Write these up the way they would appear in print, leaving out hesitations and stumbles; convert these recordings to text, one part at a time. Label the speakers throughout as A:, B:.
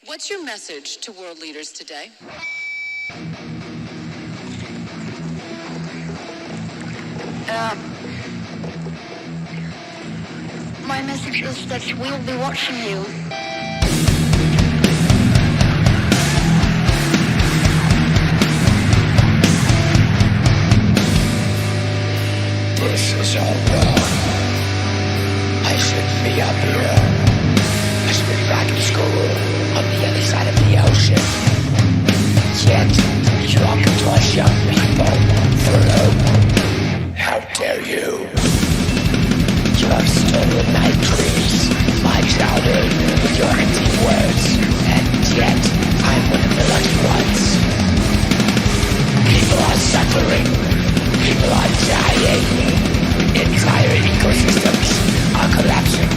A: What's your message to world leaders today?
B: My message is that we'll be watching you.
C: This is all wrong. I shouldn't be up here. I should be back in school on the other side of the ocean. Yet, you all can flush young people for hope. How dare you? You have stolen my dreams, my childhood, with your empty words, and yet, I'm one of the lucky ones. People are suffering. People are dying. Entire ecosystems are collapsing.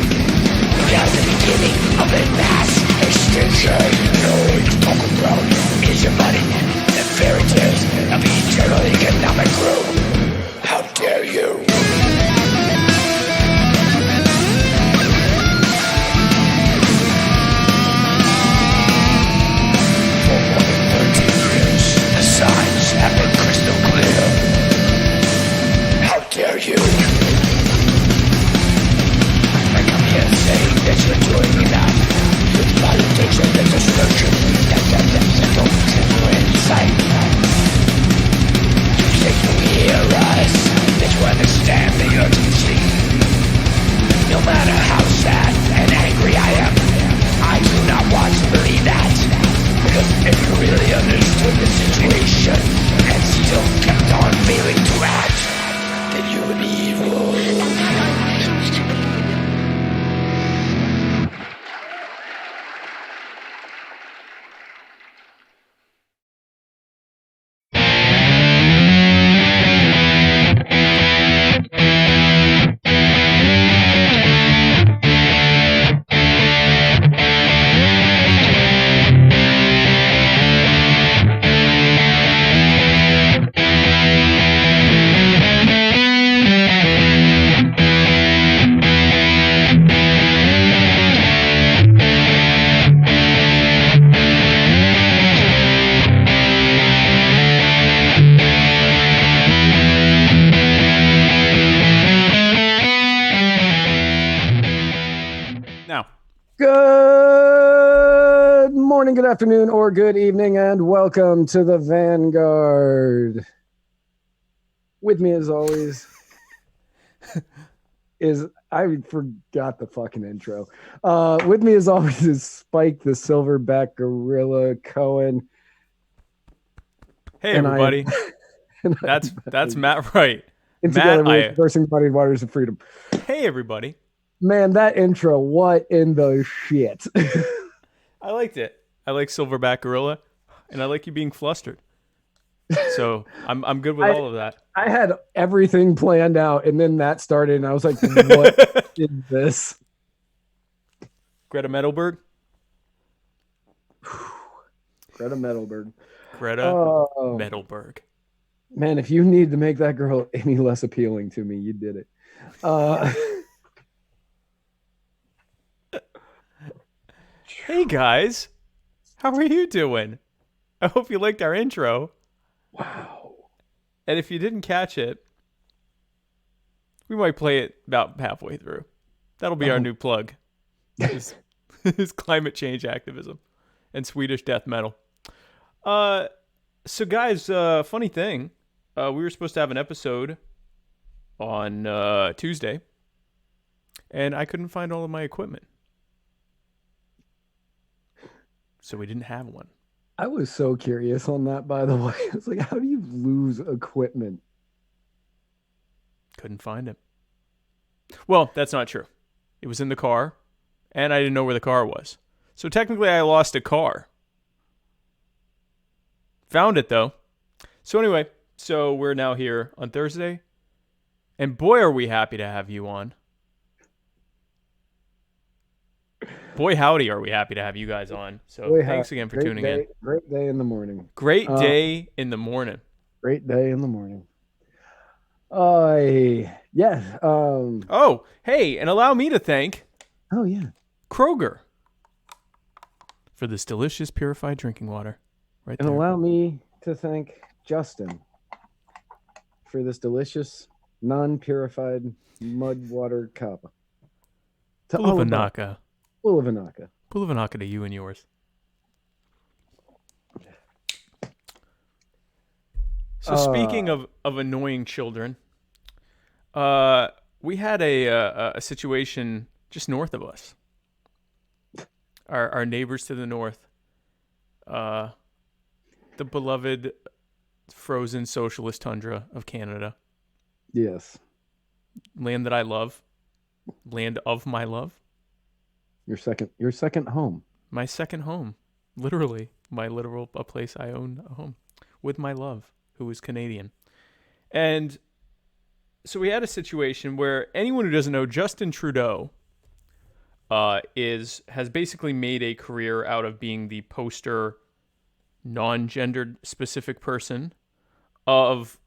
C: We are the beginning of a mass extinction. All we talk about is your money and fairy tales of eternal economic growth. How dare you? For more than 13 years, the signs have been crystal clear. How dare you? I come here saying that you're doing enough with politics and legislation that don't continue in sight. You think you hear us, that you understand the urgency. No matter how sad and angry I am, I do not want to believe that. Because if you really understood the situation and still kept on failing to act, then you would be evil.
D: Good morning, good afternoon, or good evening, and welcome to the Vanguard. With me, as always, I forgot the fucking intro. With me, as always, is Spike, the silverback gorilla, Cohen.
E: Hey, everybody. That's Matt Wright.
D: And together we're Conversing Body Waters of Freedom.
E: Hey, everybody.
D: Man, that intro, what in the shit?
E: I liked it. I like Silverback Gorilla, and I like you being flustered. So I'm good with all of that.
D: I had everything planned out, and then that started, and I was like, what is this?
E: Greta Metalberg?
D: Greta Metalberg.
E: Metalberg.
D: Man, if you need to make that girl any less appealing to me, you did it.
E: Hey guys, how are you doing? I hope you liked our intro.
D: Wow.
E: And if you didn't catch it, we might play it about halfway through. That'll be our new plug. Is climate change activism and Swedish death metal. So guys, funny thing, we were supposed to have an episode on Tuesday, and I couldn't find all of my equipment. So we didn't have one.
D: I was so curious on that, by the way. It's like, how do you lose equipment?
E: Couldn't find it. Well, that's not true. It was in the car, and I didn't know where the car was. So technically, I lost a car. Found it, though. So anyway, so we're now here on Thursday. And boy, are we happy to have you on. Boy, howdy, are we happy to have you guys on. So thanks again for tuning in.
D: Great day in the morning.
E: Great day in the morning.
D: Great day in the morning. Yeah.
E: Oh, hey, and allow me to thank
D: Oh, yeah.
E: Kroger for this delicious purified drinking water. Right
D: And
E: there.
D: allow me to thank Justin for this delicious, non-purified mud water cup.
E: Pulavanaka.
D: Pulavanaka.
E: Pulavanaka to you and yours. So speaking of annoying children, we had a situation just north of us. Our neighbors to the north, the beloved frozen socialist tundra of Canada.
D: Yes.
E: Land that I love. Land of my love.
D: Your second home.
E: My second home. Literally. A place I own a home. With my love, who is Canadian. And so we had a situation where anyone who doesn't know, Justin Trudeau has basically made a career out of being the poster non-gendered specific person of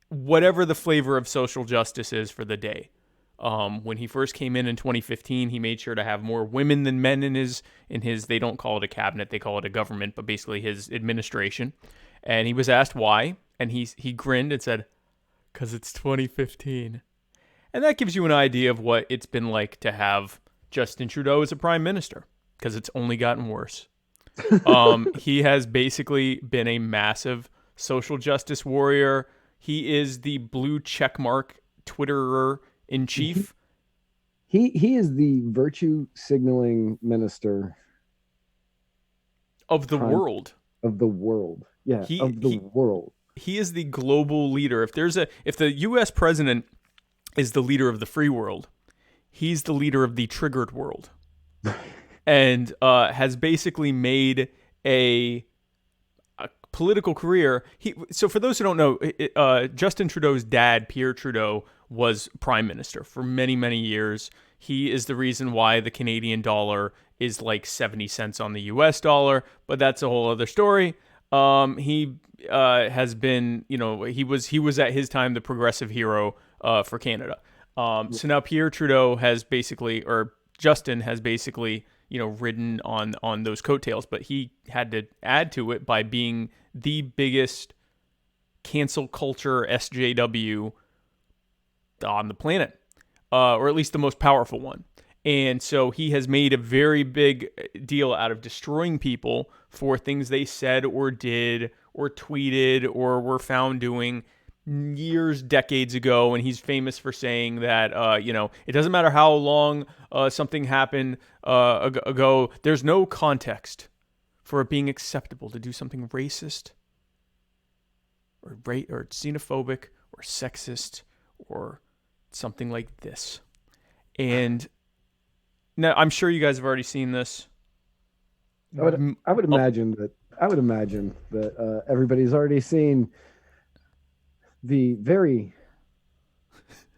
E: whatever the flavor of social justice is for the day. When he first came in 2015, he made sure to have more women than men in his they don't call it a cabinet, they call it a government, but basically his administration. And he was asked why, and he grinned and said, "'Cause it's 2015." And that gives you an idea of what it's been like to have Justin Trudeau as a prime minister, because it's only gotten worse. He has basically been a massive social justice warrior. He is the blue checkmark Twitterer in chief.
D: He is the virtue signaling minister
E: of the world.
D: Of the world. Yeah, of the world.
E: He is the global leader. If the US president is the leader of the free world, he's the leader of the triggered world. And has basically made a political career. So for those who don't know, Justin Trudeau's dad, Pierre Trudeau, was prime minister for many, many years. He is the reason why the Canadian dollar is like 70 cents on the US dollar, but that's a whole other story. He has been, he was at his time the progressive hero for Canada. So now Pierre Trudeau has basically, or Justin has basically, ridden on those coattails, but he had to add to it by being the biggest cancel culture SJW on the planet, or at least the most powerful one. And so he has made a very big deal out of destroying people for things they said or did or tweeted or were found doing decades ago. And he's famous for saying that, it doesn't matter how long something happened ago, there's no context for it being acceptable to do something racist or xenophobic or sexist or something like this. And now I'm sure you guys have already seen this.
D: I would imagine that everybody's already seen the very,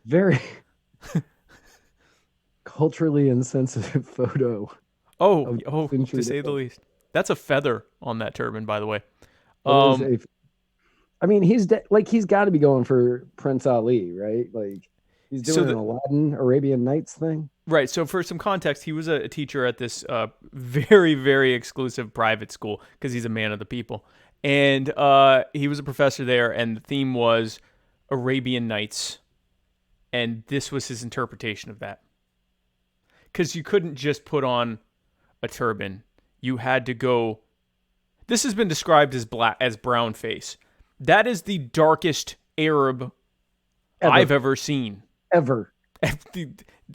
D: very culturally insensitive photo.
E: To say the least. That's a feather on that turban, by the way.
D: He's got to be going for Prince Ali, right? Like he's doing an Aladdin Arabian Nights thing.
E: Right. So for some context, he was a teacher at this very, very exclusive private school because he's a man of the people. And he was a professor there, and the theme was Arabian Nights. And this was his interpretation of that. Because you couldn't just put on a turban. You had to go... This has been described as brown face. That is the darkest Arab I've ever seen.
D: Ever.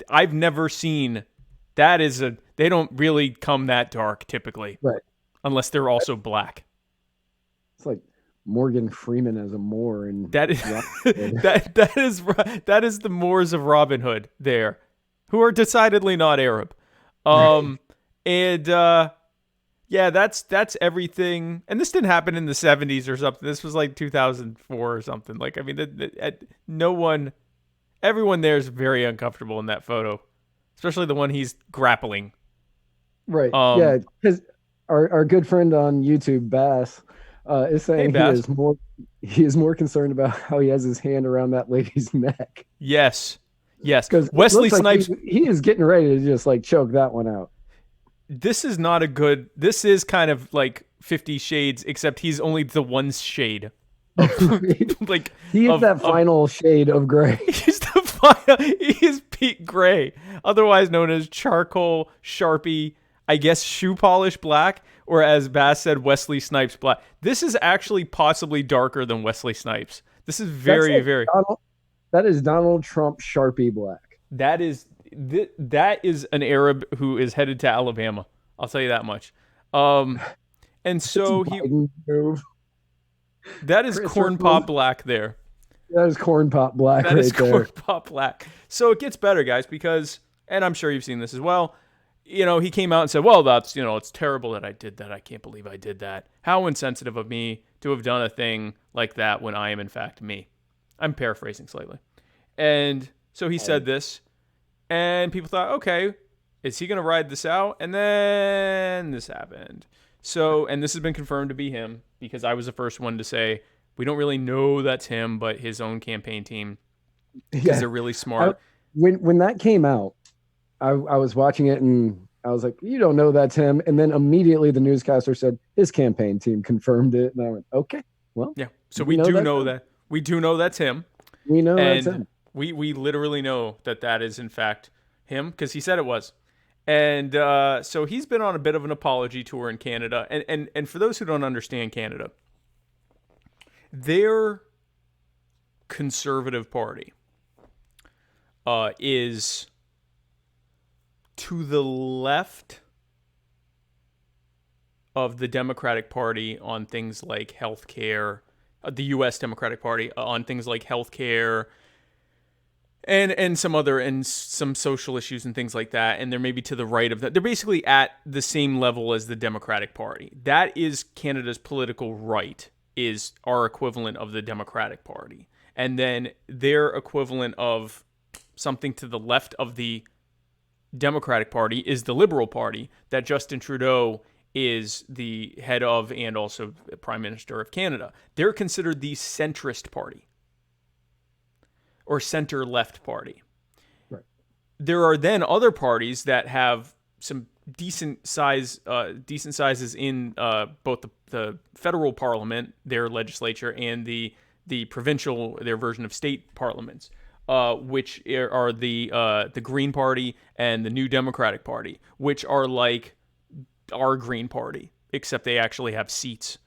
E: I've never seen... They don't really come that dark, typically.
D: Right.
E: Unless they're also black.
D: It's like Morgan Freeman as a Moor, and
E: that is that is the Moors of Robin Hood there, who are decidedly not Arab. That's everything. And this didn't happen in the 70s or something. This was like 2004 or something. Like, I mean, everyone there is very uncomfortable in that photo, especially the one he's grappling.
D: Right. Because our good friend on YouTube, Bass, is saying he is more concerned about how he has his hand around that lady's neck.
E: Yes.
D: Because
E: Wesley Snipes,
D: he is getting ready to just like choke that one out.
E: this is not a good. This is kind of like 50 Shades, except he's only the one shade. Like
D: he is that final shade of gray.
E: He's the final. He is Pete Gray, otherwise known as charcoal Sharpie. I guess shoe polish black, or as Bass said, Wesley Snipes black. This is actually possibly darker than Wesley Snipes. This is very.
D: That is Donald Trump Sharpie black.
E: That is an Arab who is headed to Alabama. I'll tell you that much. And so that is corn pop black there.
D: That is corn pop black.
E: That is corn pop black. So it gets better, guys, because, and I'm sure you've seen this as well. He came out and said, well, that's, it's terrible that I did that. I can't believe I did that. How insensitive of me to have done a thing like that when I am in fact me. I'm paraphrasing slightly. And so he said this, and people thought, okay, is he going to ride this out? And then this happened. So, and this has been confirmed to be him, because I was the first one to say, we don't really know that's him, but his own campaign team, because they're really smart.
D: When that came out, I was watching it and I was like, you don't know that's him. And then immediately the newscaster said his campaign team confirmed it. And I went, okay, well.
E: Yeah, so we do know that. We do know that's him.
D: We know that's him.
E: We literally know that is in fact him, because he said it was. And so he's been on a bit of an apology tour in Canada. And for those who don't understand Canada, their Conservative Party is to the left of the Democratic Party on things like healthcare, the U.S. Democratic Party on things like healthcare and some social issues and things like that. And they're maybe to the right of that. They're basically at the same level as the Democratic Party. That is Canada's political right, is our equivalent of the Democratic Party. And then their equivalent of something to the left of the Democratic Party is the Liberal Party that Justin Trudeau is the head of and also Prime Minister of Canada. They're considered the centrist party or center-left party.
D: Right.
E: There are then other parties that have some decent sizes in both the federal parliament, their legislature, and the provincial, their version of state parliaments, which are the Green Party and the New Democratic Party, which are like our Green Party, except they actually have seats.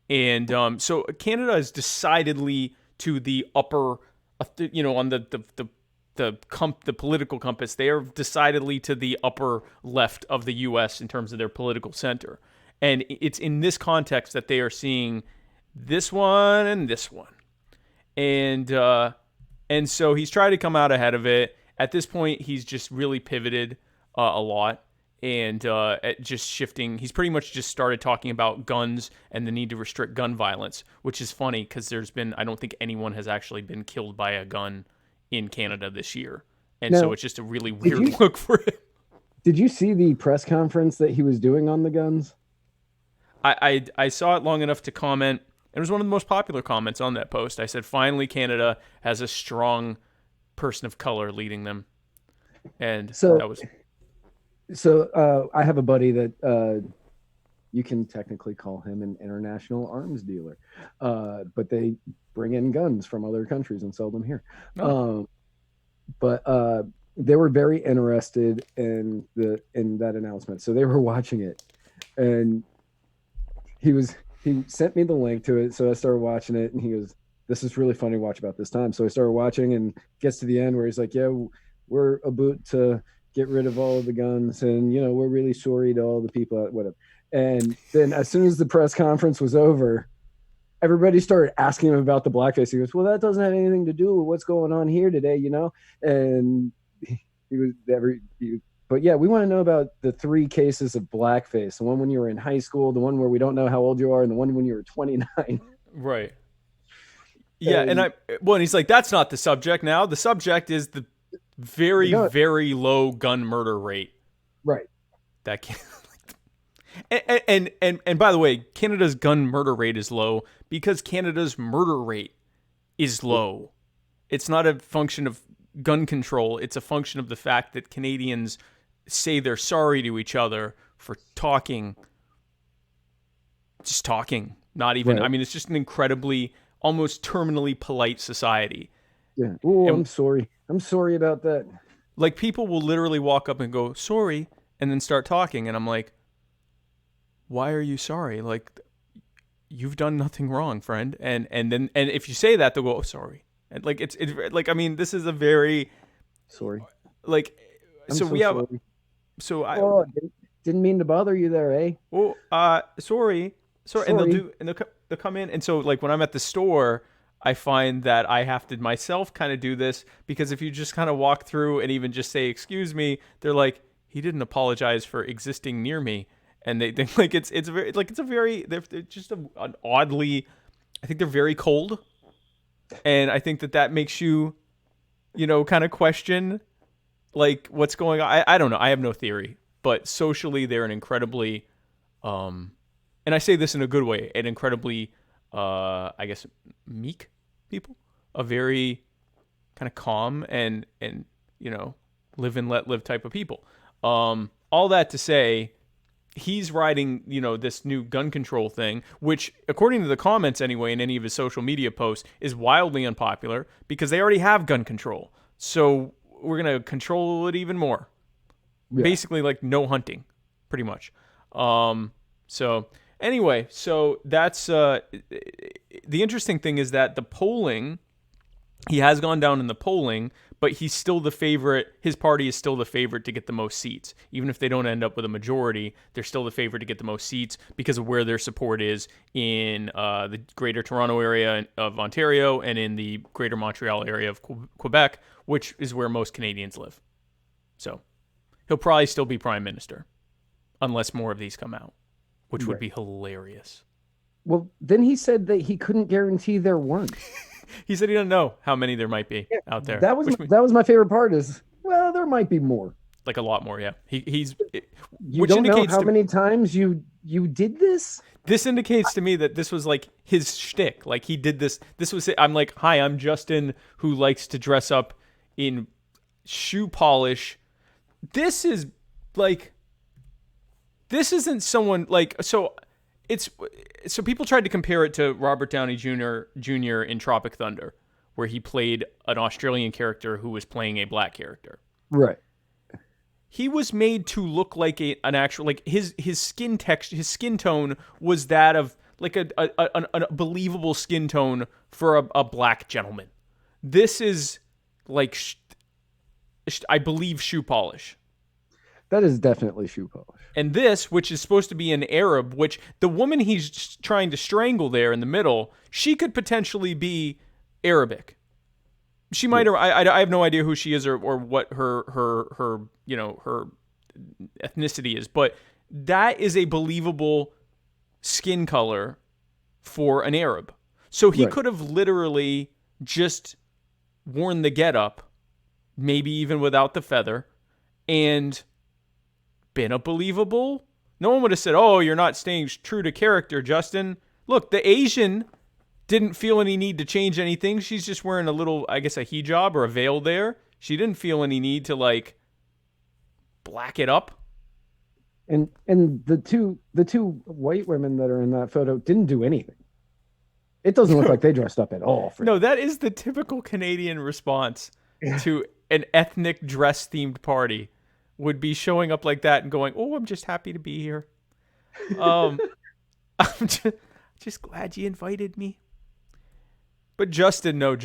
E: And so Canada is decidedly to the upper, on the political compass, they are decidedly to the upper left of the U.S. in terms of their political center. And it's in this context that they are seeing this one and this one. And so he's tried to come out ahead of it. At this point, he's just really pivoted a lot and just shifting. He's pretty much just started talking about guns and the need to restrict gun violence, which is funny because I don't think anyone has actually been killed by a gun in Canada this year. And so it's just a really weird look for him.
D: Did you see the press conference that he was doing on the guns?
E: I saw it long enough to comment. It was one of the most popular comments on that post. I said, finally, Canada has a strong person of color leading them. And that was...
D: So I have a buddy that you can technically call him an international arms dealer, but they bring in guns from other countries and sell them here.
E: Oh.
D: But they were very interested in that announcement, so they were watching it, and he sent me the link to it, so I started watching it, and he goes, "This is really funny to watch about this time." So I started watching, and gets to the end where he's like, "Yeah, we're about to get rid of all of the guns, and we're really sorry to all the people," whatever. And then as soon as the press conference was over, everybody started asking him about the blackface. He goes, "Well, that doesn't have anything to do with what's going on here today, And but yeah, we want to know about the 3 cases of blackface: the one when you were in high school, the one where we don't know how old you are, and the one when you were 29.
E: Right. Yeah, and he's like, that's not the subject now. The subject is the very, very low gun murder rate.
D: Right.
E: That can and by the way, Canada's gun murder rate is low because Canada's murder rate is low. It's not a function of gun control. It's a function of the fact that Canadians say they're sorry to each other for talking. Just talking. Not even,
D: Right.
E: I mean, it's just an incredibly, almost terminally polite society.
D: Yeah. Oh,
E: And-
D: I'm sorry. I'm sorry about that.
E: Like, people will literally walk up and go, sorry, and then start talking. And I'm like, why are you sorry? Like, you've done nothing wrong, friend. And if you say that, they'll go, oh, sorry. And like, it's like, I mean, this is a very,
D: Sorry.
E: like,
D: I'm
E: so
D: so
E: we have,
D: sorry.
E: so I,
D: Oh, didn't mean to bother you there, eh?
E: oh, sorry. And they'll come in. And so, like, when I'm at the store, I find that I have to myself kind of do this, because if you just kind of walk through and even just say, excuse me, they're like, he didn't apologize for existing near me. And they think like it's very, like, it's a very, they're just an oddly, I think they're very cold. And I think that makes you, kind of question like what's going on. I don't know. I have no theory, but socially they're an incredibly, and I say this in a good way, an incredibly, I guess, meek people, a very kind of calm and live and let live type of people. All that to say, he's riding, this new gun control thing, which, according to the comments anyway, in any of his social media posts, is wildly unpopular because they already have gun control. So we're going to control it even more.
D: Yeah.
E: Basically, like, no hunting, pretty much. So anyway, so that's the interesting thing is that the polling, he has gone down in the polling, but he's still the favorite. His party is still the favorite to get the most seats. Even if they don't end up with a majority, they're still the favorite to get the most seats because of where their support is in the Greater Toronto area of Ontario and in the Greater Montreal area of Quebec, which is where most Canadians live. So he'll probably still be prime minister unless more of these come out, which would be hilarious.
D: Well, then he said that he couldn't guarantee there weren't.
E: He said he doesn't know how many there might be out there.
D: That was my favorite part. Is, well, there might be more.
E: Like a lot more, yeah. He's
D: You
E: which
D: don't know
E: indicates
D: how
E: to,
D: many times you did this.
E: this indicates to me that this was like his shtick. Like, he did this. This was, I'm like, hi, I'm Justin, who likes to dress up in shoe polish. This is like, this isn't someone like, so people tried to compare it to Robert Downey Jr. in Tropic Thunder, where he played an Australian character who was playing a black character.
D: Right.
E: He was made to look like an actual, like, his skin texture, his skin tone was that of like a believable skin tone for a black gentleman. This is like, I believe, shoe polish.
D: That is definitely shoe polish.
E: And this, which is supposed to be an Arab, which the woman he's trying to strangle there in the middle, she could potentially be Arabic. She might, I have no idea who she is or what her her ethnicity is, but that is a believable skin color for an Arab. So he could have literally just worn the getup, maybe even without the feather, and been a believable. No one would have said, "Oh, you're not staying true to character, Justin." Look, the Asian didn't feel any need to change anything. She's just wearing a little, I guess, a hijab or a veil there. She didn't feel any need to like black it up.
D: And the two white women that are in that photo didn't do anything. It doesn't look like they dressed up at all.
E: No, that is the typical Canadian response to an ethnic dress themed party. Would be showing up like that and going, "Oh, I'm just happy to be here. I'm just glad you invited me." But Justin
D: went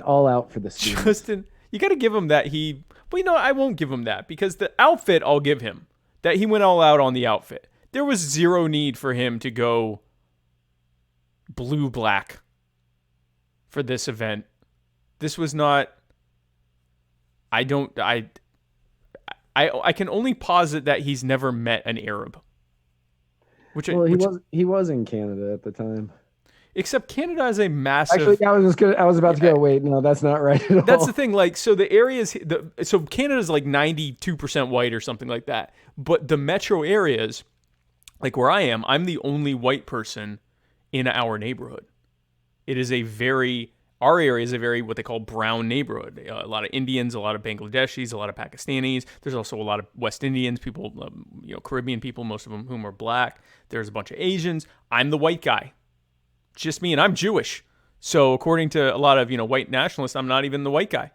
D: all out for the students.
E: Justin, you got to give him that. I won't give him that because the outfit I'll give him. That he went all out on the outfit. There was zero need for him to go blue-black for this event. This was not. I can only posit that he's never met an Arab.
D: He was in Canada at the time.
E: Except Canada is a massive.
D: Actually, I was about to go. Wait, no, that's not right at all.
E: That's the thing. Like, so the areas, so Canada's like 92% white or something like that. But the metro areas, like where I am, I'm the only white person in our neighborhood. It is a very Our area is a very what they call brown neighborhood. A lot of Indians, a lot of Bangladeshis, a lot of Pakistanis. There's also a lot of West Indians, people, Caribbean people, most of them whom are black. There's a bunch of Asians. I'm the white guy. Just me, and I'm Jewish. So according to a lot of white nationalists, I'm not even the white guy.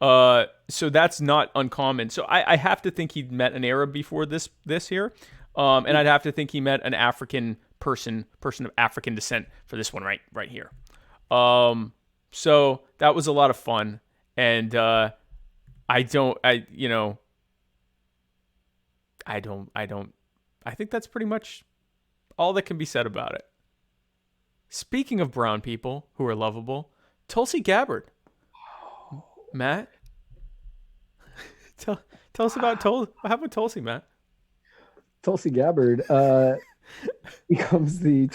E: So that's not uncommon. So I have to think he'd met an Arab before this here, and I'd have to think he met an African person of African descent for this one right here. So that was a lot of fun, and I think that's pretty much all that can be said about it. Speaking of brown people who are lovable, Tulsi Gabbard. Matt, tell us about Tulsi. How about Tulsi, Matt?
D: Tulsi Gabbard becomes the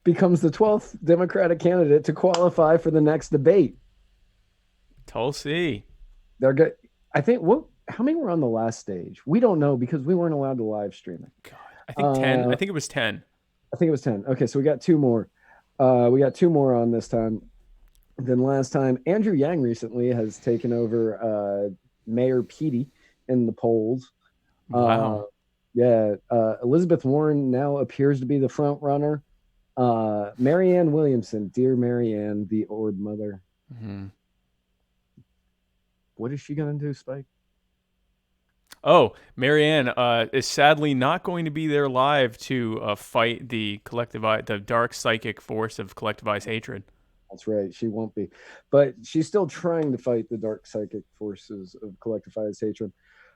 D: 12th Democratic candidate to qualify for the next debate.
E: Tulsi.
D: They're good. I think how many were on the last stage? We don't know because we weren't allowed to live stream it.
E: God, I think 10. I think it was 10.
D: I think it was 10. Okay, so we got two more. We got two more on this time than last time. Andrew Yang recently has taken over Mayor Petey in the polls.
E: Wow.
D: Elizabeth Warren now appears to be the front runner. Marianne Williamson, dear Marianne, the Ord mother.
E: Mm-hmm.
D: What is she going to do, Spike?
E: Oh, Marianne is sadly not going to be there live to fight the dark psychic force of collectivized hatred.
D: That's right. She won't be. But she's still trying to fight the dark psychic forces of collectivized hatred.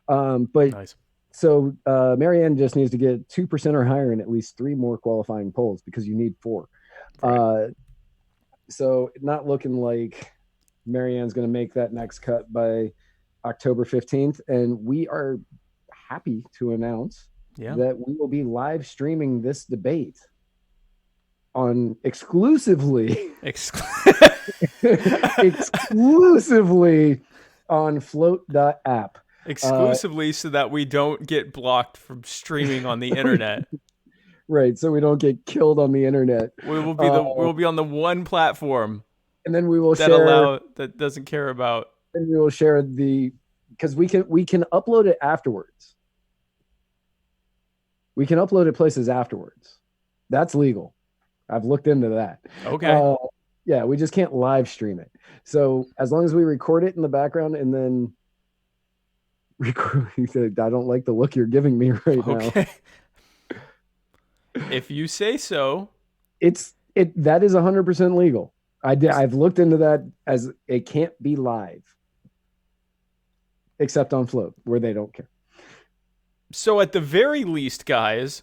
E: Nice.
D: So Marianne just needs to get 2% or higher in at least 3 more qualifying polls because you need 4. Right. So not looking like Marianne's going to make that next cut by October 15th. And we are happy to announce that we will be live streaming this debate on exclusively on float.app.
E: Exclusively so that we don't get blocked from streaming on the internet.
D: Right, so we don't get killed on the internet.
E: We will be on the one platform,
D: and then we will
E: that doesn't care about.
D: And we will share because we can upload it afterwards. We can upload it places afterwards. That's legal. I've looked into that.
E: Okay.
D: Yeah, we just can't live stream it. So as long as we record it in the background and then record, I don't like the look you're giving me right now.
E: Okay. If you say so.
D: That is 100% legal. I've looked into that as it can't be live. Except on Float, where they don't care.
E: So at the very least, guys,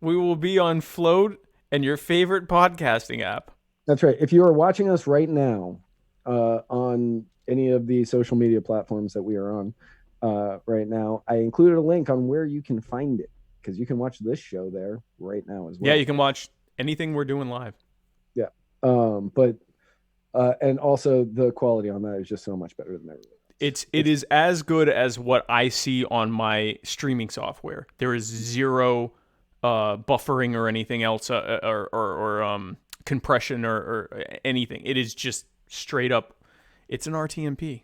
E: we will be on Float and your favorite podcasting app.
D: That's right. If you are watching us right now on any of the social media platforms that we are on right now, I included a link on where you can find it because you can watch this show there right now as well.
E: Yeah, you can watch anything we're doing live.
D: Yeah. And also the quality on that is just so much better than everything.
E: It is as good as what I see on my streaming software. There is zero buffering or anything else, or compression or anything. It is just straight up. It's an RTMP.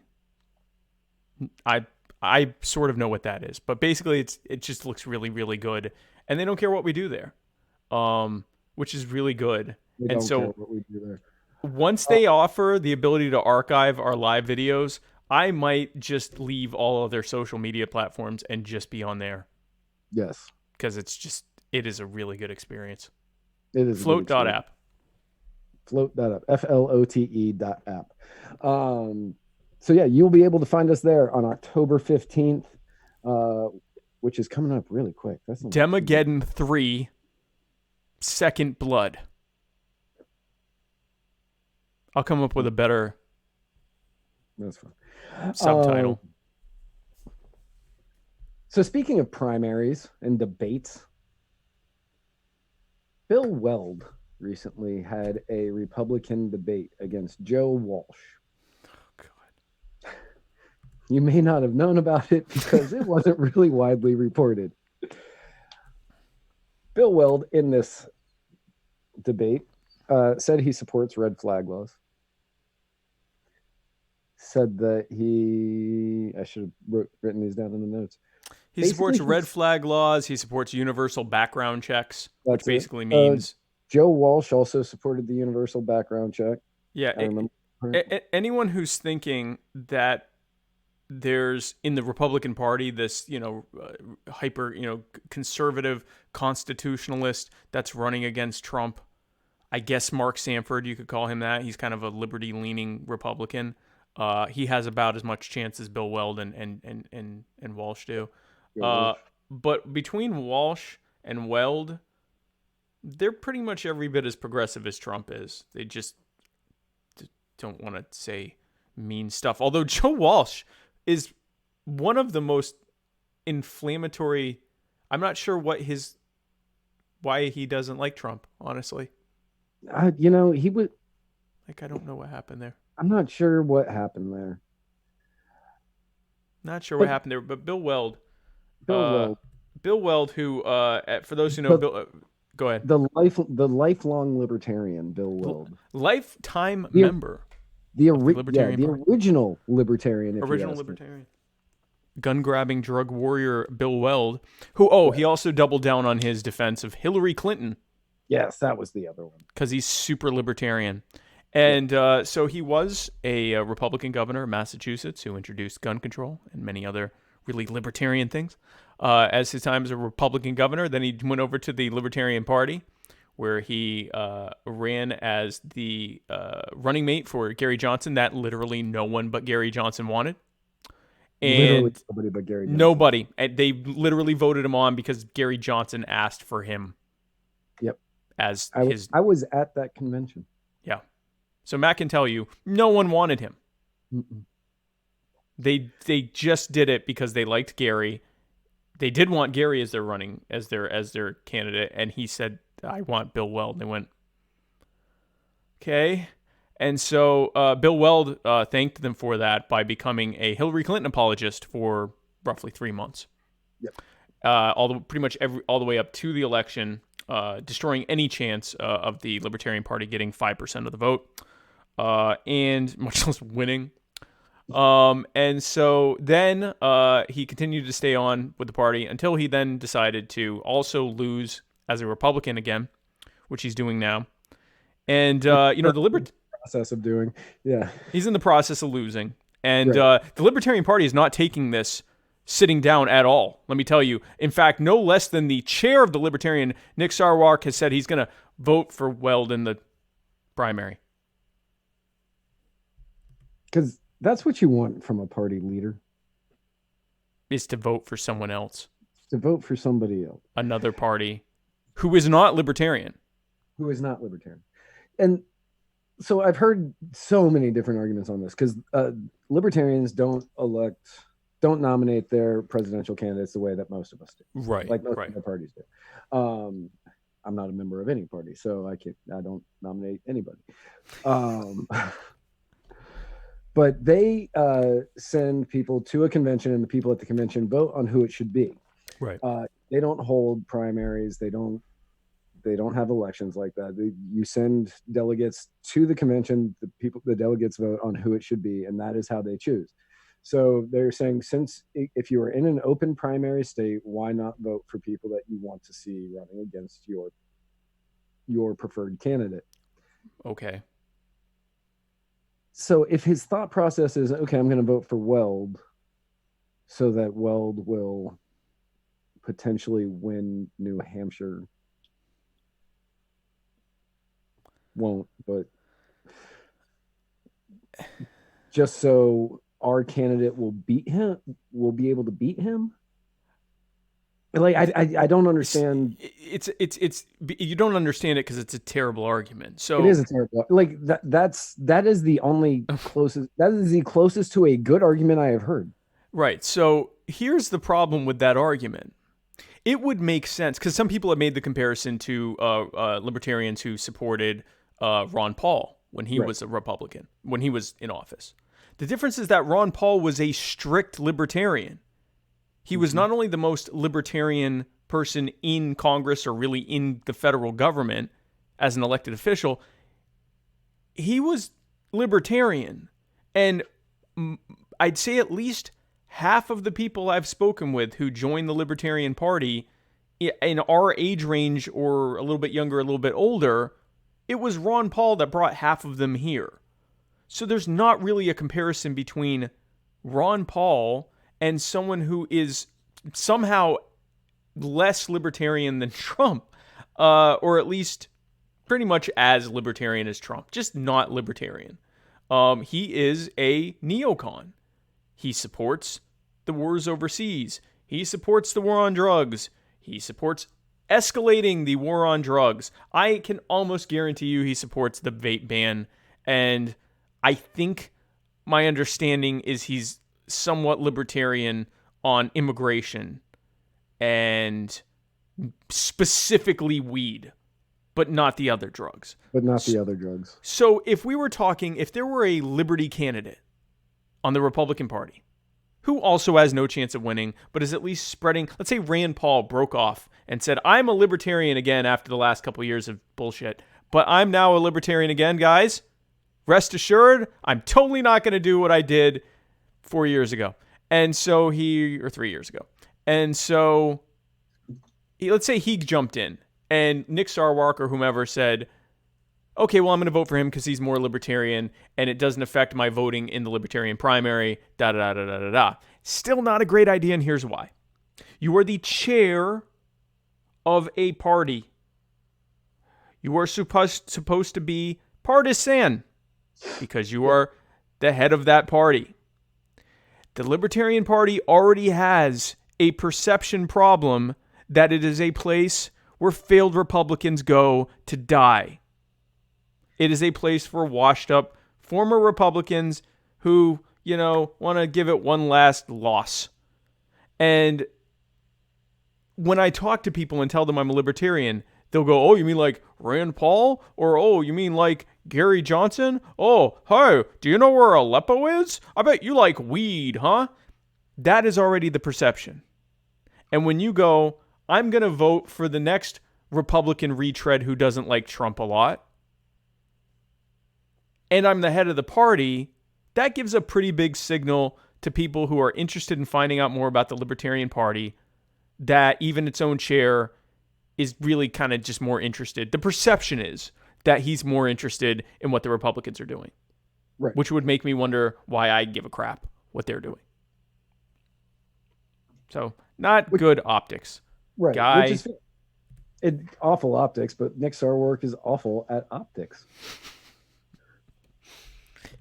E: I sort of know what that is, but basically it just looks really, really good, and they don't care what we do there, which is really good.
D: They
E: and
D: don't
E: so
D: care what we do there.
E: Once they offer the ability to archive our live videos, I might just leave all of their social media platforms and just be on there.
D: Yes.
E: Because it is a really good experience.
D: It is.
E: Float.app.
D: Float.app. FLOTE.app. So yeah, you'll be able to find us there on October 15th, which is coming up really quick. That's
E: Demageddon 3, Second Blood. I'll come up with a better subtitle.
D: So speaking of primaries and debates, Bill Weld recently had a Republican debate against Joe Walsh.
E: Oh, God.
D: You may not have known about it because it wasn't really widely reported. Bill Weld in this debate said he supports red flag laws. Said that I should have written these down in the notes.
E: He supports red flag laws. He supports universal background checks, which basically means
D: Joe Walsh also supported the universal background check.
E: Yeah, anyone who's thinking that there's in the Republican Party this hyper conservative constitutionalist that's running against Trump. I guess Mark Sanford, you could call him that. He's kind of a liberty-leaning Republican. He has about as much chance as Bill Weld and Walsh do. But between Walsh and Weld, they're pretty much every bit as progressive as Trump is. They just don't want to say mean stuff. Although Joe Walsh is one of the most inflammatory. I'm not sure why he doesn't like Trump, honestly.
D: He would.
E: I don't know what happened there.
D: I'm not sure what happened there.
E: Not sure what happened there, but Bill Weld, who, for those who know, Bill, go ahead.
D: The lifelong libertarian, Bill Weld,
E: lifetime member,
D: the original libertarian,
E: gun grabbing drug warrior Bill Weld, who he also doubled down on his defense of Hillary Clinton.
D: Yes, that was the other one
E: because he's super libertarian. And so he was a Republican governor of Massachusetts who introduced gun control and many other really libertarian things. As his time as a Republican governor, then he went over to the Libertarian Party, where he ran as the running mate for Gary Johnson, that literally no one but Gary Johnson wanted. And
D: literally nobody but Gary Johnson.
E: Nobody. They literally voted him on because Gary Johnson asked for him.
D: Yep.
E: I
D: was at that convention.
E: Yeah. So Matt can tell you, no one wanted him.
D: Mm-mm.
E: They just did it because they liked Gary. They did want Gary as their candidate, and he said, "I want Bill Weld." And they went, "Okay." And so Bill Weld thanked them for that by becoming a Hillary Clinton apologist for roughly 3 months.
D: Yep.
E: Pretty much all the way up to the election, destroying any chance of the Libertarian Party getting 5% of the vote. And much less winning. And so then he continued to stay on with the party until he then decided to also lose as a Republican again, which he's doing now. And, the
D: process of doing, yeah.
E: He's in the process of losing. And the Libertarian Party is not taking this sitting down at all, let me tell you. In fact, no less than the chair of the Libertarian, Nick Sarwark, has said he's going to vote for Weld in the primary.
D: Because that's what you want from a party leader.
E: Is to vote for someone else.
D: To vote for somebody else.
E: Another party who is not libertarian.
D: And so I've heard so many different arguments on this because libertarians don't nominate their presidential candidates the way that most of us do.
E: Right.
D: Like most of the parties do. I'm not a member of any party, so I don't nominate anybody. But they send people to a convention, and the people at the convention vote on who it should be.
E: Right.
D: They don't hold primaries. They don't have elections like that. You send delegates to the convention. The delegates vote on who it should be, and that is how they choose. So they're saying, since if you are in an open primary state, why not vote for people that you want to see running against your preferred candidate?
E: Okay.
D: So if his thought process is, okay, I'm going to vote for Weld so that Weld will potentially win New Hampshire, won't, but just so our candidate will be able to beat him. Like, I don't understand.
E: It's you don't understand it because it's a terrible argument. So
D: it is a terrible, like that is the only closest, that is the closest to a good argument I have heard.
E: Right. So here's the problem with that argument. It would make sense because some people have made the comparison to libertarians who supported Ron Paul when he was a Republican, when he was in office. The difference is that Ron Paul was a strict libertarian. He was not only the most libertarian person in Congress or really in the federal government as an elected official, he was libertarian. And I'd say at least half of the people I've spoken with who joined the Libertarian Party in our age range or a little bit younger, a little bit older, it was Ron Paul that brought half of them here. So there's not really a comparison between Ron Paul and someone who is somehow less libertarian than Trump, or at least pretty much as libertarian as Trump, just not libertarian. He is a neocon. He supports the wars overseas. He supports the war on drugs. He supports escalating the war on drugs. I can almost guarantee you he supports the vape ban. And I think my understanding is he's somewhat libertarian on immigration and specifically weed, but not the other drugs. So if we were talking, if there were a liberty candidate on the Republican Party who also has no chance of winning, but is at least spreading, let's say Rand Paul broke off and said, I'm a libertarian again after the last couple of years of bullshit, but I'm now a libertarian again, guys. Rest assured, I'm totally not going to do what I did 4 years ago. And so or 3 years ago. And so let's say he jumped in and Nick Sarwark or whomever said, okay, well, I'm going to vote for him because he's more libertarian and it doesn't affect my voting in the libertarian primary, da-da-da-da-da-da. Still not a great idea, and here's why. You are the chair of a party. You are supposed to be partisan because you are the head of that party. The Libertarian Party already has a perception problem that it is a place where failed Republicans go to die. It is a place for washed up former Republicans who, want to give it one last loss. And when I talk to people and tell them I'm a libertarian, they'll go, oh, you mean like Rand Paul? Or, oh, you mean like Gary Johnson? Oh, hey, do you know where Aleppo is? I bet you like weed, huh? That is already the perception. And when you go, I'm going to vote for the next Republican retread who doesn't like Trump a lot, and I'm the head of the party, that gives a pretty big signal to people who are interested in finding out more about the Libertarian Party that even its own chair is really kind of just more interested. The perception is that he's more interested in what the Republicans are doing,
D: right?
E: Which would make me wonder why I give a crap what they're doing. So not good optics.
D: Right.
E: Guy.
D: Awful optics, but Nick Sarwark is awful at optics.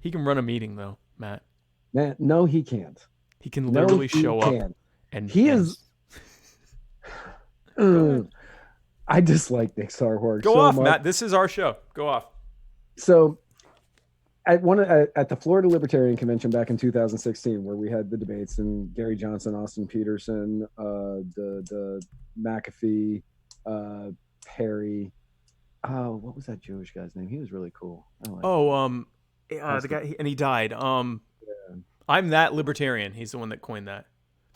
E: He can run a meeting, though, Matt.
D: Man, no, he can't.
E: He can literally show up. And
D: he is. I dislike Nick Sarwark.
E: Go off, Matt. This is our show. Go off.
D: So, at the Florida Libertarian Convention back in 2016, where we had the debates and Gary Johnson, Austin Peterson, the McAfee, Perry. Oh, what was that Jewish guy's name? He was really cool.
E: The guy, and he died. I'm that libertarian. He's the one that coined that.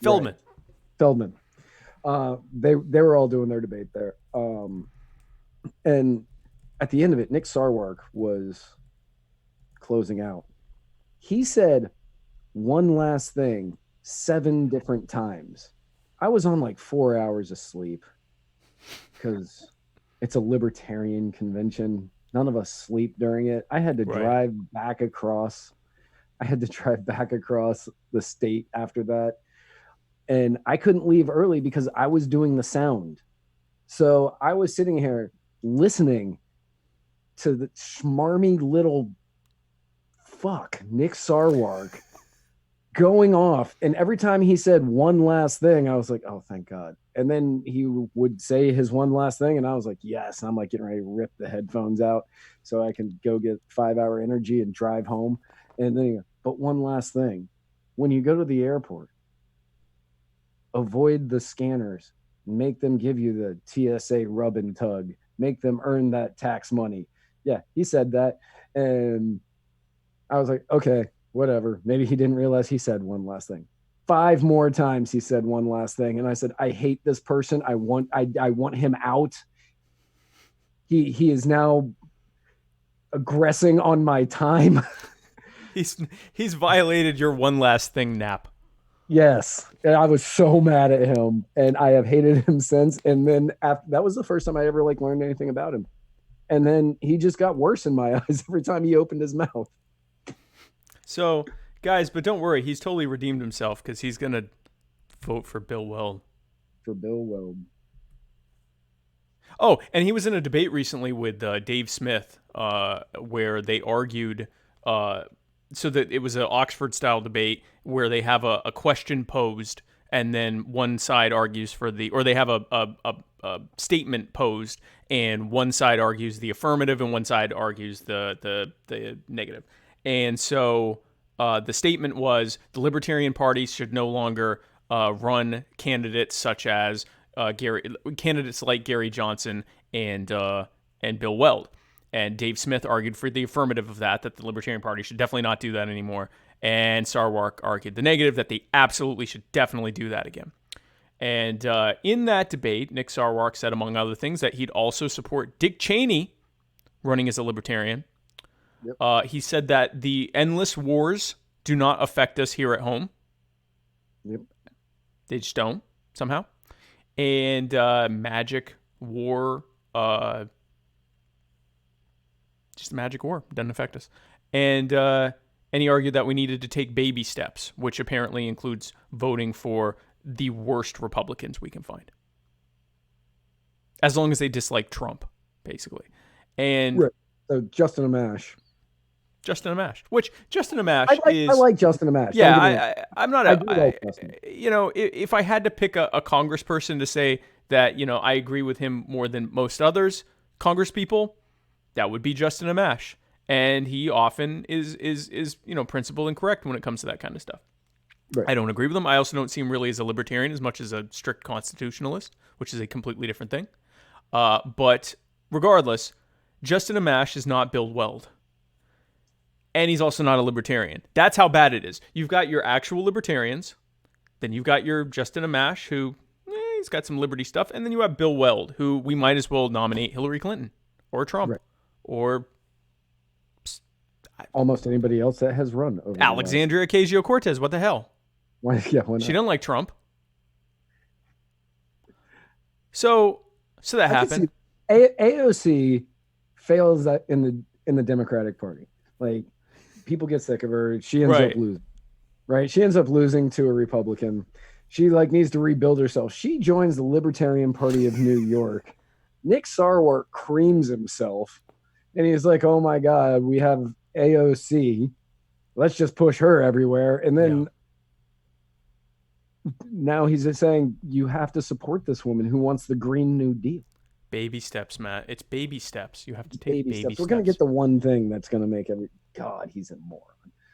E: Feldman.
D: Right. Feldman. They were all doing their debate there. And at the end of it, Nick Sarwark was closing out. He said one last thing 7 different times. I was on like 4 hours of sleep because it's a libertarian convention. None of us sleep during it. I had to drive back across the state after that. And I couldn't leave early because I was doing the sound. So I was sitting here listening to the schmarmy little fuck, Nick Sarwark, going off. And every time he said one last thing, I was like, oh, thank God. And then he would say his one last thing, and I was like, yes. And I'm like getting ready to rip the headphones out so I can go get 5-hour energy and drive home. And then he goes, but one last thing. When you go to the airport, avoid the scanners. Make them give you the TSA rub and tug. Make them earn that tax money. Yeah, he said that. And I was like, okay, whatever. Maybe he didn't realize he said one last thing. 5 more times he said one last thing. And I said, I hate this person. I want him out. He is now aggressing on my time.
E: He's violated your one last thing nap.
D: Yes, and I was so mad at him, and I have hated him since. And then after, that was the first time I ever like learned anything about him. And then he just got worse in my eyes every time he opened his mouth.
E: So, guys, but don't worry, he's totally redeemed himself because he's gonna vote for Bill Weld.
D: For Bill Weld.
E: Oh, and he was in a debate recently with Dave Smith, where they argued. So that it was an Oxford-style debate where they have a question posed, and then one side argues for or they have a statement posed, and one side argues the affirmative, and one side argues the negative. And so the statement was the Libertarian Party should no longer run candidates such as candidates like Gary Johnson and Bill Weld. And Dave Smith argued for the affirmative of that the Libertarian Party should definitely not do that anymore. And Sarwark argued the negative, that they absolutely should definitely do that again. And in that debate, Nick Sarwark said, among other things, that he'd also support Dick Cheney running as a Libertarian. Yep. He said that the endless wars do not affect us here at home.
D: Yep.
E: They just don't, somehow. And magic war... just a magic war. Doesn't affect us. And he argued that we needed to take baby steps, which apparently includes voting for the worst Republicans we can find. As long as they dislike Trump, basically. And
D: right. So Justin Amash.
E: Which Justin Amash is...
D: I like Justin Amash.
E: Yeah, I'm not...
D: Justin.
E: If I had to pick a congressperson to say that, I agree with him more than most others, congresspeople, that would be Justin Amash. And he often is principled and correct when it comes to that kind of stuff. Right. I don't agree with him. I also don't see him really as a libertarian as much as a strict constitutionalist, which is a completely different thing. But regardless, Justin Amash is not Bill Weld. And he's also not a libertarian. That's how bad it is. You've got your actual libertarians. Then you've got your Justin Amash, who he's got some liberty stuff. And then you have Bill Weld, who we might as well nominate Hillary Clinton or Trump. Right. Or
D: almost anybody else that has run over
E: Alexandria Ocasio-Cortez. What the hell?
D: Why not?
E: She didn't like Trump. So that happened.
D: AOC fails that in the Democratic Party. Like, people get sick of her. She ends up losing. Right? She ends up losing to a Republican. She needs to rebuild herself. She joins the Libertarian Party of New York. Nick Sarwark creams himself. And he's like, oh my God, we have AOC. Let's just push her everywhere. And then now he's just saying, you have to support this woman who wants the Green New Deal.
E: Baby steps, Matt. It's baby steps. You have to take baby steps.
D: We're going to get the one thing that's going to make God, he's a moron.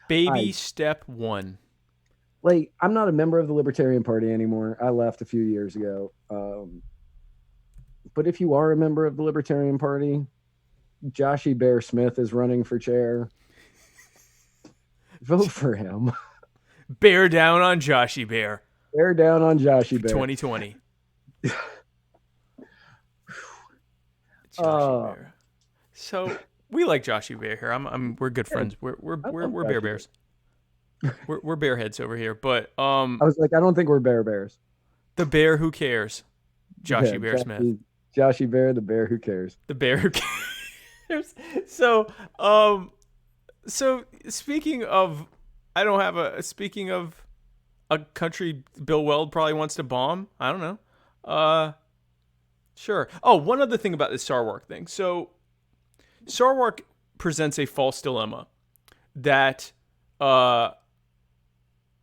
E: Baby step one.
D: I'm not a member of the Libertarian Party anymore. I left a few years ago. But if you are a member of the Libertarian Party, Joshy Bear Smith is running for chair. Vote for him.
E: Bear down on Joshy Bear.
D: Bear down on Joshy Bear.
E: 2020. Bear. So we like Joshy Bear here. We're good friends. We're Bear Bears. We're bear heads over here. But
D: I was like, I don't think we're Bear Bears.
E: The bear who cares. Joshy Bear Smith.
D: Joshy Bear, the bear who cares.
E: The bear who cares. So speaking of a country Bill Weld probably wants to bomb. I don't know. Sure. Oh, one other thing about this Sarwark thing. So Sarwark presents a false dilemma that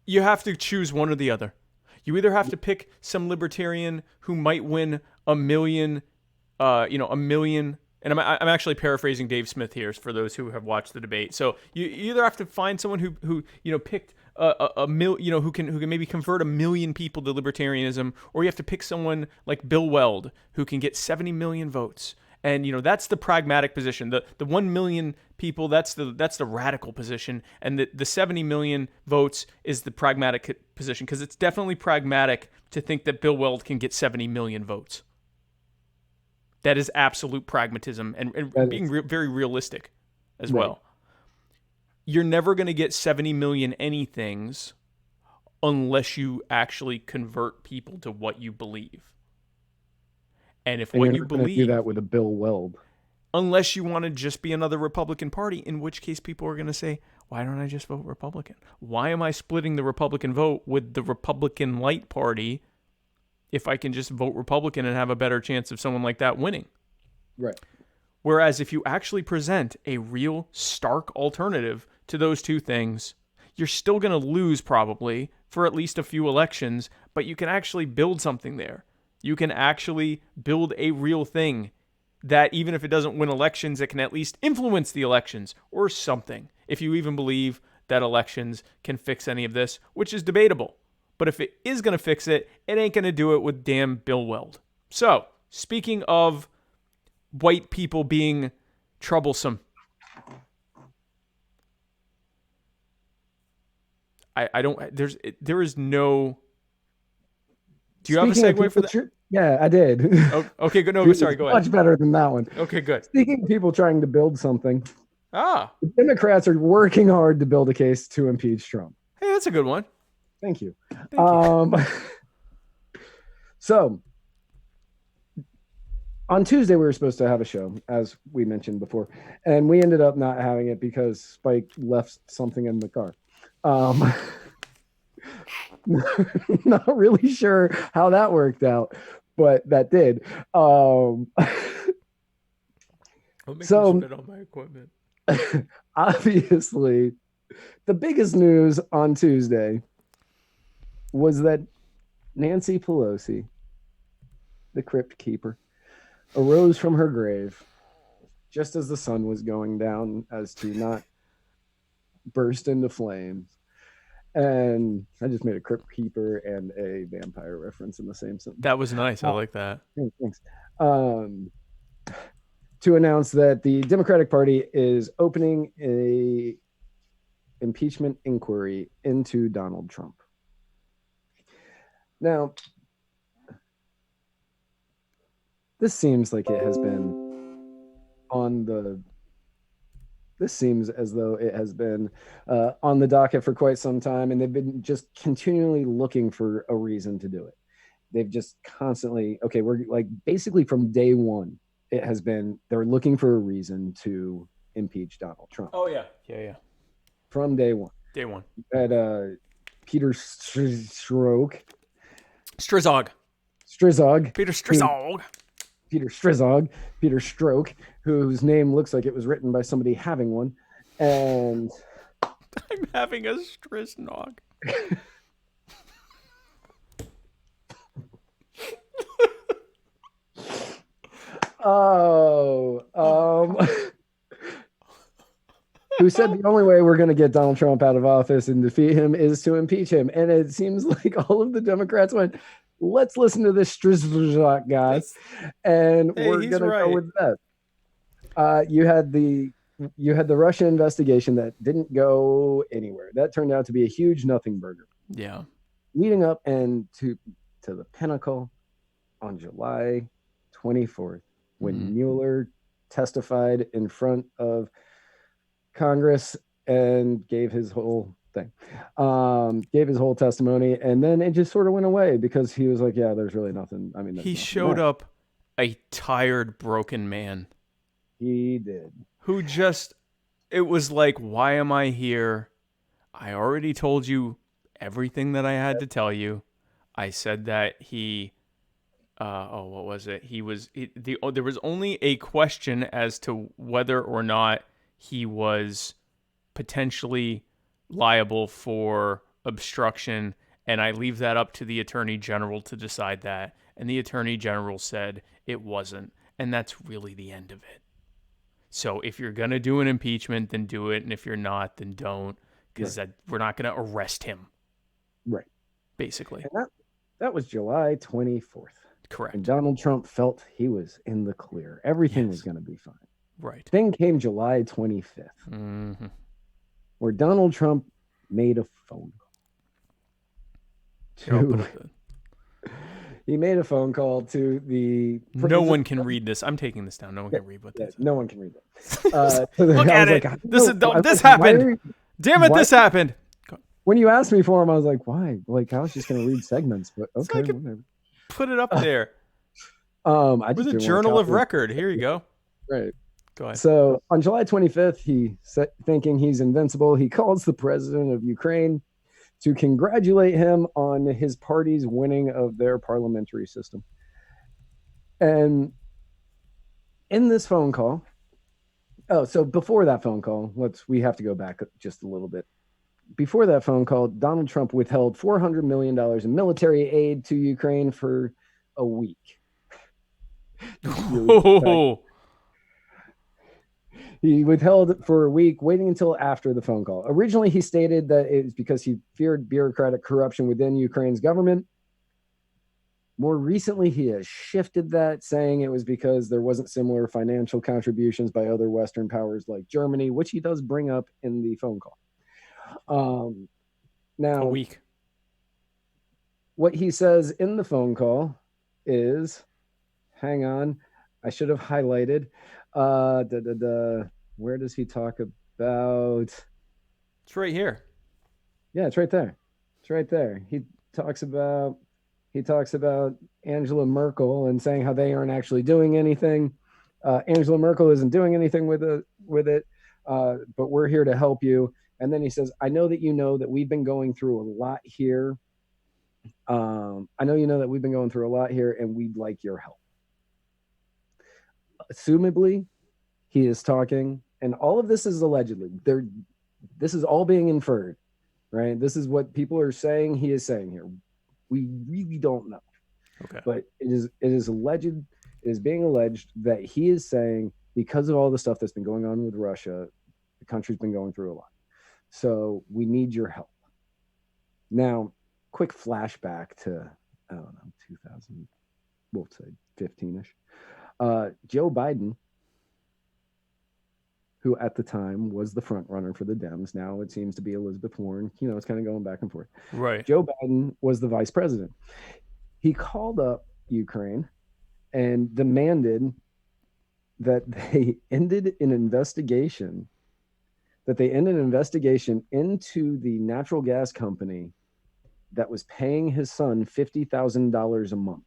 E: you have to choose one or the other. You either have to pick some libertarian who might win a million. And I'm actually paraphrasing Dave Smith here for those who have watched the debate. So you either have to find someone who picked who can maybe convert 1 million people to libertarianism, or you have to pick someone like Bill Weld who can get 70 million votes. And that's the pragmatic position. The 1 million people, that's the radical position, and the 70 million votes is the pragmatic position, because it's definitely pragmatic to think that Bill Weld can get 70 million votes. That is absolute pragmatism and being very realistic. as
D: Right.
E: well. You're never going to get 70 million anythings unless you actually convert people to what you believe. And if
D: And
E: what
D: you're
E: you
D: not gonna do
E: believe,
D: that with a Bill Weld.
E: unless you want to just be another Republican Party, in which case people are going to say, why don't I just vote Republican? Why am I splitting the Republican vote with the Republican Light Party if I can just vote Republican and have a better chance of someone like that winning?
D: Right.
E: Whereas if you actually present a real stark alternative to those two things, you're still going to lose probably for at least a few elections, but you can actually build something there. You can actually build a real thing that even if it doesn't win elections, it can at least influence the elections or something. If you even believe that elections can fix any of this, which is debatable. But if it is going to fix it, it ain't going to do it with damn Bill Weld. So, speaking of white people being troublesome, I don't, there is no, do you have a
D: Speaking of
E: segue for
D: people
E: that?
D: yeah, I did.
E: Oh, okay, good. No, sorry, go
D: Much
E: ahead.
D: better than that one.
E: Okay, good.
D: Speaking of people trying to build something,
E: Ah,
D: the Democrats are working hard to build a case to impeach Trump.
E: hey, that's a good one.
D: Thank you.
E: Thank you.
D: So on Tuesday we were supposed to have a show, as we mentioned before, and we ended up not having it because Spike left something in the car. Not really sure how that worked out, but that did.
E: I'll make
D: so-
E: you spit on my equipment.
D: Obviously, the biggest news on Tuesday was that Nancy Pelosi, the crypt keeper, arose from her grave just as the sun was going down as to not burst into flames. And I just made a crypt keeper and a vampire reference in the same sentence.
E: That was nice. I like that.
D: Thanks. To announce that the Democratic Party is opening a impeachment inquiry into Donald Trump. Now, this seems like it has been this seems as though it has been on the docket for quite some time, and they've been just continually looking for a reason to do it. They've just constantly, okay, we're like basically from day one, it has been, they're looking for a reason to impeach Donald Trump.
E: Oh, yeah. Yeah.
D: From day one.
E: Day one.
D: At Peter Strzok, Peter Strzok, whose name looks like it was written by somebody having one, and
E: I'm having a Striznog.
D: who said the only way we're going to get Donald Trump out of office and defeat him is to impeach him. And it seems like all of the Democrats went, let's listen to this Strizok guy, and we're going to go with that. You had the Russia investigation that didn't go anywhere. That turned out to be a huge nothing burger.
E: Yeah.
D: Leading up and to the pinnacle on July 24th, when Mueller testified in front of Congress and gave his whole thing, gave his whole testimony, and then it just sort of went away because he was like, yeah, there's really nothing. I mean,
E: he showed up a tired, broken man.
D: He did.
E: Who just, it was like, why am I here? I already told you everything that I had to tell you. I said that he, what was it? There was only a question as to whether or not he was potentially liable for obstruction, and I leave that up to the Attorney General to decide that. And the Attorney General said it wasn't, and that's really the end of it. So if you're going to do an impeachment, then do it, and if you're not, then don't, because we're not going to arrest him.
D: Right.
E: Basically.
D: And that was July 24th.
E: Correct.
D: And Donald Trump felt he was in the clear. Everything was going to be fine.
E: Right.
D: Then came July 25th, where Donald Trump made a phone call he made a phone call to the.
E: No one can read this. I'm taking this down. No one can read what this is.
D: No one can read that.
E: Look at it. This happened. Damn it, this happened.
D: When you asked me for him, I was like, why? Like, I was just going to read segments, but okay, whatever.
E: Put it up there.
D: I
E: With
D: just
E: a journal of record. Here you go.
D: Right.
E: Go ahead.
D: So on July 25th, thinking he's invincible, he calls the president of Ukraine to congratulate him on his party's winning of their parliamentary system. And in this phone call, so before that phone call, we have to go back just a little bit. Before that phone call, Donald Trump withheld $400 million in military aid to Ukraine for a week. He withheld it for a week, waiting until after the phone call. Originally, he stated that it was because he feared bureaucratic corruption within Ukraine's government. More recently, he has shifted that, saying it was because there wasn't similar financial contributions by other Western powers like Germany, which he does bring up in the phone call. Now,
E: a week.
D: What he says in the phone call is, hang on, I should have highlighted. Where does he talk about?
E: It's right here.
D: Yeah, it's right there. It's right there. He talks about Angela Merkel and saying how they aren't actually doing anything. Angela Merkel isn't doing anything with it, but we're here to help you. And then he says, I know that you know that we've been going through a lot here. I know you know that we've been going through a lot here, and we'd like your help. Assumably, he is talking, and all of this is allegedly. This is all being inferred, right? This is what people are saying he is saying here. We really don't know.
E: Okay.
D: But it is alleged, it is being alleged that he is saying, because of all the stuff that's been going on with Russia, the country's been going through a lot. So we need your help. Now, quick flashback to, I don't know, 2000, we'll say 15-ish. Joe Biden, who at the time was the front runner for the Dems, now it seems to be Elizabeth Warren. You know, it's kind of going back and forth.
E: Right.
D: Joe Biden was the vice president. He called up Ukraine and demanded that they ended an investigation into the natural gas company that was paying his son $50,000 a month.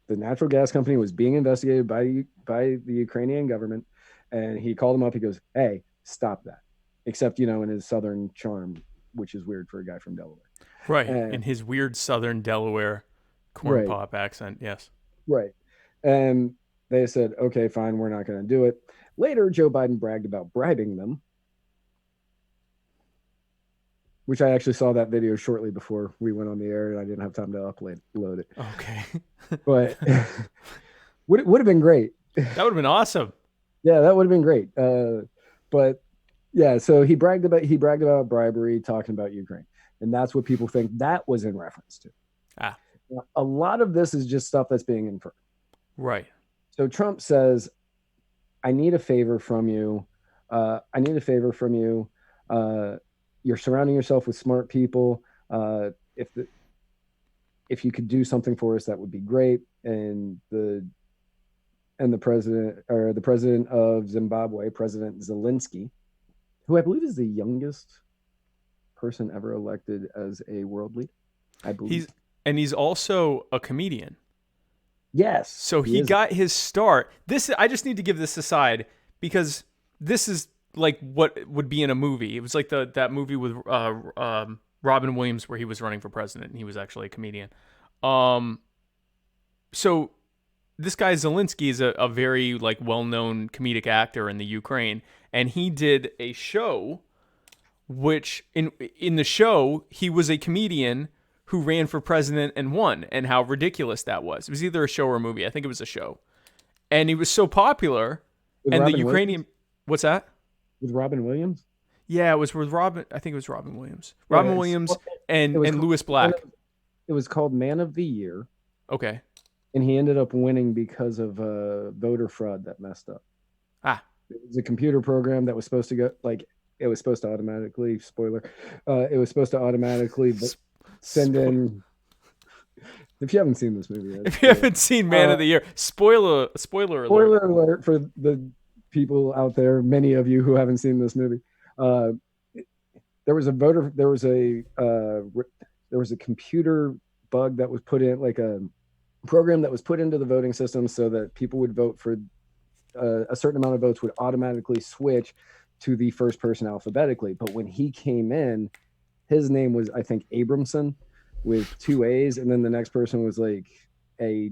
D: The natural gas company was being investigated by the Ukrainian government, and he called him up. He goes, "Hey, stop that!" Except, you know, in his southern charm, which is weird for a guy from Delaware.
E: Right, in his weird southern Delaware corn pop accent. Yes.
D: Right, and they said, "Okay, fine, we're not going to do it." Later, Joe Biden bragged about bribing them, which I actually saw that video shortly before we went on the air, and I didn't have time to upload it.
E: Okay.
D: But would have been great.
E: That would have been awesome.
D: Yeah, that would have been great. But yeah, so he bragged about bribery, talking about Ukraine, and that's what people think that was in reference to. Now, a lot of this is just stuff that's being inferred.
E: Right. So
D: Trump says, I need a favor from you. You're surrounding yourself with smart people. If you could do something for us, that would be great. And the president of Zimbabwe, President Zelensky, who I believe is the youngest person ever elected as a world leader, I believe.
E: He's also a comedian.
D: Yes.
E: So he got his start. I just need to give this aside because this is like what would be in a movie. It was like that movie with Robin Williams where he was running for president and he was actually a comedian. So this guy Zelensky is a very like well-known comedic actor in the Ukraine, and he did a show which in the show he was a comedian who ran for president and won, and how ridiculous that was. It was either a show or a movie. I think it was a show. And he was so popular.
D: With
E: and
D: Robin
E: the Ukrainian...
D: Williams?
E: What's that?
D: With Robin Williams?
E: Yeah, it was with Robin... I think it was Robin Williams. Robin Williams and Louis Black.
D: It was called Man of the Year.
E: Okay.
D: And he ended up winning because of voter fraud that messed up. It was a computer program that was supposed to go... Like, it was supposed to automatically... Spoiler. It was supposed to automatically... send in If you haven't seen this movie,
E: If you haven't seen Man of the Year, spoiler alert.
D: spoiler alert for the people out there, many of you who haven't seen this movie. There was a computer bug that was put in, like a program that was put into the voting system so that people would vote for a certain amount of votes would automatically switch to the first person alphabetically. But when he came in, his name was, I think, Abramson with 2 A's, and then the next person was like A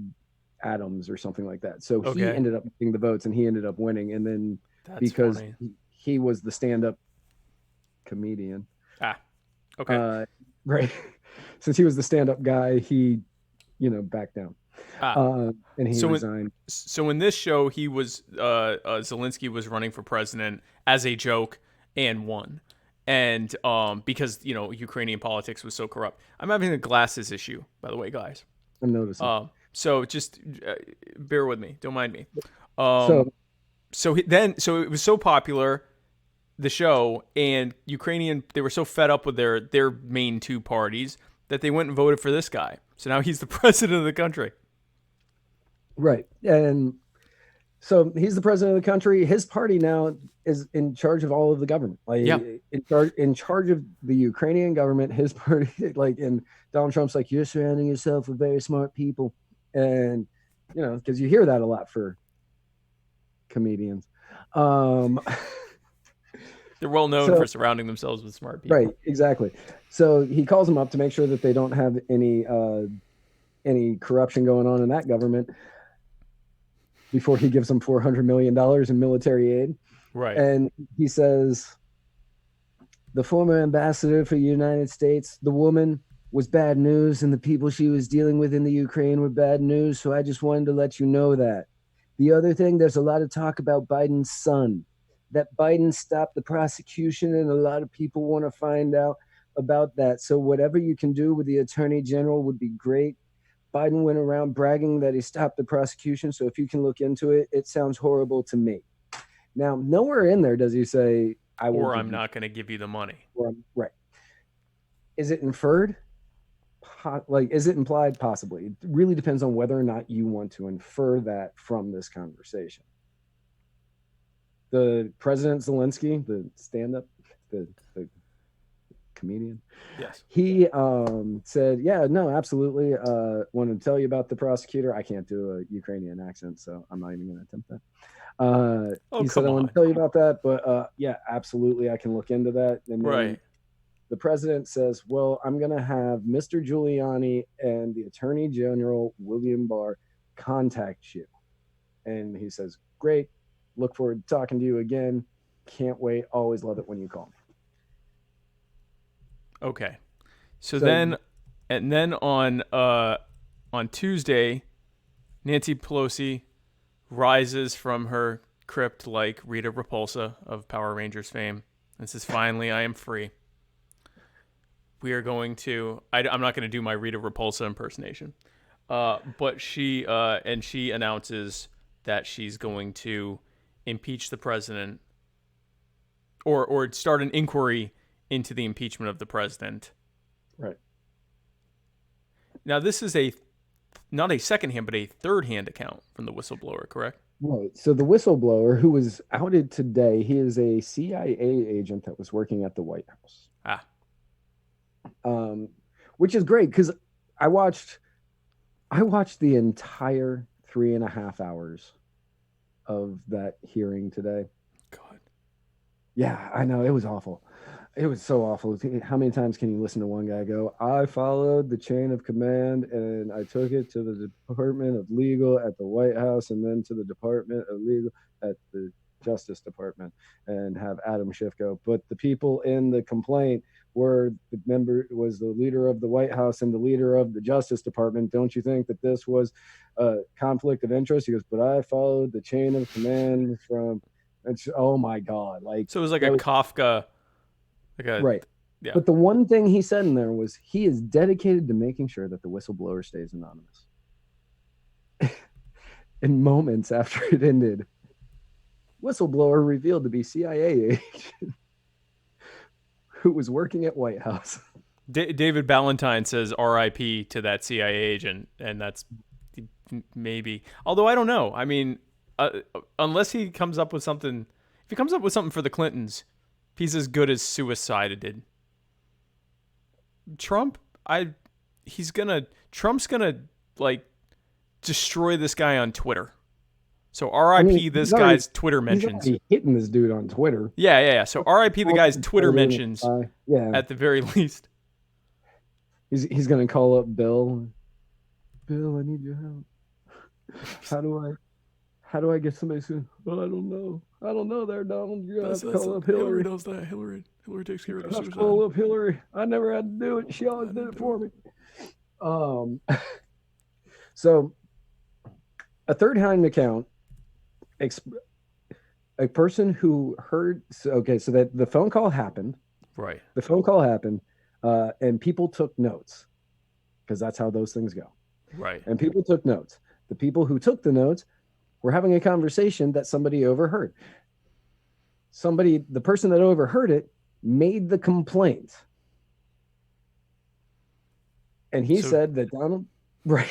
D: Adams or something like that. So he ended up getting the votes and he ended up winning. And then because
E: funny.
D: he was the stand-up comedian.
E: Okay.
D: Right. Since he was the stand-up guy, he, backed down. And he resigned.
E: So in this show, he was Zelensky was running for president as a joke and won. And because, Ukrainian politics was so corrupt. I'm having a glasses issue, by the way, guys.
D: I'm noticing.
E: So just bear with me. Don't mind me.
D: So
E: it was so popular, the show, and they were so fed up with their main two parties that they went and voted for this guy. So now he's the president of the country.
D: Right. And so he's the president of the country. His party now is in charge of all of the government. In charge of the Ukrainian government, his party, and Donald Trump's like, you're surrounding yourself with very smart people. And, because you hear that a lot for comedians.
E: They're well known for surrounding themselves with smart people.
D: Right, exactly. So he calls them up to make sure that they don't have any corruption going on in that government before he gives them $400 million in military aid.
E: Right.
D: And he says, the former ambassador for the United States, the woman was bad news, and the people she was dealing with in the Ukraine were bad news. So I just wanted to let you know that. The other thing, there's a lot of talk about Biden's son, that Biden stopped the prosecution, and a lot of people want to find out about that. So whatever you can do with the attorney general would be great. Biden went around bragging that he stopped the prosecution. So if you can look into it, it sounds horrible to me. Now, nowhere in there does he say,
E: I'm not going to give you the money.
D: Right. Is it inferred? Is it implied? Possibly. It really depends on whether or not you want to infer that from this conversation. The President Zelensky, the stand-up, the comedian.
E: Yes.
D: He said, yeah, no, absolutely. Wanted to tell you about the prosecutor. I can't do a Ukrainian accent, so I'm not even going to attempt that. He said, I want to tell you about that, but yeah, absolutely. I can look into that. And then the president says, well, I'm going to have Mr. Giuliani and the Attorney General, William Barr, contact you. And he says, great. Look forward to talking to you again. Can't wait. Always love it when you call me.
E: Okay. So then on Tuesday, Nancy Pelosi rises from her crypt like Rita Repulsa of Power Rangers fame and says, finally, I am free. We are going to, I'm not going to do my Rita Repulsa impersonation, but she announces that she's going to impeach the president or start an inquiry into the impeachment of the president.
D: Right.
E: Now, this is not a second-hand, but a third-hand account from the whistleblower, correct?
D: Right. So the whistleblower who was outed today, he is a CIA agent that was working at the White House. Which is great because I watched the entire 3.5 hours of that hearing today.
E: God. Yeah,
D: I know. It was awful. It was so awful. How many times can you listen to one guy go, I followed the chain of command and I took it to the Department of Legal at the White House and then to the Department of Legal at the Justice Department, and have Adam Schiff go, but the people in the complaint was the leader of the White House and the leader of the Justice Department. Don't you think that this was a conflict of interest? He goes, but I followed the chain of command from, oh my God.
E: So it was like a Kafka.
D: Right.
E: Yeah.
D: But the one thing he said in there was he is dedicated to making sure that the whistleblower stays anonymous. In moments after it ended, whistleblower revealed to be CIA agent who was working at White House.
E: David Ballantyne says R.I.P. to that CIA agent, and that's maybe. Although I don't know. I mean, unless he comes up with something, if he comes up with something for the Clintons, he's as good as suicided. Trump, Trump's gonna like destroy this guy on Twitter. So R.I.P. this guy's Twitter mentions.
D: He's hitting this dude on Twitter.
E: Yeah. So R.I.P. the guy's Twitter mentions.
D: Yeah.
E: At the very least.
D: He's gonna call up Bill. Bill, I need your help. How do I get somebody to? Oh, I don't know there, Donald. You're gonna have to call up Hillary.
E: Hillary knows that. Hillary takes care of the suicide.
D: Call up Hillary. I never had to do it. She always did it for me. So a third-hand account, a person who heard. So that the phone call happened.
E: Right.
D: The phone call happened, and people took notes because that's how those things go.
E: Right.
D: And people took notes. The people who took the notes were having a conversation that somebody overheard. The person that overheard it made the complaint. And he said that Donald, right.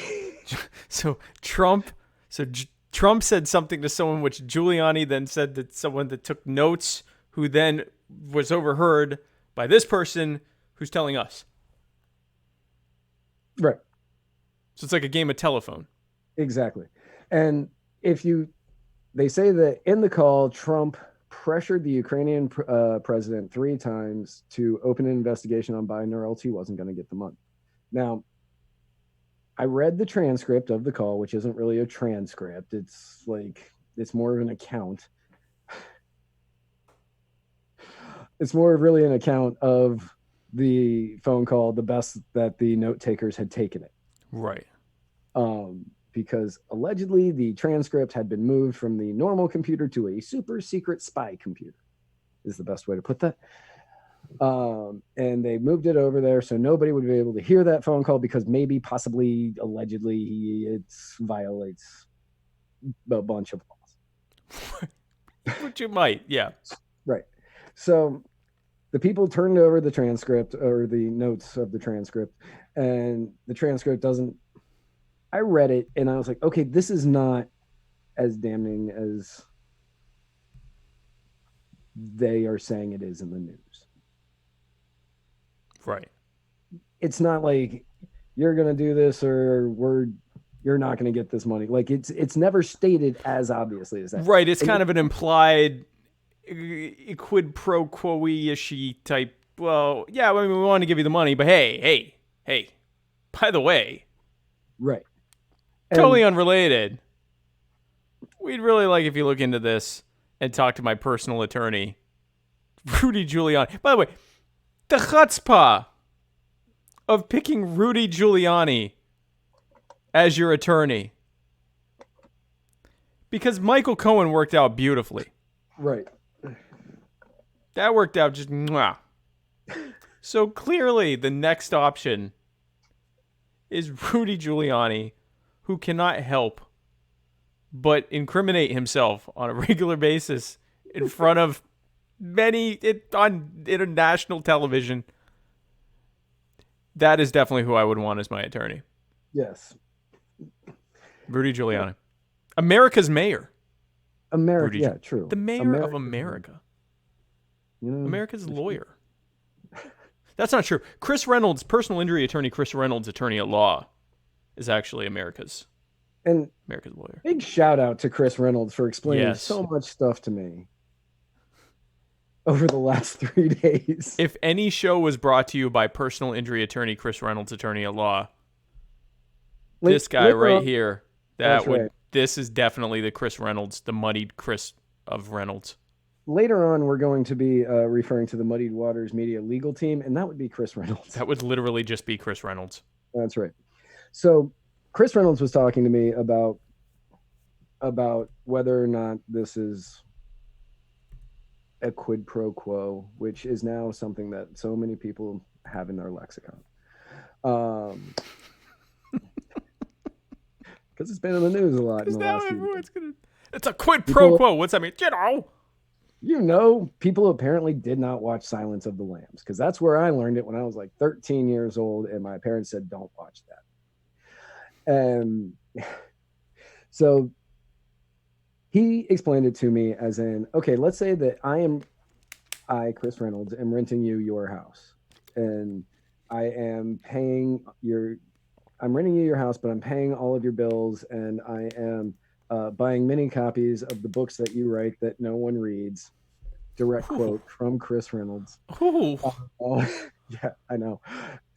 E: Trump said something to someone which Giuliani then said to someone that took notes, who then was overheard by this person who's telling us.
D: Right.
E: So it's like a game of telephone.
D: Exactly. And they say that in the call, Trump pressured the Ukrainian president 3 times to open an investigation on Biden, or else he wasn't going to get the money. Now, I read the transcript of the call, which isn't really a transcript. It's more of an account. It's more of really an account of the phone call, the best that the note takers had taken it.
E: Right.
D: Because allegedly the transcript had been moved from the normal computer to a super secret spy computer, is the best way to put that. And they moved it over there so nobody would be able to hear that phone call because maybe, possibly, allegedly, it violates a bunch of laws.
E: Which it might, yeah.
D: Right. So the people turned over the transcript, or the notes of the transcript, and the transcript doesn't. I read it and I was like, okay, this is not as damning as they are saying it is in the news.
E: Right.
D: It's not like you're going to do this or you're not going to get this money. Like it's never stated as obviously as that.
E: Right. It's kind of an implied quid pro quo-ish type. Well, yeah, I mean, we want to give you the money, but hey, by the way.
D: Right.
E: Totally unrelated. We'd really like if you look into this and talk to my personal attorney, Rudy Giuliani. By the way, the chutzpah of picking Rudy Giuliani as your attorney. Because Michael Cohen worked out beautifully.
D: Right.
E: That worked out just mwah. So clearly the next option is Rudy Giuliani, who cannot help but incriminate himself on a regular basis in front of on international television. That is definitely who I would want as my attorney.
D: Yes.
E: Rudy Giuliani. America's mayor.
D: Yeah, true.
E: The mayor of America.
D: You know,
E: America's lawyer. That's not true. Chris Reynolds, personal injury attorney Chris Reynolds, attorney at law, is actually America's lawyer.
D: Big shout out to Chris Reynolds for explaining
E: Yes.
D: so much stuff to me over the last 3 days.
E: If any show was brought to you by personal injury attorney Chris Reynolds, attorney at law, this guy right here, this is definitely the Chris Reynolds, the muddied Chris of Reynolds.
D: Later on, we're going to be referring to the Muddied Waters Media legal team, and that would be Chris Reynolds.
E: That would literally just be Chris Reynolds.
D: That's right. So Chris Reynolds was talking to me about whether or not this is a quid pro quo, which is now something that so many people have in their lexicon. Because it's been in the news a lot.
E: Because now everyone's it's a quid pro quo. What's that mean?
D: people apparently did not watch Silence of the Lambs because that's where I learned it when I was like 13 years old, and my parents said, "Don't watch that." And so he explained it to me as in, okay, let's say that Chris Reynolds, am renting you your house, and I'm renting you your house, but I'm paying all of your bills, and I am buying many copies of the books that you write that no one reads. Direct quote from Chris Reynolds.
E: Ooh.
D: Yeah, I know.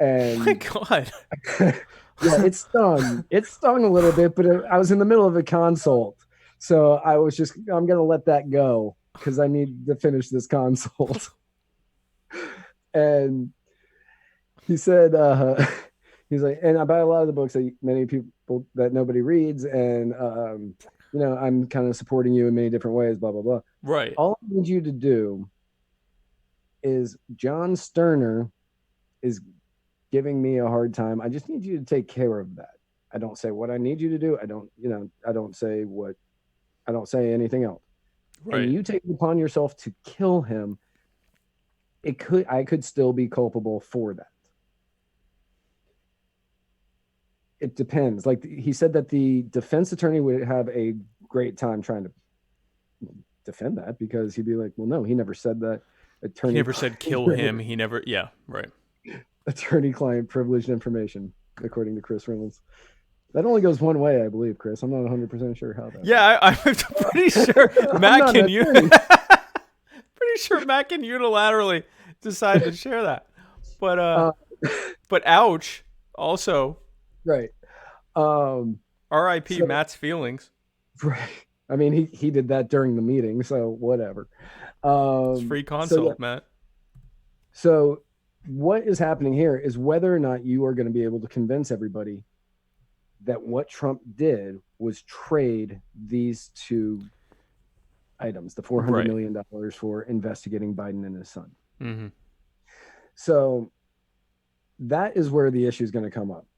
D: And
E: My God.
D: yeah, it stung. It stung a little bit, but I was in the middle of a consult. So I'm going to let that go because I need to finish this consult. And he said, he's like, and I buy a lot of the books that many people that nobody reads. And, I'm kind of supporting you in many different ways, blah, blah, blah.
E: Right.
D: All I need you to do is John Sterner is giving me a hard time. I just need you to take care of that. I don't say what I need you to do. I don't say anything else.
E: Right.
D: And you take it upon yourself to kill him. I could still be culpable for that. It depends. Like he said that the defense attorney would have a great time trying to defend that because he'd be like, well, no, he never said that.
E: He never said kill him. He never. Yeah. Right.
D: Attorney-client privileged information, according to Chris Reynolds. That only goes one way, I believe, Chris. I'm not 100% sure how that.
E: Yeah, I'm pretty sure Matt can. Pretty sure Matt can unilaterally decide to share that. But ouch. Also.
D: Right.
E: R.I.P. Matt's feelings.
D: Right. I mean, he did that during the meeting, so whatever.
E: It's free consult, Matt.
D: So what is happening here is whether or not you are going to be able to convince everybody that what Trump did was trade these two items, the $400 million for investigating Biden and his son.
E: Mm-hmm.
D: So that is where the issue is going to come up.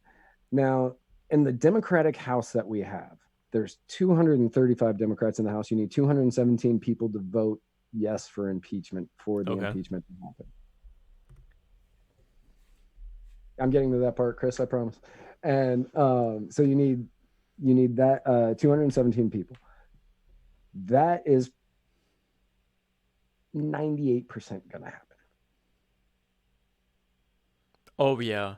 D: Now, in the Democratic House that we have, there's 235 Democrats in the House. You need 217 people to vote yes for impeachment for the impeachment to happen. I'm getting to that part, Chris, I promise. And so you need that 217 people. That is 98% going to happen.
E: Oh yeah.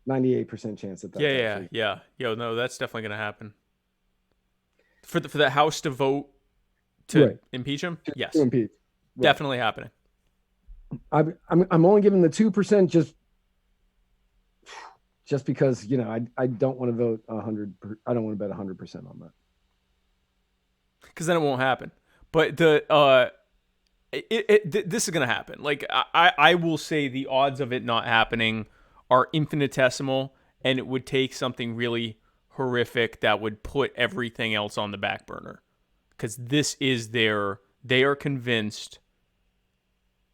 D: 98% chance that.
E: Yeah. Yo, no, that's definitely going to happen. For the House to vote to impeach him? Yes. To impeach. Right. Definitely happening.
D: I'm only giving the 2% just because, I don't want to vote 100. I don't want to bet 100% on that.
E: Because then it won't happen. But this is going to happen. Like I will say the odds of it not happening are infinitesimal, and it would take something really horrific that would put everything else on the back burner. Because they are convinced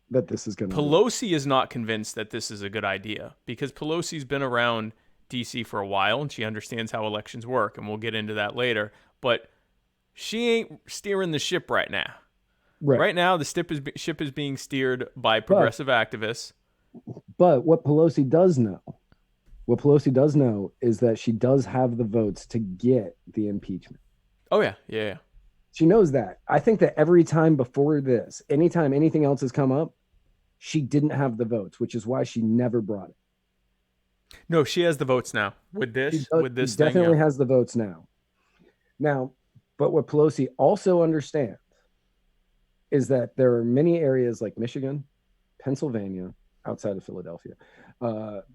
D: that this is going to
E: Pelosi is not convinced that this is a good idea because Pelosi's been around DC for a while and she understands how elections work, and we'll get into that later, but she ain't steering the ship right now. Right now, the ship is being steered by progressive activists.
D: But what Pelosi does know is that she does have the votes to get the impeachment.
E: Oh, yeah.
D: She knows that. I think that every time before this, anytime anything else has come up, she didn't have the votes, which is why she never brought it.
E: No, she has the votes now. With this
D: she definitely has the votes now. Now, but what Pelosi also understands is that there are many areas like Michigan, Pennsylvania, outside of Philadelphia,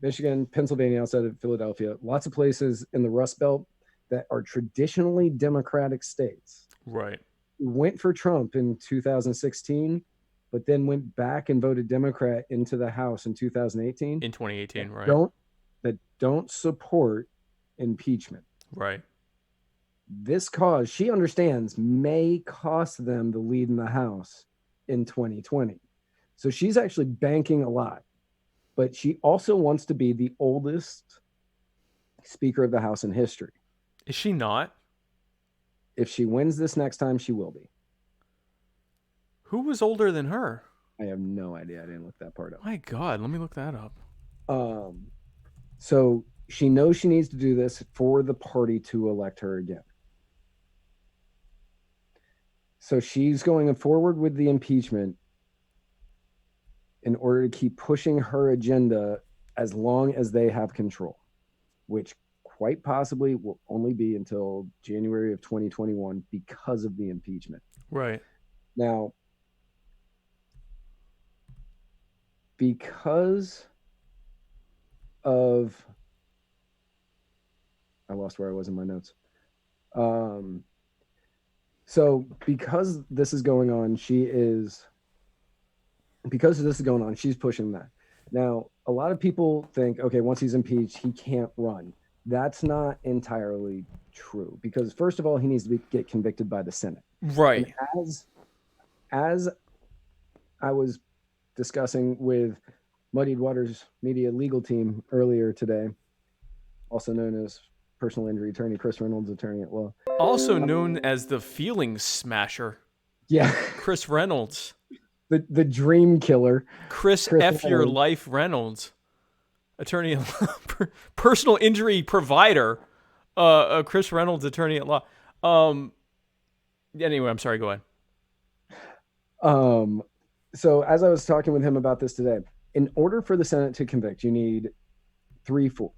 D: Michigan, Pennsylvania, outside of Philadelphia, lots of places in the Rust Belt that are traditionally Democratic states.
E: Right.
D: Went for Trump in 2016, but then went back and voted Democrat into the House in 2018.
E: In 2018, right.
D: That don't support impeachment.
E: Right.
D: This cause, she understands, may cost them the lead in the House in 2020. So she's actually banking a lot. But she also wants to be the oldest Speaker of the House in history.
E: Is she not?
D: If she wins this next time, she will be.
E: Who was older than her?
D: I have no idea. I didn't look that part up.
E: My God, let me look that up.
D: So she knows she needs to do this for the party to elect her again. So she's going forward with the impeachment in order to keep pushing her agenda as long as they have control, which quite possibly will only be until January of 2021 because of the impeachment.
E: Right.
D: Now, because of, I lost where I was in my notes. So because this is going on, she's pushing that. Now, a lot of people think, okay, once he's impeached, he can't run. That's not entirely true because first of all, he needs to get convicted by the Senate.
E: Right.
D: And as I was discussing with Muddied Waters Media legal team earlier today, also known as personal injury attorney Chris Reynolds, attorney at law.
E: Also known as the feelings smasher.
D: Yeah.
E: Chris Reynolds.
D: The dream killer.
E: Chris F. Your
D: Reynolds.
E: Life Reynolds. Attorney at law. Personal injury provider. Chris Reynolds, attorney at law. Anyway, I'm sorry, go ahead.
D: So as I was talking with him about this today, in order for the Senate to convict, you need 3/4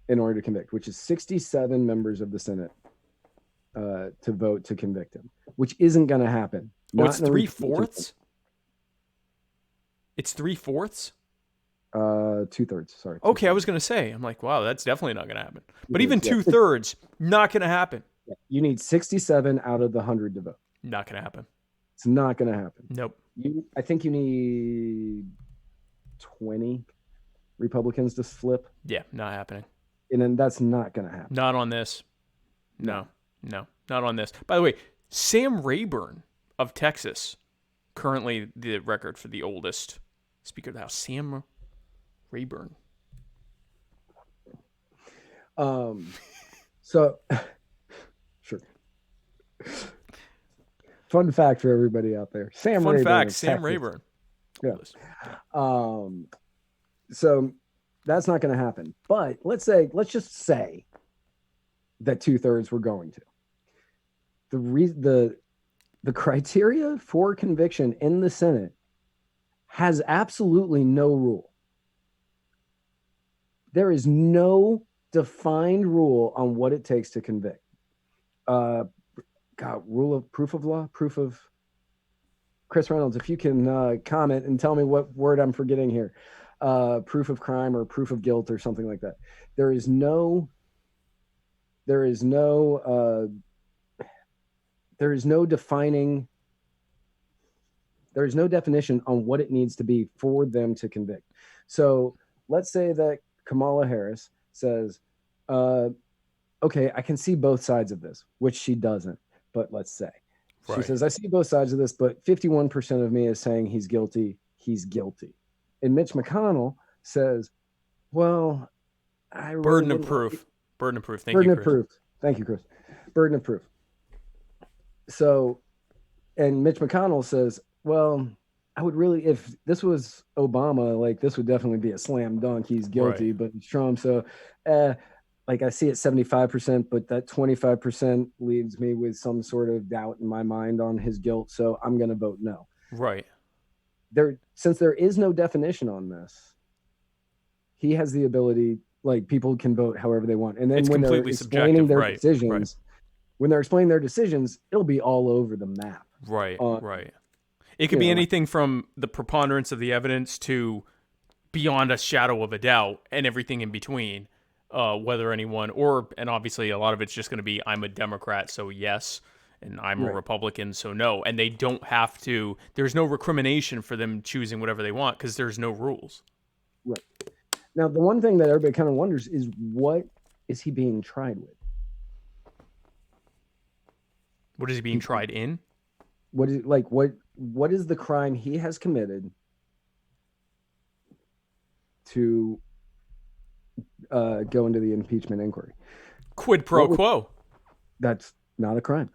D: in order to convict, which is 67 members of the Senate to vote to convict him, which isn't going to happen.
E: Oh, it's 3/4? It's 3/4?
D: 2/3, sorry.
E: Okay, I was going to say, I'm like, wow, that's definitely not going to happen. But even 2/3, not going to happen.
D: You need 67 out of the 100 to vote.
E: Not going to happen.
D: It's not going to happen.
E: Nope.
D: I think you need 20 Republicans to flip.
E: Yeah, not happening.
D: And then that's not going to happen.
E: Not on this. No, not on this. By the way, Sam Rayburn of Texas, currently the record for the oldest Speaker of the House. Sam Rayburn.
D: So, sure. Fun fact for everybody out there. Sam
E: Rayburn.
D: Yeah. So that's not going to happen. But let's just say that 2/3 were going to. The criteria for conviction in the Senate has absolutely no rule. There is no defined rule on what it takes to convict. Proof of law. Chris Reynolds, if you can comment and tell me what word I'm forgetting here. Proof of crime or proof of guilt or something like that. There is no definition on what it needs to be for them to convict. So let's say that Kamala Harris says, okay, I can see both sides of this, which she doesn't, but let's say. She says, I see both sides of this, but 51% of me is saying he's guilty. And Mitch McConnell says, well,
E: Burden of proof. Thank you, Chris.
D: Thank you, Chris. Burden of proof. So, and Mitch McConnell says, well, I would really, if this was Obama, like this would definitely be a slam dunk. He's guilty, but it's Trump. So, like I see it 75%, but that 25% leaves me with some sort of doubt in my mind on his guilt. So I'm going to vote no.
E: Right.
D: Since there is no definition on this, he has the ability, like people can vote however they want. And then
E: it's
D: when they're explaining their decisions, when they're explaining their decisions, it'll be all over the map.
E: Right. It could be anything from the preponderance of the evidence to beyond a shadow of a doubt and everything in between. Whether anyone and obviously a lot of it's just going to be, I'm a Democrat, so yes, and I'm a Republican, so no. And they don't have to, there's no recrimination for them choosing whatever they want because there's no rules.
D: Right. Now, the one thing that everybody kind of wonders is what is he being tried with?
E: What is he being tried in?
D: What is the crime he has committed to go into the impeachment inquiry?
E: Quid pro quo.
D: That's not a crime.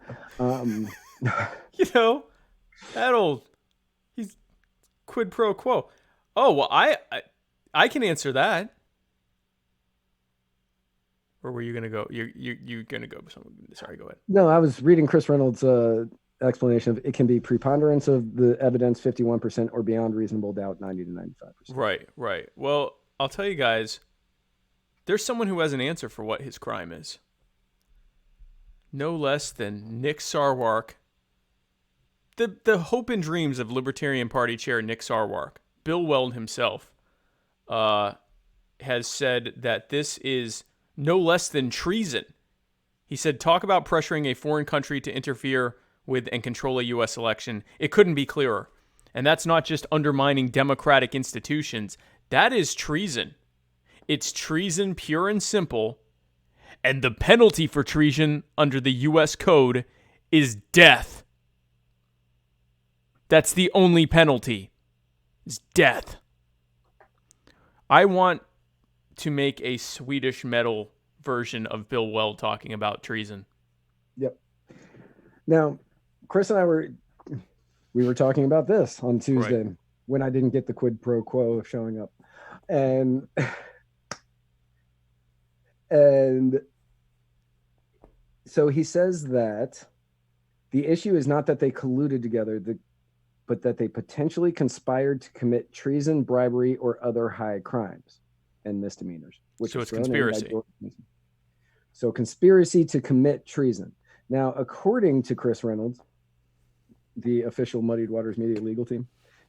E: He's quid pro quo. Oh, well, I can answer that. Or were you gonna go? You gonna go? Sorry, go ahead.
D: No, I was reading Chris Reynolds' explanation of it can be preponderance of the evidence 51% or beyond reasonable doubt 90 to 95%.
E: Right. Well, I'll tell you guys, there's someone who has an answer for what his crime is. No less than Nick Sarwark, the hope and dreams of Libertarian Party chair Nick Sarwark. Bill Weld himself has said that this is no less than treason. He said, talk about pressuring a foreign country to interfere with and control a U.S. election. It couldn't be clearer. And that's not just undermining democratic institutions. That is treason. It's treason pure and simple. And the penalty for treason under the U.S. Code is death. That's the only penalty. Is death. I want to make a Swedish metal version of Bill Weld talking about treason.
D: Yep. Now, Chris and I were talking about this on Tuesday when I didn't get the quid pro quo of showing up. And so he says that the issue is not that they colluded together, but that they potentially conspired to commit treason, bribery, or other high crimes and misdemeanors.
E: So it's conspiracy.
D: So conspiracy to commit treason. Now, according to Chris Reynolds, the official Muddied Waters Media legal team,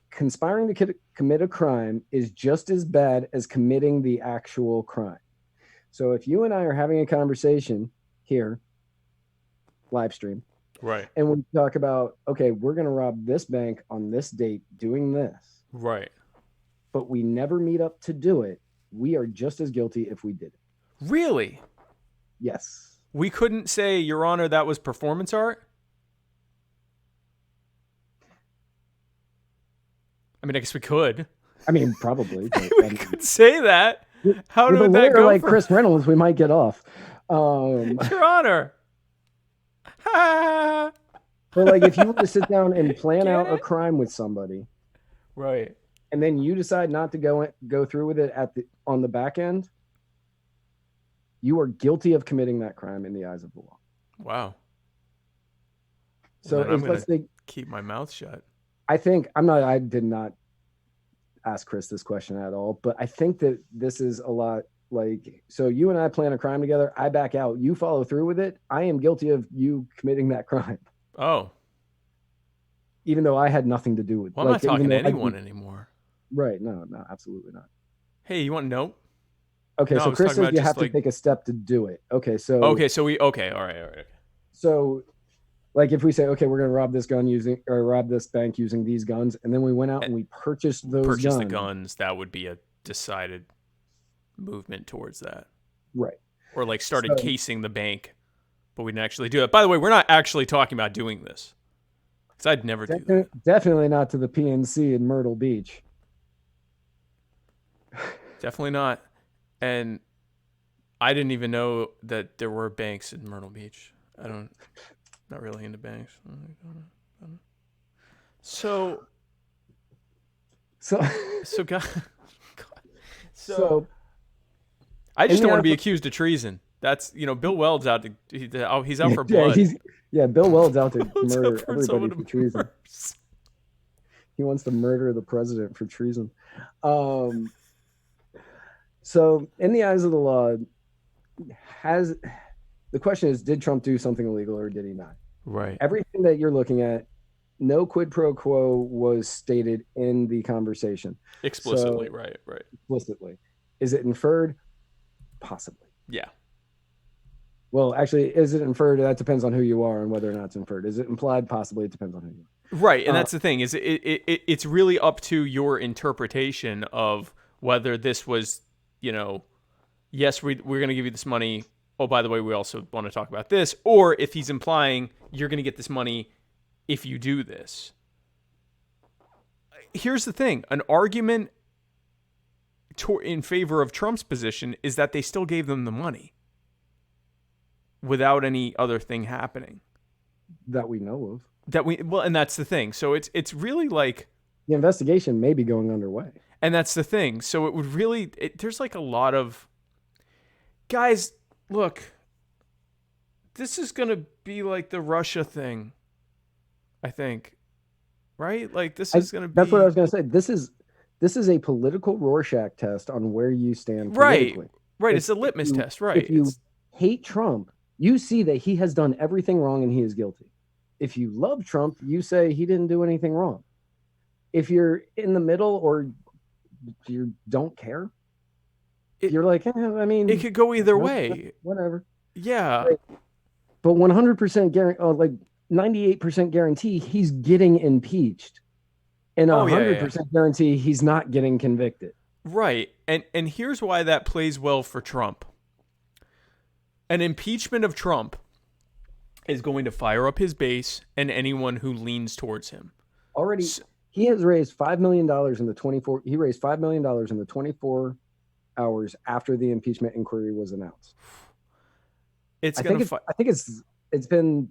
D: conspiring to commit a crime is just as bad as committing the actual crime. So if you and I are having a conversation here, live stream,
E: right,
D: and we talk about, okay, we're going to rob this bank on this date doing this,
E: right,
D: but we never meet up to do it, we are just as guilty if we did it.
E: Really?
D: Yes.
E: We couldn't say, Your Honor, that was performance art? I mean, I guess we could.
D: I mean, probably. But,
E: we could say that. How
D: did
E: that go?
D: Like Chris Reynolds, we might get off.
E: Your Honor.
D: But like, if you were to sit down and plan out a crime with somebody,
E: right,
D: and then you decide not to go through with it on the back end, you are guilty of committing that crime in the eyes of the law.
E: Wow.
D: So
E: I'm going to keep my mouth shut.
D: I did not ask Chris this question at all, but I think that this is a lot like, so you and I plan a crime together, I back out, you follow through with it, I am guilty of you committing that crime.
E: Oh.
D: Even though I had nothing to do with it.
E: Well, I'm not talking to anyone anymore.
D: Right. No, absolutely not.
E: Hey, you want to know?
D: Okay, so Chris says you have to take a step to do it. Okay, so all right. So, like, if we say, okay, we're going to rob this bank using these guns, and then we went out and we purchased those guns.
E: The guns, that would be a decided movement towards that.
D: Right.
E: Or like started casing the bank, but we didn't actually do it. By the way, we're not actually talking about doing this. Because I'd never do that.
D: Definitely not to the PNC in Myrtle Beach.
E: Definitely not. And I didn't even know that there were banks in Myrtle Beach. Not really into banks. So I just don't want to be accused of treason. That's, Bill Weld's out to, he's out for blood.
D: Bill Weld's out to murder everybody for treason. He wants to murder the president for treason. So in the eyes of the law, the question is, did Trump do something illegal or did he not?
E: Right.
D: Everything that you're looking at, no quid pro quo was stated in the conversation.
E: Explicitly, right.
D: Explicitly. Is it inferred? Possibly.
E: Yeah.
D: Well, actually, is it inferred? That depends on who you are and whether or not it's inferred. Is it implied? Possibly. It depends on who you are.
E: Right, and that's the thing, is it's really up to your interpretation of whether this was, yes, we're going to give you this money. Oh, by the way, we also want to talk about this. Or if he's implying you're going to get this money if you do this. Here's the thing. An argument in favor of Trump's position is that they still gave them the money without any other thing happening.
D: That we know of.
E: and that's the thing. So it's really like,
D: The investigation may be going underway.
E: and that's the thing. So it would really, there's like a lot of guys. Look, this is gonna be like the Russia thing, I think, right? Like this is gonna be.
D: That's what I was gonna say. This is a political Rorschach test on where you stand
E: Right.
D: politically.
E: Right. It's a litmus test. Right.
D: If you hate Trump, you see that he has done everything wrong and he is guilty. If you love Trump, you say he didn't do anything wrong. If you're in the middle or you don't care, you're like, I mean,
E: it could go either way.
D: Whatever.
E: Yeah.
D: Right. But 100% guarantee, like 98% guarantee, he's getting impeached, and 100% guarantee he's not getting convicted.
E: Right. And here's why that plays well for Trump. An impeachment of Trump is going to fire up his base and anyone who leans towards him.
D: Already, he has raised $5 million in the 24. He raised $5 million in the 24 hours after the impeachment inquiry was announced. I think it's been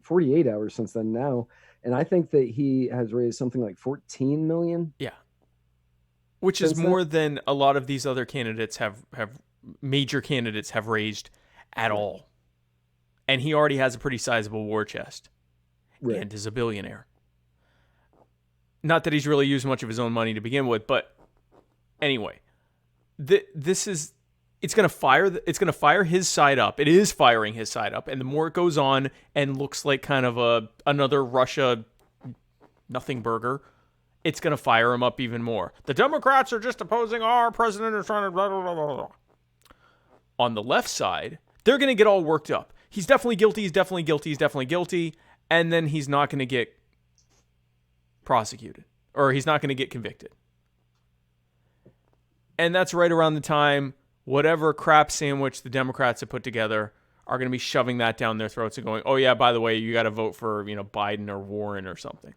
D: 48 hours since then now, and I think that he has raised something like 14 million.
E: Yeah, which is more than a lot of these other candidates have major candidates have raised at all. And he already has a pretty sizable war chest, and is a billionaire. Not that he's really used much of his own money to begin with, but anyway, it's going to fire his side up. It is firing his side up, and the more it goes on and looks like kind of another Russia nothing burger, it's going to fire him up even more. The Democrats are just opposing our president is trying to blah, blah, blah, blah, blah. On the left side, they're going to get all worked up. He's definitely guilty. He's definitely guilty. He's definitely guilty. And then he's not going to get prosecuted, or he's not going to get convicted. And that's right around the time whatever crap sandwich the Democrats have put together are going to be shoving that down their throats and going, oh yeah, by the way, you got to vote for, Biden or Warren or something.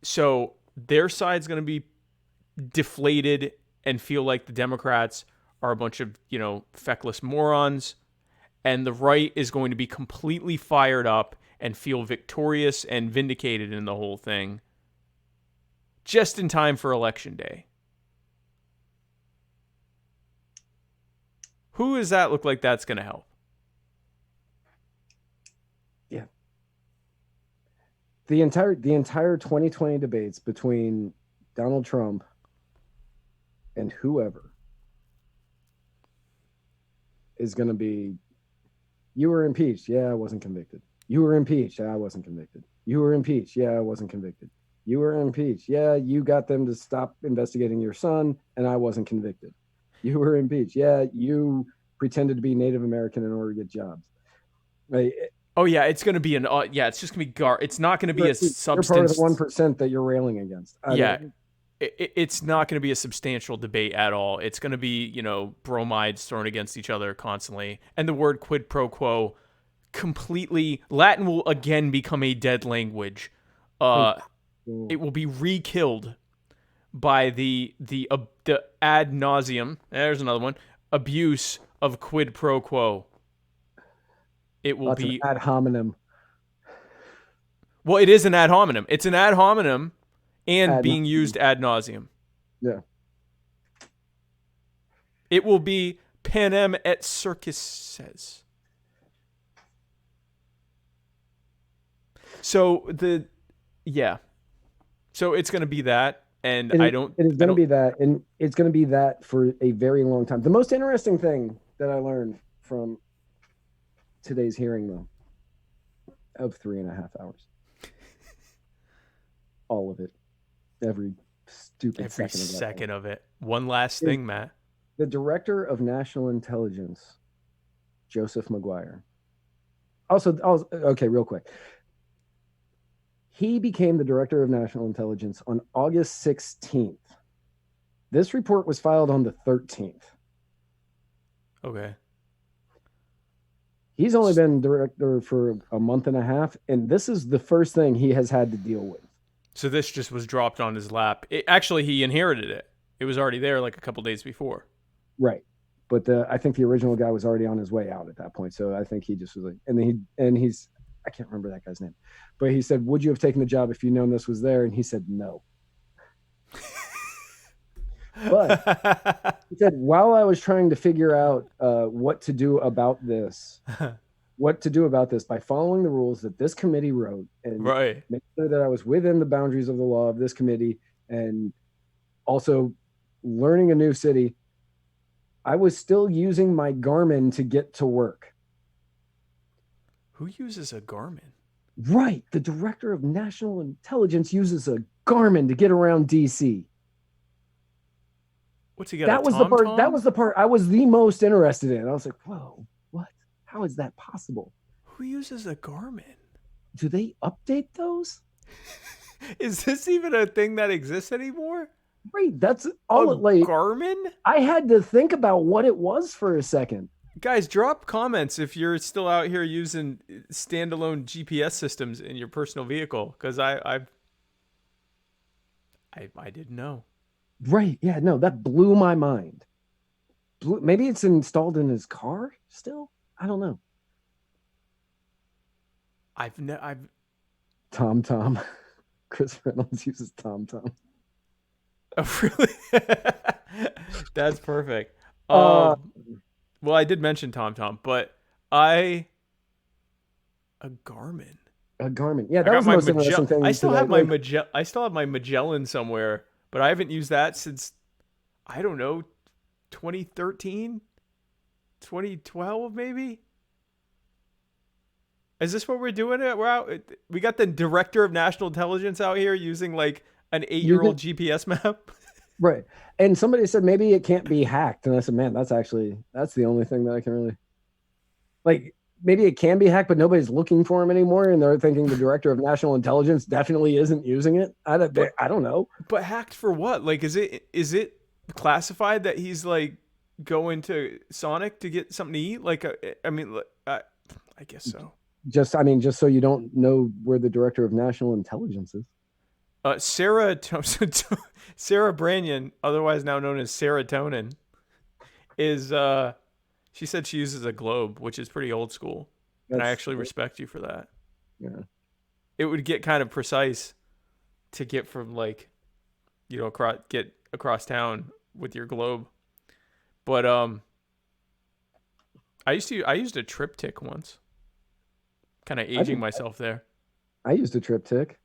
E: So their side's going to be deflated and feel like the Democrats are a bunch of, feckless morons. And the right is going to be completely fired up and feel victorious and vindicated in the whole thing just in time for Election Day. Who does that look like that's going to help?
D: Yeah. The entire 2020 debates between Donald Trump and whoever is going to be, you were impeached. Yeah, I wasn't convicted. You were impeached. Yeah, I wasn't convicted. You were impeached. Yeah, I wasn't convicted. You were impeached. Yeah, you got them to stop investigating your son, and I wasn't convicted. You were impeached. Yeah, you pretended to be Native American in order to get jobs. Right?
E: Oh yeah, it's going to be it's just going to be it's not going to be a substance.
D: You're part of the 1% that you're railing against.
E: It's not going to be a substantial debate at all. It's going to be, bromides thrown against each other constantly. And the word quid pro quo, completely, Latin will again become a dead language. It will be re-killed by the ad nauseum, there's another one, abuse of quid pro quo. It will be
D: ad hominem.
E: Well, it is an ad hominem. It's an ad hominem and being used ad nauseum.
D: Yeah.
E: It will be panem et circenses. So So it's going to be that, and I don't.
D: It is going to be that, and it's going to be that for a very long time. The most interesting thing that I learned from today's hearing, though, of 3.5 hours, all of it, every second
E: of it. One last thing, Matt.
D: The director of national intelligence, Joseph McGuire. Also, okay, real quick. He became the director of national intelligence on August 16th. This report was filed on the 13th.
E: Okay.
D: He's only been director for a month and a half, and this is the first thing he has had to deal with.
E: So this just was dropped on his lap. Actually, he inherited it. It was already there like a couple days before.
D: Right. But I think the original guy was already on his way out at that point. So I think he just was like, and he's I can't remember that guy's name, but he said, would you have taken the job if you known this was there? And he said no. But he said, while I was trying to figure out what to do about this by following the rules that this committee wrote and
E: Right.
D: make sure that I was within the boundaries of the law of this committee, and also learning a new city, I was still using my Garmin to get to work.
E: Who uses a Garmin?
D: Right. The director of national intelligence uses a Garmin to get around DC.
E: What's he got?
D: That was the part. That was the part I was the most interested in. I was like, whoa, what? How is that possible?
E: Who uses a Garmin?
D: Do they update those?
E: Is this even a thing that exists anymore?
D: Right. That's all.
E: Garmin?
D: I had to think about what it was for a second.
E: Guys, drop comments if you're still out here using standalone GPS systems in your personal vehicle, because I didn't know.
D: Right. Yeah. No, that blew my mind. Maybe it's installed in his car still. I don't know.
E: I've
D: TomTom. Chris Reynolds uses TomTom.
E: Oh, really? That's perfect. Well, I did mention TomTom, but a Garmin.
D: A Garmin. Yeah, that was the most interesting thing.
E: I still have my Magellan somewhere, but I haven't used that since, I don't know, 2013, 2012 maybe. Is this what we're doing? We're out. We got the director of national intelligence out here using like an 8-year-old GPS map.
D: Right. And somebody said maybe it can't be hacked. And I said, man, that's the only thing that I can really, like, maybe it can be hacked, but nobody's looking for him anymore. And they're thinking the director of national intelligence definitely isn't using it. I don't know.
E: But hacked for what? Like, is it classified that he's like going to Sonic to get something to eat? Like, I guess so.
D: Just so you don't know where the director of national intelligence is.
E: Sarah Branyan, otherwise now known as Serotonin, is she said she uses a globe, which is pretty old school, and I actually respect you for that.
D: Yeah,
E: it would get kind of precise to get from like, get across town with your globe. But I used a triptych once, kind of aging myself there.
D: I used a triptych.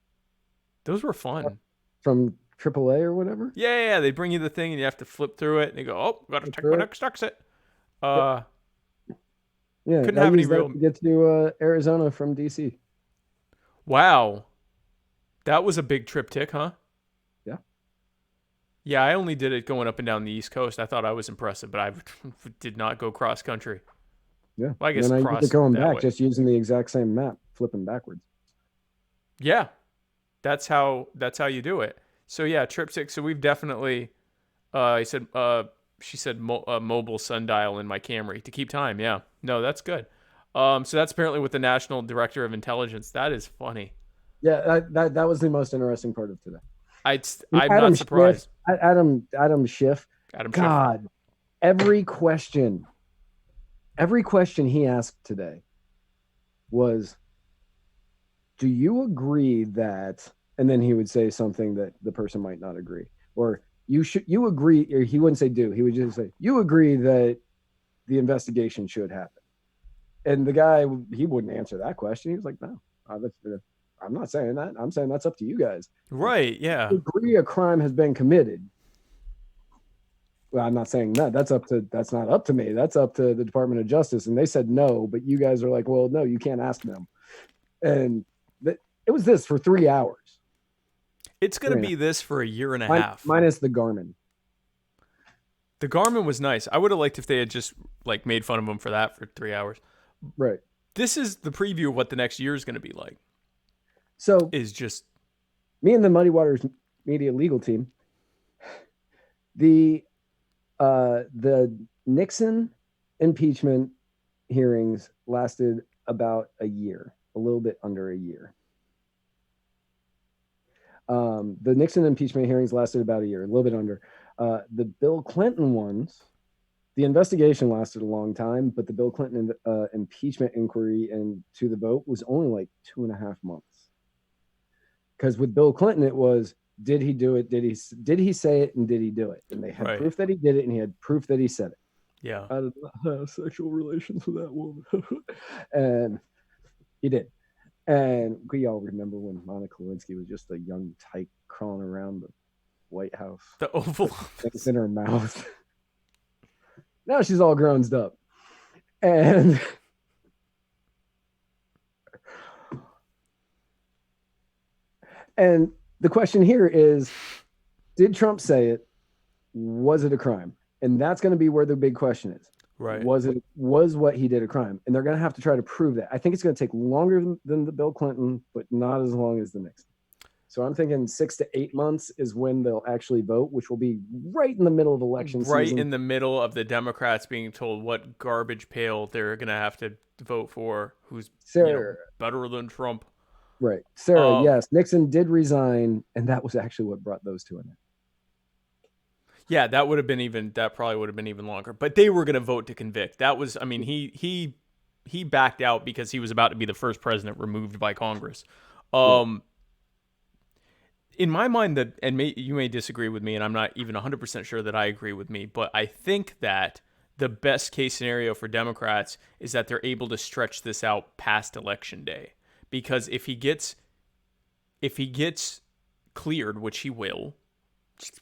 E: Those were fun.
D: From AAA or whatever?
E: Yeah. They bring you the thing and you have to flip through it and they go, oh, got to take my next exit.
D: Yeah,
E: couldn't have any real.
D: To get to Arizona from DC.
E: Wow. That was a big triptych, huh?
D: Yeah.
E: Yeah, I only did it going up and down the East Coast. I thought I was impressive, but I did not go cross country.
D: Yeah.
E: Well, I guess
D: and
E: cross
D: I going back,
E: way.
D: just using the exact same map, flipping backwards.
E: Yeah. That's how you do it. So yeah, triptych. So we've definitely, she said mobile sundial in my Camry to keep time. Yeah, no, that's good. So that's apparently with the National Director of Intelligence. That is funny.
D: Yeah, that was the most interesting part of today.
E: I'm not surprised.
D: Adam Schiff. God, every question he asked today was, do you agree that, and then he would say something that the person might not agree, or you agree, or he wouldn't say do, he would just say, you agree that the investigation should happen. And the guy, he wouldn't answer that question. He was like, no, I'm not saying that. I'm saying that's up to you guys.
E: Right, yeah.
D: You agree a crime has been committed. Well, I'm not saying that. That's not up to me. That's up to the Department of Justice. And they said no, but you guys are like, well, no, you can't ask them. And it was this for 3 hours.
E: It's going to be this for a year and a half.
D: Minus the Garmin.
E: The Garmin was nice. I would have liked if they had just like made fun of him for that for 3 hours.
D: Right.
E: This is the preview of what the next year is going to be like.
D: So
E: is just
D: me and the Muddy Waters Media legal team. The Nixon impeachment hearings lasted about a year, a little bit under a year. The Nixon impeachment hearings lasted about a year, a little bit under. The Bill Clinton ones The investigation lasted a long time, but the Bill Clinton impeachment inquiry into the vote was only like 2.5 months. Because with Bill Clinton, it was, did he do it? Did he say it? And did he do it? And they had
E: Right.
D: proof that he did it, and he had proof that he said it.
E: Yeah.
D: I did not have sexual relations with that woman. And he did. And we all remember when Monica Lewinsky was just a young tyke crawling around the White House.
E: The Oval
D: Things in her mouth. Now she's all grown up. And the question here is, did Trump say it? Was it a crime? And that's going to be where the big question is.
E: Right.
D: Was what he did a crime? And they're going to have to try to prove that. I think it's going to take longer than the Bill Clinton, but not as long as the Nixon. So I'm thinking 6 to 8 months is when they'll actually vote, which will be right in the middle of election season.
E: Right in the middle of the Democrats being told what garbage pail they're going to have to vote for, who's better than Trump.
D: Right. Sarah, yes, Nixon did resign, and that was actually what brought those two in there.
E: Yeah, that probably would have been even longer. But they were going to vote to convict. That was, I mean, he backed out because he was about to be the first president removed by Congress. In my mind, you may disagree with me, and I'm not even 100% sure that I agree with me, but I think that the best case scenario for Democrats is that they're able to stretch this out past Election Day. Because if he gets cleared, which he will,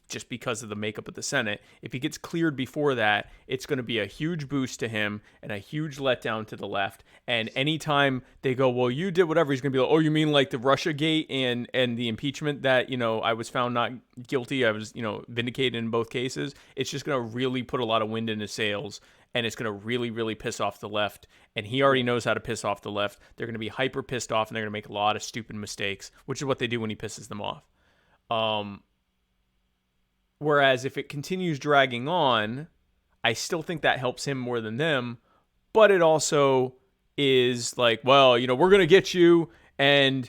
E: just because of the makeup of the Senate, if he gets cleared before that, it's going to be a huge boost to him and a huge letdown to the left. And anytime they go, well, you did whatever, he's going to be like, oh, you mean like the Russiagate and the impeachment that, I was found not guilty, I was, vindicated in both cases. It's just going to really put a lot of wind in his sails, and it's going to really, really piss off the left. And he already knows how to piss off the left. They're going to be hyper pissed off, and they're going to make a lot of stupid mistakes, which is what they do when he pisses them off. Whereas if it continues dragging on, I still think that helps him more than them. But it also is like, well, we're going to get you. And,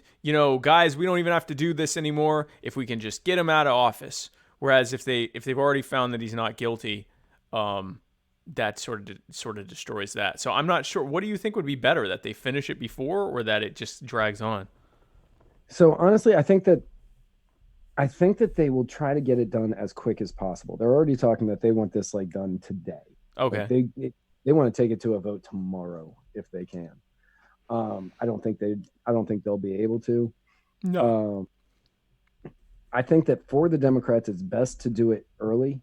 E: guys, we don't even have to do this anymore if we can just get him out of office. Whereas if they've already found that he's not guilty, that sort of destroys that. So I'm not sure. What do you think would be better, that they finish it before or that it just drags on?
D: So honestly, I think that they will try to get it done as quick as possible. They're already talking that they want this done today.
E: Okay.
D: Like they want to take it to a vote tomorrow if they can. I don't think they'll be able to.
E: No.
D: I think that for the Democrats, it's best to do it early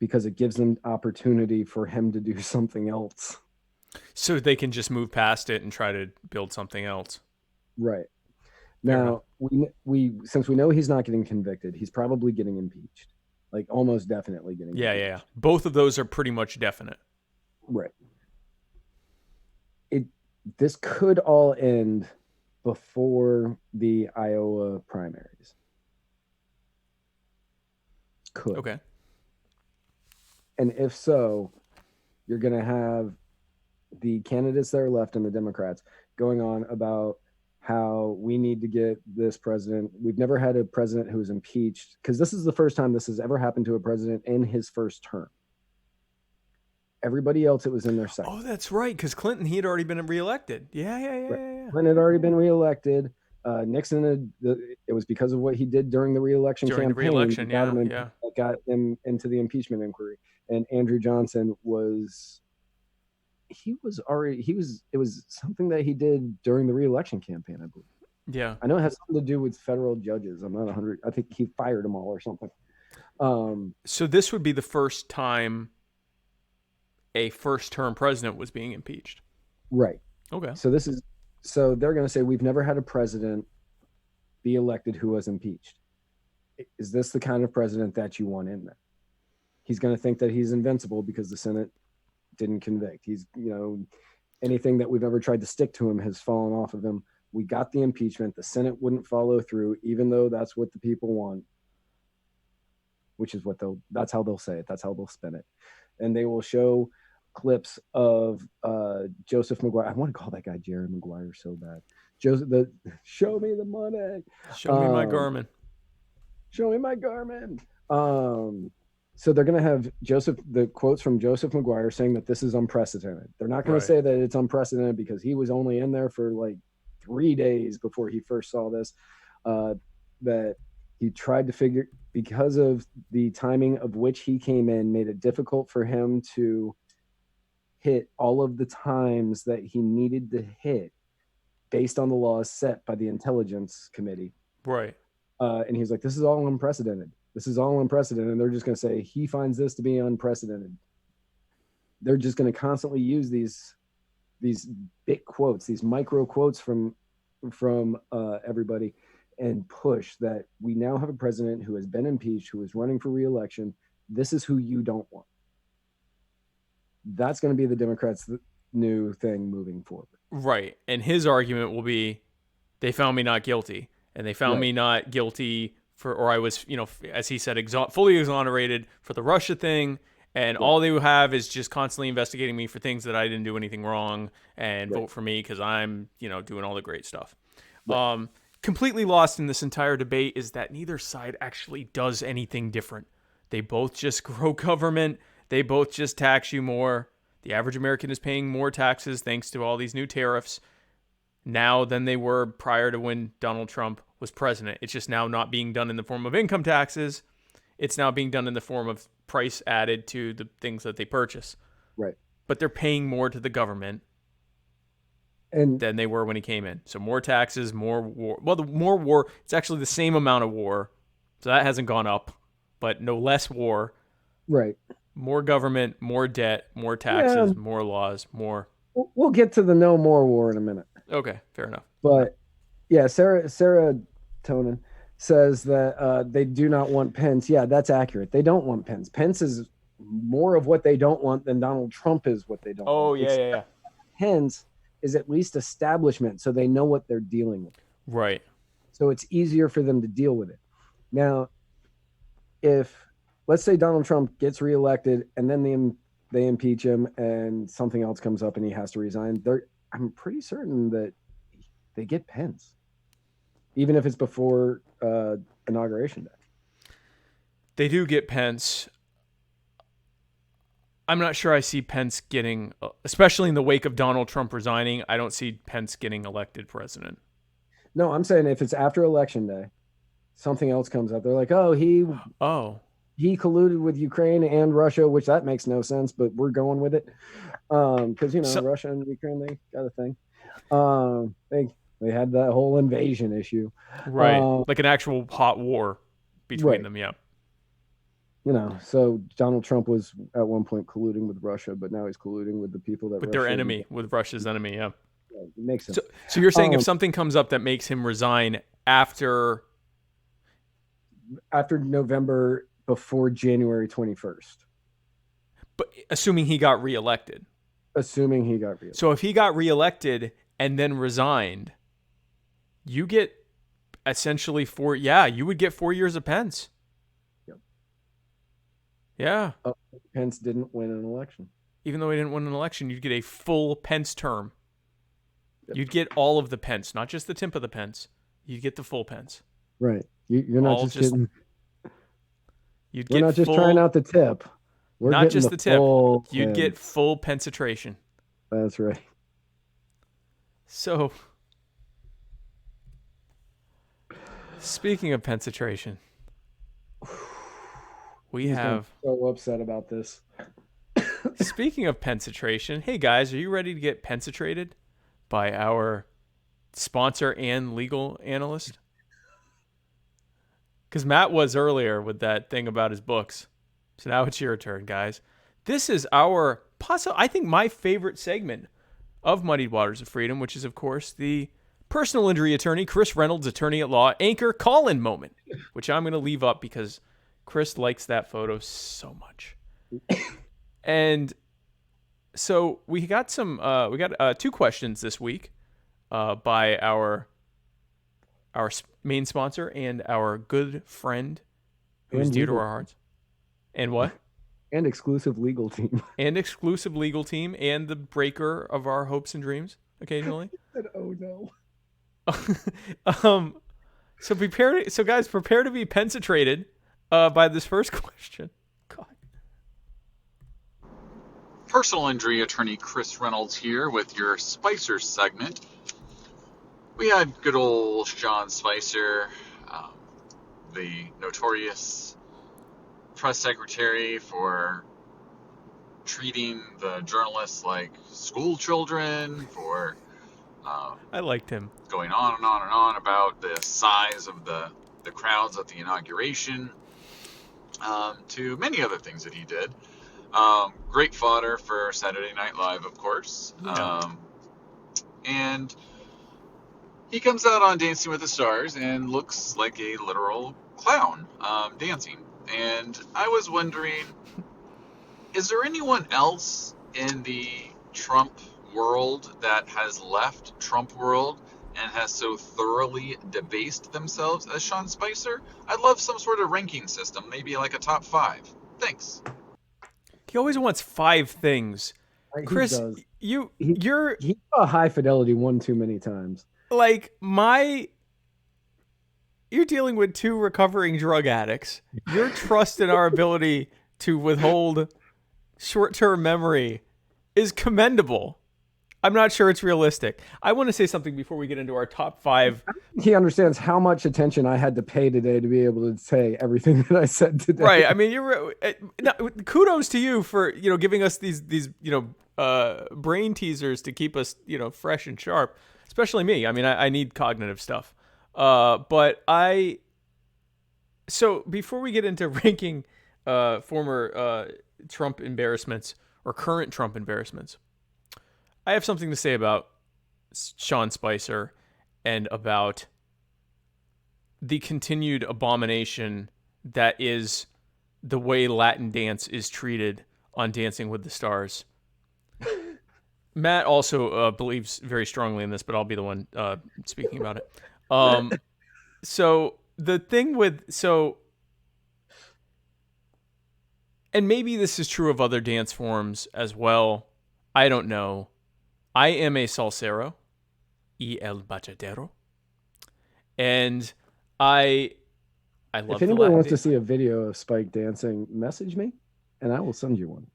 D: because it gives them opportunity for him to do something else.
E: So they can just move past it and try to build something else.
D: Right. Now, we since we know he's not getting convicted, he's probably getting impeached. Almost definitely getting impeached.
E: Yeah. Both of those are pretty much definite.
D: Right. This could all end before the Iowa primaries. Could.
E: Okay.
D: And if so, you're going to have the candidates that are left and the Democrats going on about how we need to get this president. We've never had a president who was impeached, because this is the first time this has ever happened to a president in his first term. Everybody else, it was in their second.
E: Oh, that's right, because Clinton, he had already been reelected. Yeah.
D: Clinton had already been reelected. Nixon, it was because of what he did during the reelection campaign.
E: The reelection,
D: that got him into the impeachment inquiry. And Andrew Johnson it was something that he did during the reelection campaign, I believe.
E: Yeah.
D: I know it has something to do with federal judges. I'm not 100. I think he fired them all or something.
E: So this would be the first time a first-term president was being impeached.
D: Right.
E: Okay.
D: So they're going to say, we've never had a president be elected who was impeached. Is this the kind of president that you want in there? He's going to think that he's invincible because the Senate didn't convict. He's, anything that we've ever tried to stick to him has fallen off of him. We got the impeachment. The Senate wouldn't follow through, even though that's what the people want, which is that's how they'll say it. That's how they'll spin it. And they will show clips of Joseph Maguire. I want to call that guy Jerry Maguire so bad. Show me the money.
E: Show me my Garmin.
D: Show me my Garmin. So they're going to have the quotes from Joseph McGuire saying that this is unprecedented. They're not going
E: Right.
D: to say that it's unprecedented because he was only in there for like 3 days before he first saw this. That he tried to figure, because of the timing of which he came in, made it difficult for him to hit all of the times that he needed to hit based on the laws set by the Intelligence Committee.
E: Right.
D: And he's like, this is all unprecedented. This is all unprecedented. And they're just going to say, he finds this to be unprecedented. They're just going to constantly use these big quotes, these micro quotes from everybody, and push that we now have a president who has been impeached, who is running for re-election. This is who you don't want. That's going to be the Democrats' new thing moving forward.
E: Right. And his argument will be, they found me not guilty. And they found me not guilty or I was, as he said, fully exonerated for the Russia thing. And all they have is just constantly investigating me for things that I didn't do anything wrong, and vote for me because I'm, doing all the great stuff. Right. Completely lost in this entire debate is that neither side actually does anything different. They both just grow government. They both just tax you more. The average American is paying more taxes thanks to all these new tariffs now than they were prior to when Donald Trump was president. It's just now not being done in the form of income taxes. It's now being done in the form of price added to the things that they purchase.
D: Right.
E: But they're paying more to the government than they were when he came in. So more taxes, more war. Well, the more war, it's actually the same amount of war. So that hasn't gone up, but no less war.
D: Right.
E: More government, more debt, more taxes, more laws, more.
D: We'll get to the no more war in a minute.
E: Okay, fair enough.
D: But yeah, Sarah Tonin says that they do not want Pence. Yeah, that's accurate. They don't want Pence. Pence is more of what they don't want than Donald Trump is what they don't want.
E: Oh, yeah.
D: Pence is at least establishment, so they know what they're dealing with.
E: Right.
D: So it's easier for them to deal with it. Now, if, let's say Donald Trump gets reelected and then they impeach him and something else comes up and he has to resign, I'm pretty certain that they get Pence, even if it's before inauguration day.
E: They do get Pence. I'm not sure I see Pence getting, especially in the wake of Donald Trump resigning, I don't see Pence getting elected president.
D: No, I'm saying if it's after election day, something else comes up. They're like, he colluded with Ukraine and Russia, which that makes no sense, but we're going with it. Because, Russia and Ukraine, they got a thing. They had that whole invasion issue.
E: Right. Like an actual hot war between them, yeah.
D: So Donald Trump was at one point colluding with Russia, but now he's colluding with the people that...
E: With their enemy, with Russia's enemy, yeah.
D: It makes sense.
E: So you're saying if something comes up that makes him resign after
D: November, before January 21st.
E: But assuming he got reelected.
D: So
E: if he got reelected and then resigned, you get essentially you would get 4 years of Pence.
D: Yep.
E: Yeah.
D: Pence didn't win an election.
E: Even though he didn't win an election, you'd get a full Pence term. Yep. You'd get all of the Pence, not just the tip of the Pence. You'd get the full Pence.
D: Right. You're not just getting...
E: We're
D: not just trying out the tip. We're
E: not just the tip. You'd
D: Pence.
E: get full penetration.
D: That's right.
E: So, speaking of penetration, I'm
D: so upset about this.
E: Speaking of penetration, hey guys, are you ready to get penetrated by our sponsor and legal analyst? Because Matt was earlier with that thing about his books. So now it's your turn, guys. This is I think my favorite segment of Muddied Waters of Freedom, which is, of course, the personal injury attorney, Chris Reynolds, attorney at law, anchor call-in moment, which I'm going to leave up because Chris likes that photo so much. And so we got two questions this week by our main sponsor and our good friend who's dear to our hearts. And what?
D: And exclusive legal team.
E: And exclusive legal team and the breaker of our hopes and dreams occasionally.
D: Oh no.
E: So guys, prepare to be penetrated by this first question. God.
F: Personal injury attorney Chris Reynolds here with your Spicer segment. We had good old Sean Spicer, the notorious press secretary for treating the journalists like school children, for
E: I liked him.
F: going on and on and on about the size of the crowds at the inauguration, to many other things that he did. Great fodder for Saturday Night Live, of course.
E: Yeah.
F: And he comes out on Dancing with the Stars and looks like a literal clown dancing. And I was wondering, is there anyone else in the Trump world that has left Trump world and has so thoroughly debased themselves as Sean Spicer? I'd love some sort of ranking system, maybe like a top 5. Thanks.
E: He always wants 5 things.
D: He
E: Chris,
D: does.
E: you're
D: He saw high fidelity one too many times.
E: like you're dealing with 2 recovering drug addicts. Your trust in our ability to withhold short-term memory is commendable. I'm not sure it's realistic. I want to say something before we get into our top 5.
D: He understands how much attention I had to pay today to be able to say everything that I said today.
E: Right. I mean, kudos to you for, giving us these brain teasers to keep us, fresh and sharp, especially me. I mean, I need cognitive stuff. So before we get into ranking former Trump embarrassments or current Trump embarrassments, I have something to say about Sean Spicer and about the continued abomination that is the way Latin dance is treated on Dancing with the Stars. Matt also believes very strongly in this, but I'll be the one speaking about it. So the thing and maybe this is true of other dance forms as well. I don't know. I am a salsero, el bachadero, and I love.
D: If anyone wants to see a video of Spike dancing, message me, and I will send you one.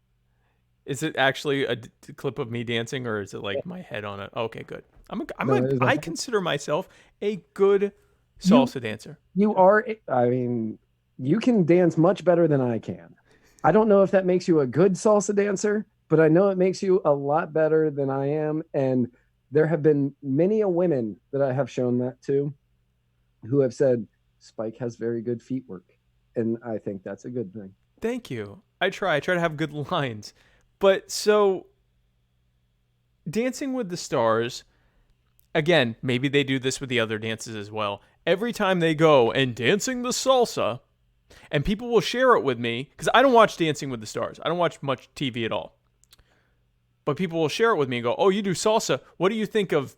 E: Is it actually a clip of me dancing, or is it like my head on it? Okay, good. I consider myself a good salsa dancer.
D: You are. I mean, you can dance much better than I can. I don't know if that makes you a good salsa dancer, but I know it makes you a lot better than I am. And there have been many women that I have shown that to who have said Spike has very good feet work. And I think that's a good thing.
E: Thank you. I try to have good lines. But so Dancing with the Stars, again, maybe they do this with the other dances as well. Every time they go and dancing the salsa, and people will share it with me, because I don't watch Dancing with the Stars. I don't watch much TV at all. But people will share it with me and go, oh, you do salsa. What do you think of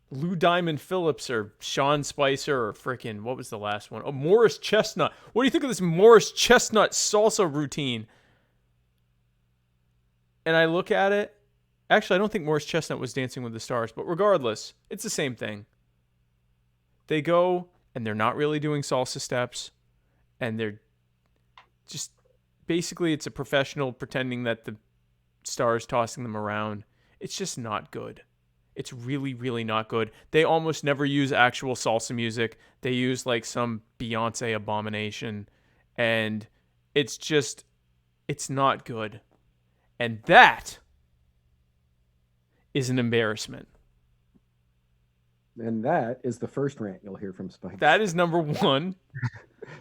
E: Lou Diamond Phillips or Sean Spicer or frickin', what was the last one? Oh, Morris Chestnut. What do you think of this Morris Chestnut salsa routine? And I look at it. Actually, I don't think Morris Chestnut was Dancing with the Stars, but regardless, it's the same thing. They go and they're not really doing salsa steps, and they're just basically it's a professional pretending that the star is tossing them around. It's just not good. It's really, really not good. They almost never use actual salsa music. They use like some Beyonce abomination, and it's not good. And that is an embarrassment.
D: And that is the first rant you'll hear from Spike.
E: That is number 1.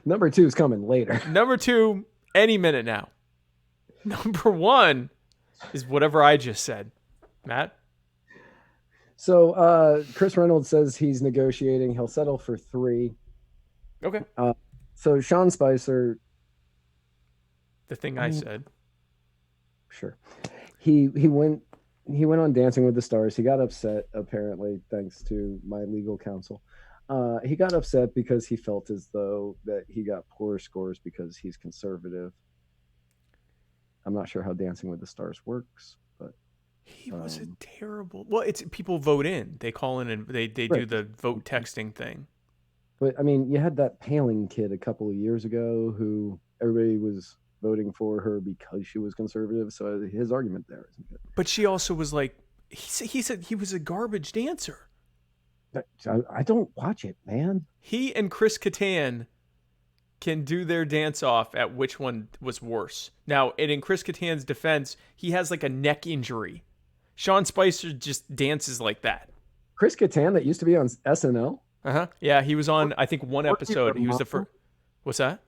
D: Number 2 is coming later.
E: Number 2, any minute now. Number 1 is whatever I just said. Matt?
D: So Chris Reynolds says he's negotiating. He'll settle for 3.
E: Okay.
D: So Sean Spicer.
E: The thing I said.
D: Sure. He went on Dancing with the Stars. He got upset, apparently, thanks to my legal counsel. He got upset because he felt as though that he got poor scores because he's conservative. I'm not sure how Dancing with the Stars works, but
E: he was a terrible. Well, it's people vote in. They call in and they do the vote texting thing.
D: But I mean, you had that Paling kid a couple of years ago who everybody was voting for her because she was conservative. So his argument there isn't good.
E: But she also was like, he said he was a garbage dancer.
D: I don't watch it, man.
E: He and Chris Kattan can do their dance off at which one was worse. Now, and in Chris Kattan's defense, he has like a neck injury. Sean Spicer just dances like that.
D: Chris Kattan, that used to be on SNL.
E: Yeah, he was on, I think, one episode. He was the first. What's that?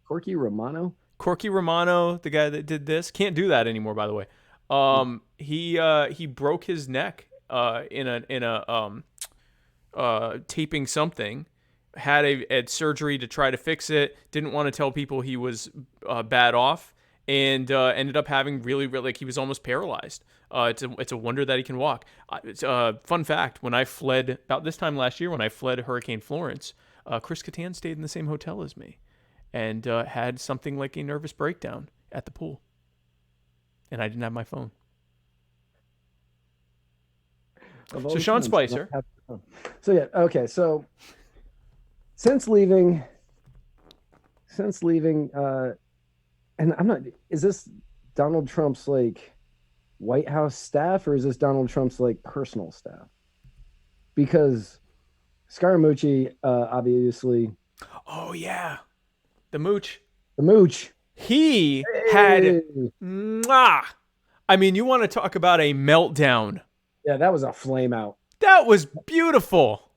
D: Corky Romano.
E: Corky Romano, the guy that did this, can't do that anymore. By the way, he broke his neck in a taping something. Had a surgery to try to fix it. Didn't want to tell people he was bad off, and ended up having really like he was almost paralyzed. It's a wonder that he can walk. Fun fact: when I fled about this time last year, when I fled Hurricane Florence, Chris Kattan stayed in the same hotel as me, and had something like a nervous breakdown at the pool, and I didn't have my phone. So Sean Spicer.
D: So yeah, okay. So since leaving, and I'm not. Is this Donald Trump's like White House staff, or is this Donald Trump's like personal staff? Because Scaramucci, obviously.
E: Oh yeah, the mooch. He had. Mwah! I mean, you want to talk about a meltdown?
D: Yeah, that was a flame out.
E: That was beautiful.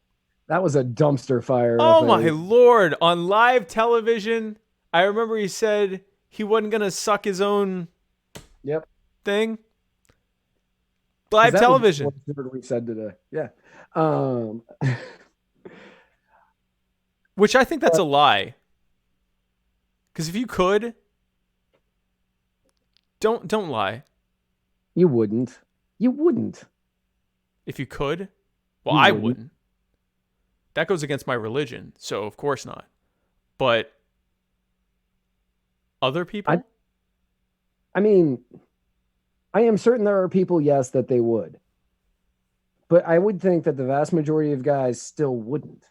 D: That was a dumpster fire.
E: Oh my Lord. On live television, I remember he said he wasn't going to suck his own thing. Live television.
D: What we said today. Yeah.
E: Which I think that's a lie. Because if you could, don't lie.
D: You wouldn't.
E: If you could, well, I wouldn't. That goes against my religion, so of course not. But other people?
D: I mean, I am certain there are people, yes, that they would. But I would think that the vast majority of guys still wouldn't.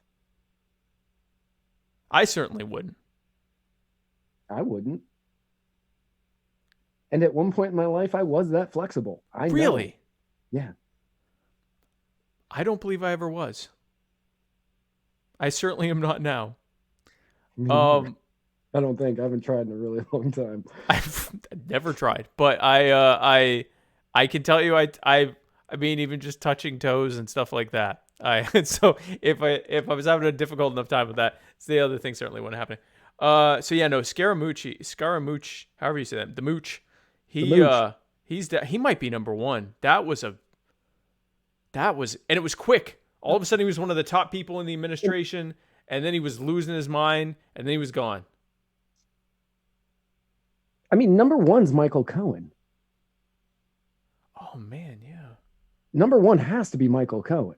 E: I certainly wouldn't.
D: I wouldn't. And at one point in my life, I was that flexible.
E: Really?
D: Yeah.
E: I don't believe I ever was. I certainly am not now.
D: I don't think. I haven't tried in a really long time.
E: I've never tried, but I can tell you, I mean, even just touching toes and stuff like that. So if I was having a difficult enough time with that, it's the other thing certainly wasn't happening. So yeah, no, Scaramouche, however you say that, the mooch. He might be number one. And it was quick. All of a sudden, he was one of the top people in the administration, and then he was losing his mind, and then he was gone.
D: I mean, number one's Michael Cohen.
E: Oh man, yeah.
D: Number one has to be Michael Cohen.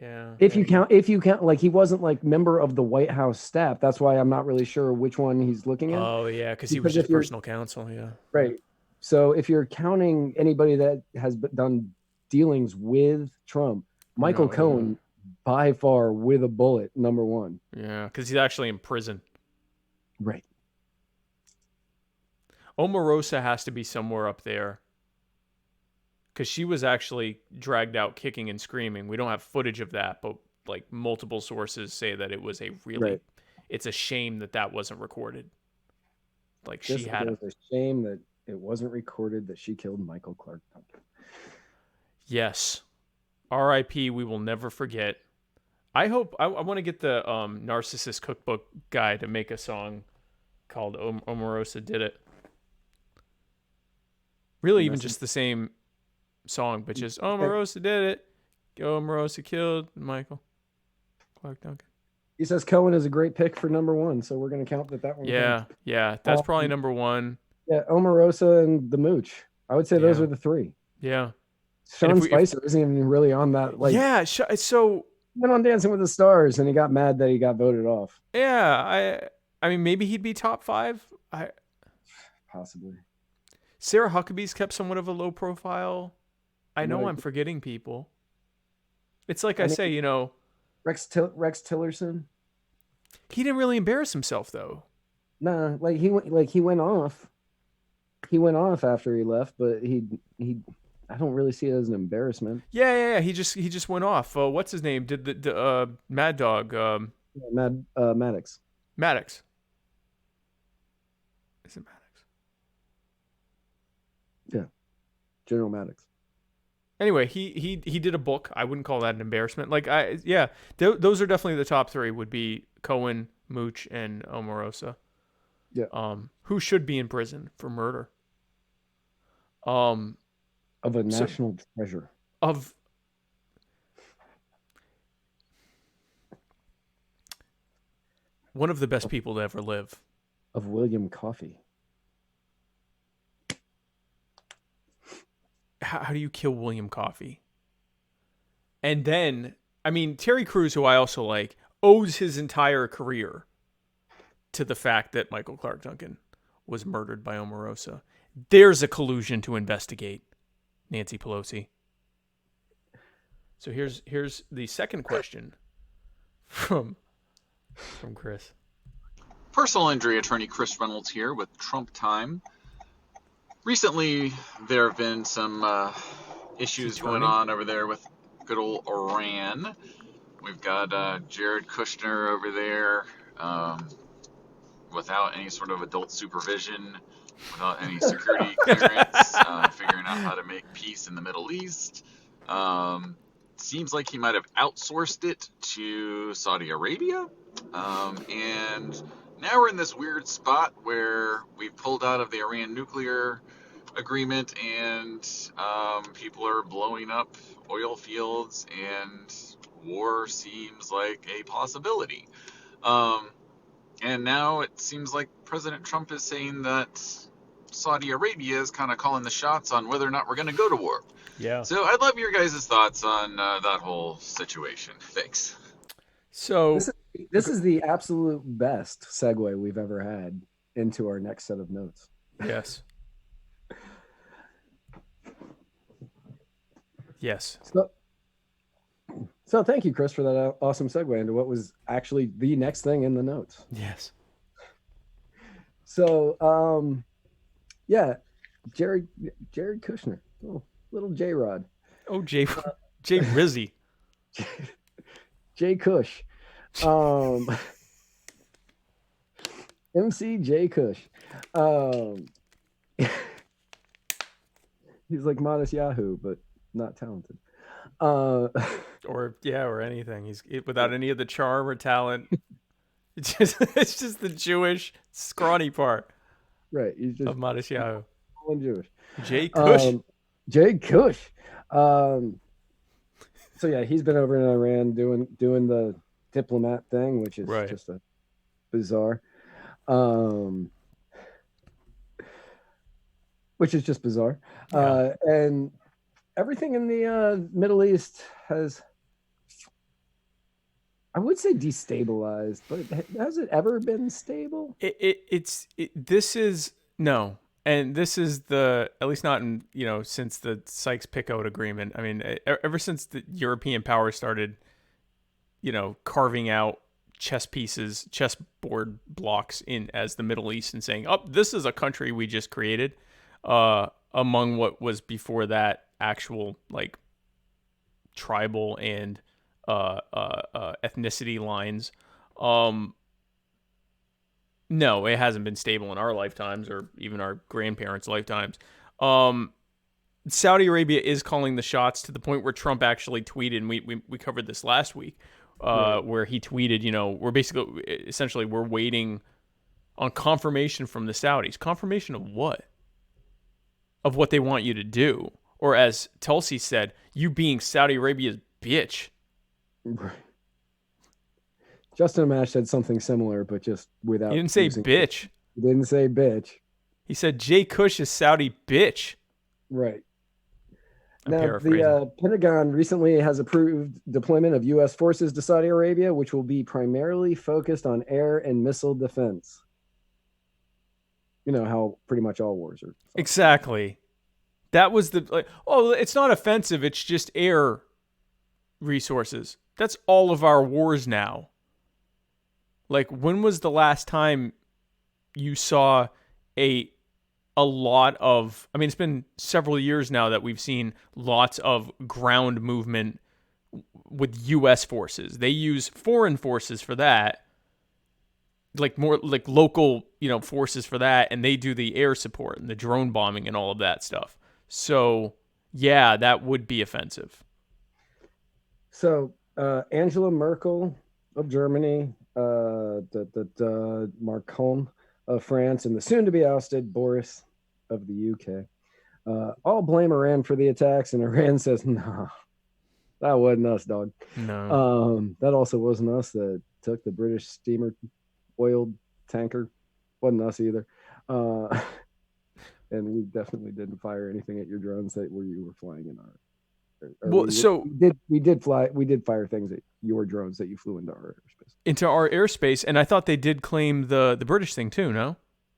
E: Yeah.
D: If you count, like he wasn't like member of the White House staff. That's why I'm not really sure which one he's looking at.
E: Oh yeah, because he was just personal counsel. Yeah.
D: Right. So if you're counting anybody that has done dealings with Trump, Michael Cohen, by far, with a bullet, number one.
E: Yeah, because he's actually in prison.
D: Right.
E: Omarosa has to be somewhere up there. Because she was actually dragged out kicking and screaming. We don't have footage of that, but like multiple sources say that it was it's a shame that wasn't recorded. Like
D: it was a shame that it wasn't recorded that she killed Michael Clark Duncan.
E: Yes. R.I.P. We will never forget. I hope I want to get the Narcissist Cookbook guy to make a song called Omarosa Did It. Really, even just the same song, but just Omarosa did it. Omarosa killed Michael Clark Duncan.
D: He says Cohen is a great pick for number one, so we're going to count that one.
E: Yeah, that's probably number one.
D: Yeah, Omarosa and the Mooch. I would say those are the three.
E: Yeah.
D: Sean Spicer isn't even really on that. Like,
E: yeah, so
D: he went on Dancing with the Stars, and he got mad that he got voted off.
E: Yeah, I mean, maybe he'd be top 5.
D: Possibly.
E: Sarah Huckabee's kept somewhat of a low profile. I know I'm forgetting people. It's like I say, you know,
D: Rex Tillerson.
E: He didn't really embarrass himself though.
D: Nah, he went off. He went off after he left, but he I don't really see it as an embarrassment.
E: Yeah. He just went off. What's his name? Did the Mad Dog
D: Yeah, Maddox.
E: Maddox? Is it Maddox?
D: Yeah, General Maddox.
E: Anyway, he did a book. I wouldn't call that an embarrassment. Those are definitely the top three. Would be Cohen, Mooch, and Omarosa.
D: Yeah.
E: Who should be in prison for murder.
D: Of a national treasure.
E: Of one of the best people to ever live.
D: Of William Coffey.
E: How do you kill William Coffey? And then, I mean, Terry Crews, who I also like, owes his entire career to the fact that Michael Clark Duncan was murdered by Omarosa. There's a collusion to investigate, Nancy Pelosi. So here's the second question from Chris.
F: Personal injury attorney Chris Reynolds here with Trump Time. Recently, there have been some issues going on over there with good old Iran. We've got Jared Kushner over there without any sort of adult supervision, without any security clearance, figuring out how to make peace in the Middle East. Seems like he might have outsourced it to Saudi Arabia. And now we're in this weird spot where we've pulled out of the Iran nuclear agreement and people are blowing up oil fields and war seems like a possibility. And now it seems like President Trump is saying that Saudi Arabia is kind of calling the shots on whether or not we're going to go to war.
E: Yeah.
F: So I'd love your guys' thoughts on that whole situation. Thanks.
E: So
D: this is the absolute best segue we've ever had into our next set of notes.
E: Yes. Yes.
D: So thank you, Chris, for that awesome segue into what was actually the next thing in the notes.
E: Yes.
D: So, yeah, Jared Kushner, little J-Rod.
E: Oh, Jay Rizzy.
D: Jay Kush. MC J Kush. He's like Modest Yahoo, but not talented.
E: Or anything. He's without any of the charm or talent. It's just the Jewish scrawny part.
D: Right. He's just
E: of Modest Yahoo.
D: Jewish.
E: Jay Kush.
D: Jay Kush. So yeah, he's been over in Iran doing the diplomat thing, which is just a bizarre. Which is just bizarre.
E: Yeah.
D: And everything in the Middle East has, I would say, destabilized, but has it ever been stable?
E: This is no, and this is at least not in since the Sykes-Picot agreement. I mean, ever since the European powers started, carving out chessboard blocks in as the Middle East and saying, "Oh, this is a country we just created," among what was before that actual tribal and ethnicity lines. No, it hasn't been stable in our lifetimes or even our grandparents' lifetimes. Saudi Arabia is calling the shots to the point where Trump actually tweeted, and we covered this last week, where he tweeted, we're waiting on confirmation from the Saudis. Confirmation of what? Of what they want you to do. Or as Tulsi said, you being Saudi Arabia's bitch.
D: Justin Amash said something similar, but just without.
E: He didn't say bitch.
D: He didn't say bitch.
E: He said Jay Kush is Saudi bitch.
D: Right.
E: I'm
D: now,
E: paraphrasing.
D: The Pentagon recently has approved deployment of U.S. forces to Saudi Arabia, which will be primarily focused on air and missile defense. You know how pretty much all wars are.
E: Exactly. That was it's not offensive. It's just air resources. That's all of our wars now. When was the last time you saw a lot of, I mean, it's been several years now that we've seen lots of ground movement with U.S. forces. They use foreign forces for that, like more like local, forces for that, and they do the air support and the drone bombing and all of that stuff. So, yeah, that would be offensive.
D: So, Angela Merkel of Germany, Macron of France, and the soon-to-be ousted Boris of the UK, all blame Iran for the attacks, and Iran says, "No, that wasn't us, dog.
E: No.
D: That also wasn't us that took the British steamer oil tanker. Wasn't us either. And we definitely didn't fire anything at your drones where you were flying in our." We did fire things at your drones that you flew into our airspace.
E: Into our airspace, and I thought they did claim the British thing too. No,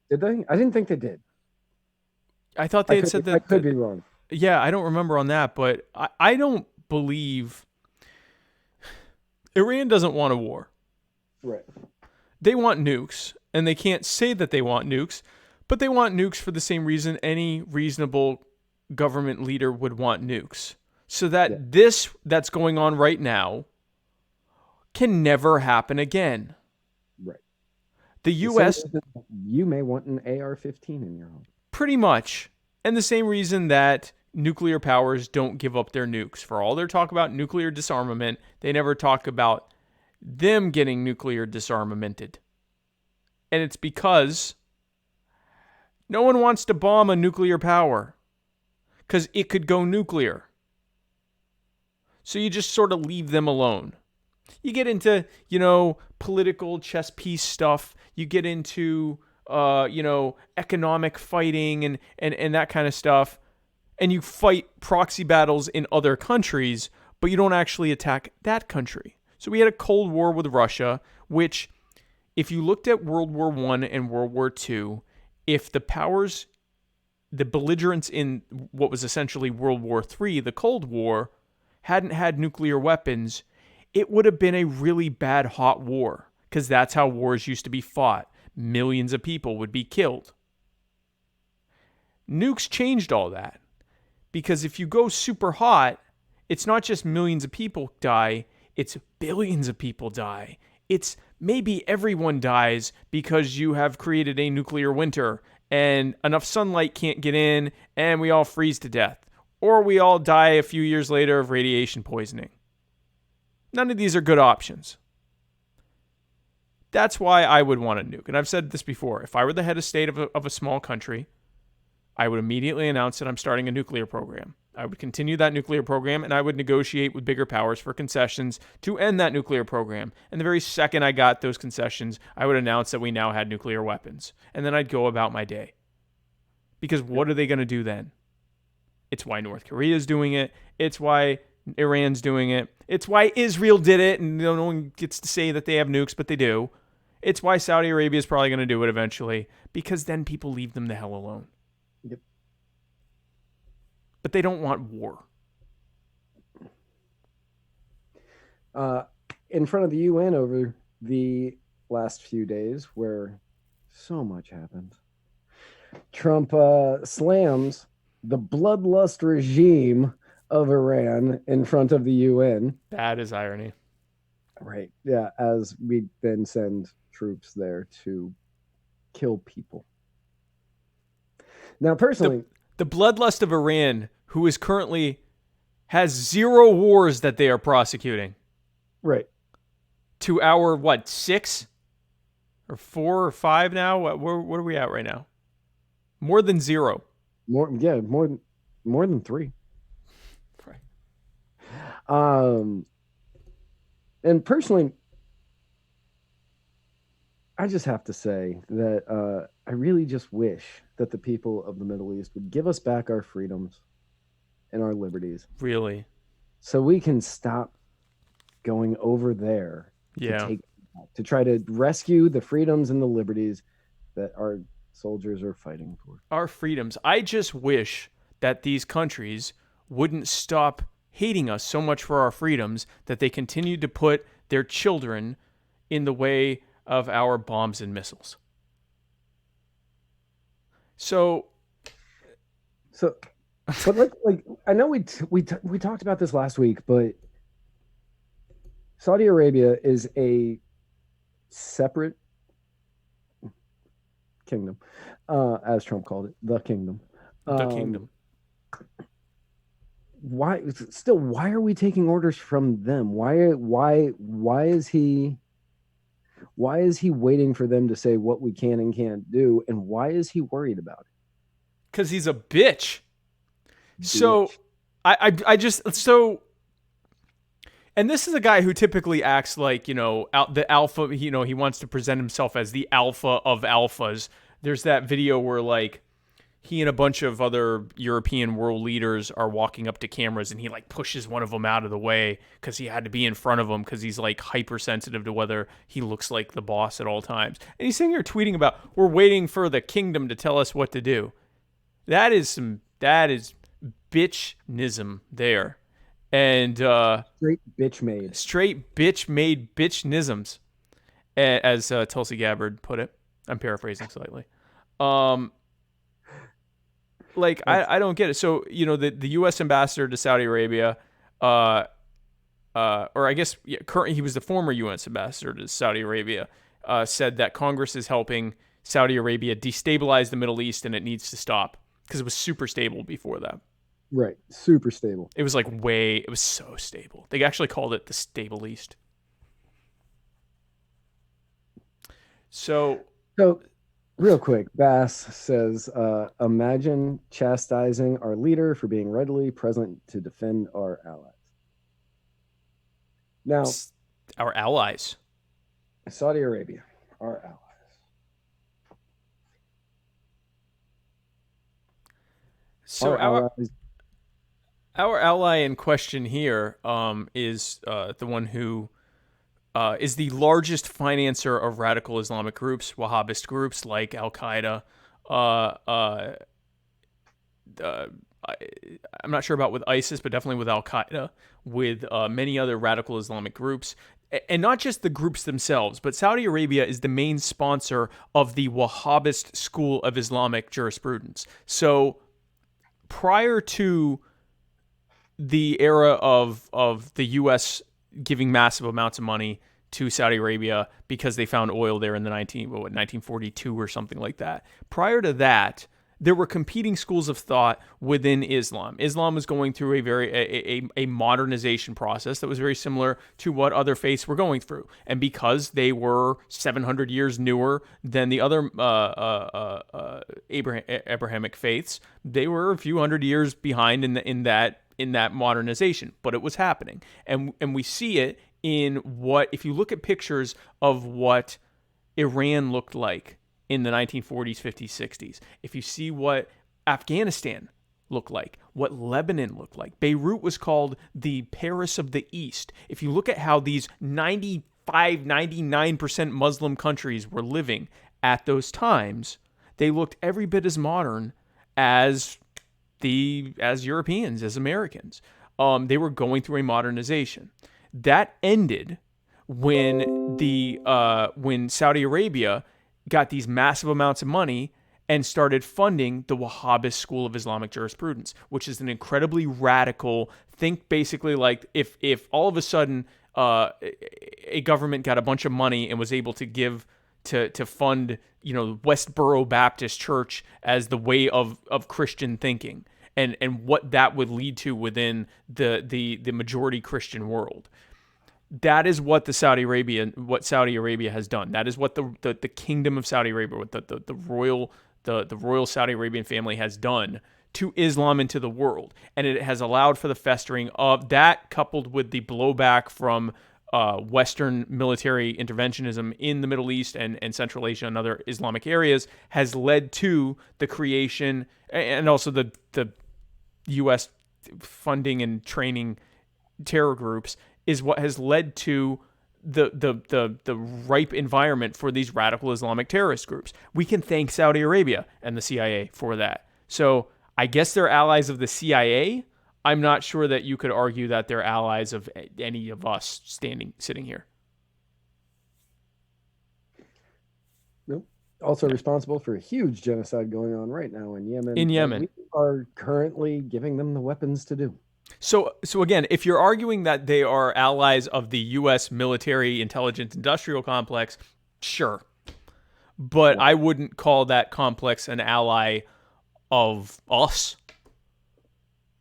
D: did they? I didn't think they did.
E: I thought they had said that.
D: I could be wrong.
E: Yeah, I don't remember on that, but I don't believe Iran doesn't want a war.
D: Right.
E: They want nukes, and they can't say that they want nukes, but they want nukes for the same reason any reasonable government leader would want nukes. So that this that's going on right now can never happen again.
D: Right.
E: The U.S.
D: You may want an AR-15 in your home.
E: Pretty much. And the same reason that nuclear powers don't give up their nukes. For all their talk about nuclear disarmament, they never talk about them getting nuclear disarmamented. And it's because no one wants to bomb a nuclear power because it could go nuclear. So you just sort of leave them alone. You get into, political chess piece stuff. You get into, economic fighting and that kind of stuff. And you fight proxy battles in other countries, but you don't actually attack that country. So we had a Cold War with Russia, which, if you looked at World War I and World War II, if the powers, the belligerents in what was essentially World War III, the Cold War, hadn't had nuclear weapons, it would have been a really bad hot war, because that's how wars used to be fought. Millions of people would be killed. Nukes changed all that, because if you go super hot, it's not just millions of people die, it's billions of people die. It's maybe everyone dies because you have created a nuclear winter and enough sunlight can't get in and we all freeze to death. Or we all die a few years later of radiation poisoning. None of these are good options. That's why I would want a nuke. And I've said this before. If I were the head of state of a small country, I would immediately announce that I'm starting a nuclear program. I would continue that nuclear program, and I would negotiate with bigger powers for concessions to end that nuclear program. And the very second I got those concessions, I would announce that we now had nuclear weapons. And then I'd go about my day. Because what are they going to do then? It's why North Korea is doing it. It's why Iran's doing it. It's why Israel did it, and no one gets to say that they have nukes, but they do. It's why Saudi Arabia is probably going to do it eventually, because then people leave them the hell alone.
D: Yep.
E: But they don't want war.
D: In front of the UN over the last few days, where so much happened, Trump slams the bloodlust regime of Iran in front of the UN.
E: That is irony.
D: Right. Yeah. As we then send troops there to kill people. Now, personally,
E: the bloodlust of Iran, who is currently has 0 wars that they are prosecuting.
D: Right.
E: To our, 6 or 4 or 5 now? What are we at right now? More than 0.
D: More than 3.
E: Right.
D: And personally, I just have to say that I really just wish that the people of the Middle East would give us back our freedoms and our liberties.
E: Really?
D: So we can stop going over there to try to rescue the freedoms and the liberties that our soldiers are fighting for.
E: Our freedoms. I just wish that these countries wouldn't stop hating us so much for our freedoms that they continued to put their children in the way of our bombs and missiles. So,
D: but like I know we talked about this last week, but Saudi Arabia is a separate kingdom, as Trump called it, the kingdom.
E: the kingdom.
D: Why are we taking orders from them? Why is he waiting for them to say what we can and can't do, and why is he worried about it?
E: Because he's a bitch. So I just so, and this is a guy who typically acts like, the alpha, he wants to present himself as the alpha of alphas. There's that video where like he and a bunch of other European world leaders are walking up to cameras and he like pushes one of them out of the way because he had to be in front of them because he's like hypersensitive to whether he looks like the boss at all times. And he's sitting here tweeting about, we're waiting for the kingdom to tell us what to do. That is bitchnism there. And
D: Straight bitch made
E: bitchnisms, as Tulsi Gabbard put it. I'm paraphrasing slightly. Like I don't get it. So the U.S. ambassador to Saudi Arabia, or I guess currently he was the former U.S. ambassador to Saudi Arabia, said that Congress is helping Saudi Arabia destabilize the Middle East and it needs to stop because it was super stable before that.
D: Right, super stable.
E: It was it was so stable. They actually called it the Stable East. So
D: real quick, Bass says, imagine chastising our leader for being readily present to defend our allies. Now,
E: our allies.
D: Saudi Arabia, our allies.
E: So our ally in question here is the one who is the largest financer of radical Islamic groups, Wahhabist groups like Al-Qaeda. I'm not sure about with ISIS, but definitely with Al-Qaeda, with many other radical Islamic groups. And not just the groups themselves, but Saudi Arabia is the main sponsor of the Wahhabist school of Islamic jurisprudence. So prior to the era of the U.S. giving massive amounts of money to Saudi Arabia because they found oil there in the 1942 or something like that. Prior to that, there were competing schools of thought within Islam. Islam was going through a modernization process that was very similar to what other faiths were going through. And because they were 700 years newer than the other Abrahamic faiths, they were a few hundred years behind in that modernization. But it was happening. And we see it in if you look at pictures of what Iran looked like in the 1940s, 50s, 60s, if you see what Afghanistan looked like, what Lebanon looked like, Beirut was called the Paris of the East. If you look at how these 99% Muslim countries were living at those times, they looked every bit as modern as Europeans, as Americans. They were going through a modernization. That ended when Saudi Arabia got these massive amounts of money and started funding the Wahhabist school of Islamic jurisprudence, which is an incredibly radical, think basically like if all of a sudden a government got a bunch of money and was able to give to fund, Westboro Baptist Church as the way of Christian thinking and what that would lead to within the majority Christian world. That is what Saudi Arabia has done. That is what the kingdom of Saudi Arabia, what the royal Saudi Arabian family has done to Islam and to the world. And it has allowed for the festering of that, coupled with the blowback from Western military interventionism in the Middle East and Central Asia and other Islamic areas, has led to the creation and also the U.S. funding and training terror groups is what has led to the ripe environment for these radical Islamic terrorist groups. We can thank Saudi Arabia and the CIA for that. So I guess they're allies of the CIA. I'm not sure that you could argue that they're allies of any of us sitting here.
D: Nope. also responsible for a huge genocide going on right now in Yemen.
E: In
D: that
E: Yemen.
D: we are currently giving them the weapons to do.
E: So again, if you're arguing that they are allies of the U.S. military intelligence industrial complex, sure. But
D: Yeah.
E: I wouldn't call that complex an ally of us.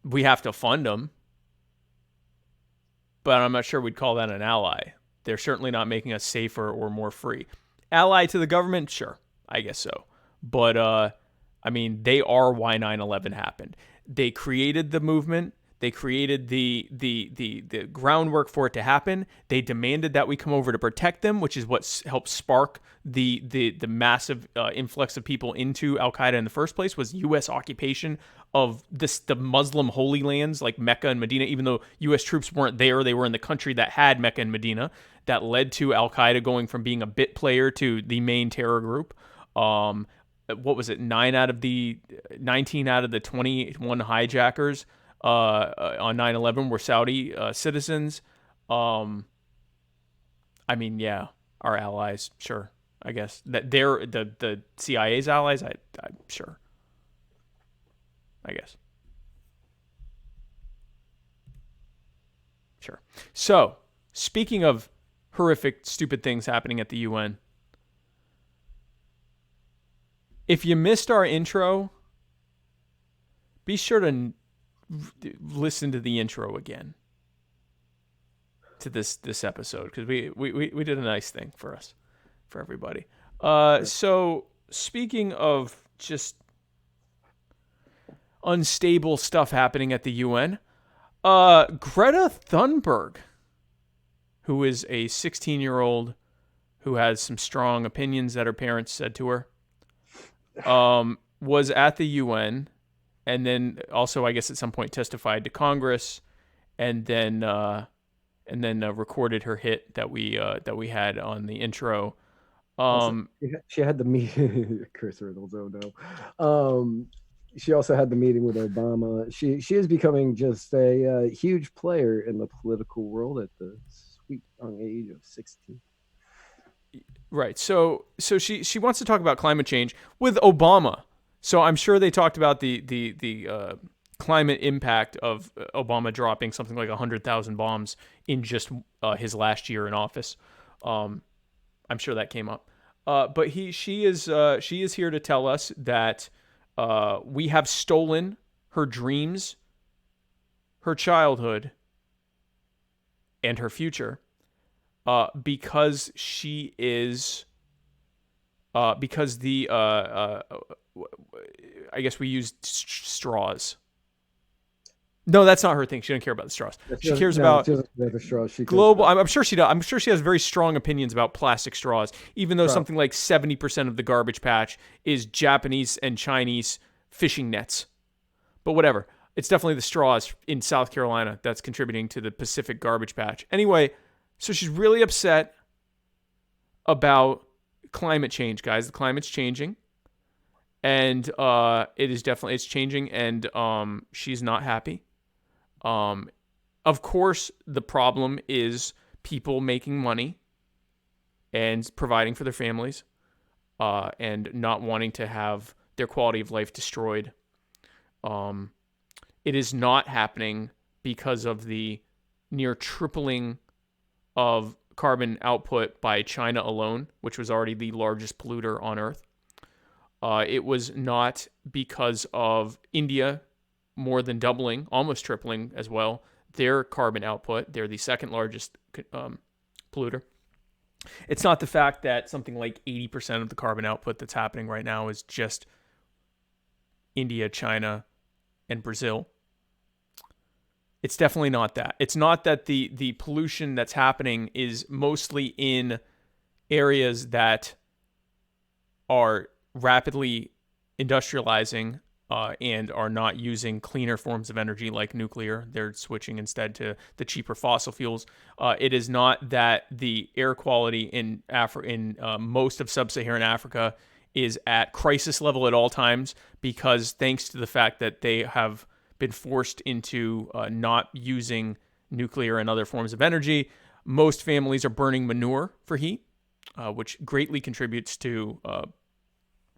E: We have to fund them. But I'm not sure we'd call that an ally. They're certainly not making us safer or more free. Ally to the government? Sure. I guess so. But, I mean, they are why 9/11 happened. They created the movement. They created the groundwork for it to happen. They demanded that we come over to protect them, which is what helped spark the massive influx of people into Al Qaeda in the first place. Was U.S. occupation of the Muslim holy lands like Mecca and Medina. Even though U.S. troops weren't there, they were in the country that had Mecca and Medina. That led to Al Qaeda going from being a bit player to the main terror group. What was it? 19 out of the 21 hijackers on 9/11 were Saudi citizens. I mean, yeah, our allies, sure. I guess that they're the CIA's allies. I'm sure. I guess. Sure. So, speaking of horrific, stupid things happening at the UN, if you missed our intro, be sure to listen to the intro again to this episode, because we did a nice thing for everybody. So speaking of just unstable stuff happening at the UN, Greta Thunberg, who is a 16-year-old who has some strong opinions that her parents said to her, was at the UN. And then also, I guess at some point testified to Congress, and then recorded her hit that we had on the intro.
D: She had the meeting. Chris Riddles, oh no. She also had the meeting with Obama. She is becoming just a huge player in the political world at the sweet young age of 16.
E: Right. So she wants to talk about climate change with Obama. So I'm sure they talked about the climate impact of Obama dropping something like 100,000 bombs in just his last year in office. I'm sure that came up. But she is here to tell us that we have stolen her dreams, her childhood, and her future, because she is because the I guess we used straws. No, that's not her thing. She doesn't care about the straws. She cares about
D: the straws.
E: global. I'm sure she does. I'm sure she has very strong opinions about plastic straws, even though something like 70% of the garbage patch is Japanese and Chinese fishing nets. But whatever. It's definitely the straws in South Carolina that's contributing to the Pacific garbage patch. Anyway, so she's really upset about climate change, guys. The climate's changing. And it's changing, and she's not happy. Of course, the problem is people making money and providing for their families, and not wanting to have their quality of life destroyed. It is not happening because of the near tripling of carbon output by China alone, which was already the largest polluter on Earth. It was not because of India more than doubling, almost tripling as well, their carbon output. They're the second largest polluter. It's not the fact that something like 80% of the carbon output that's happening right now is just India, China, and Brazil. It's definitely not that. It's not that the pollution that's happening is mostly in areas that are rapidly industrializing and are not using cleaner forms of energy like nuclear. They're switching instead to the cheaper fossil fuels. It is not that the air quality in most of sub-Saharan Africa is at crisis level at all times, because thanks to the fact that they have been forced into not using nuclear and other forms of energy, most families are burning manure for heat, which greatly contributes to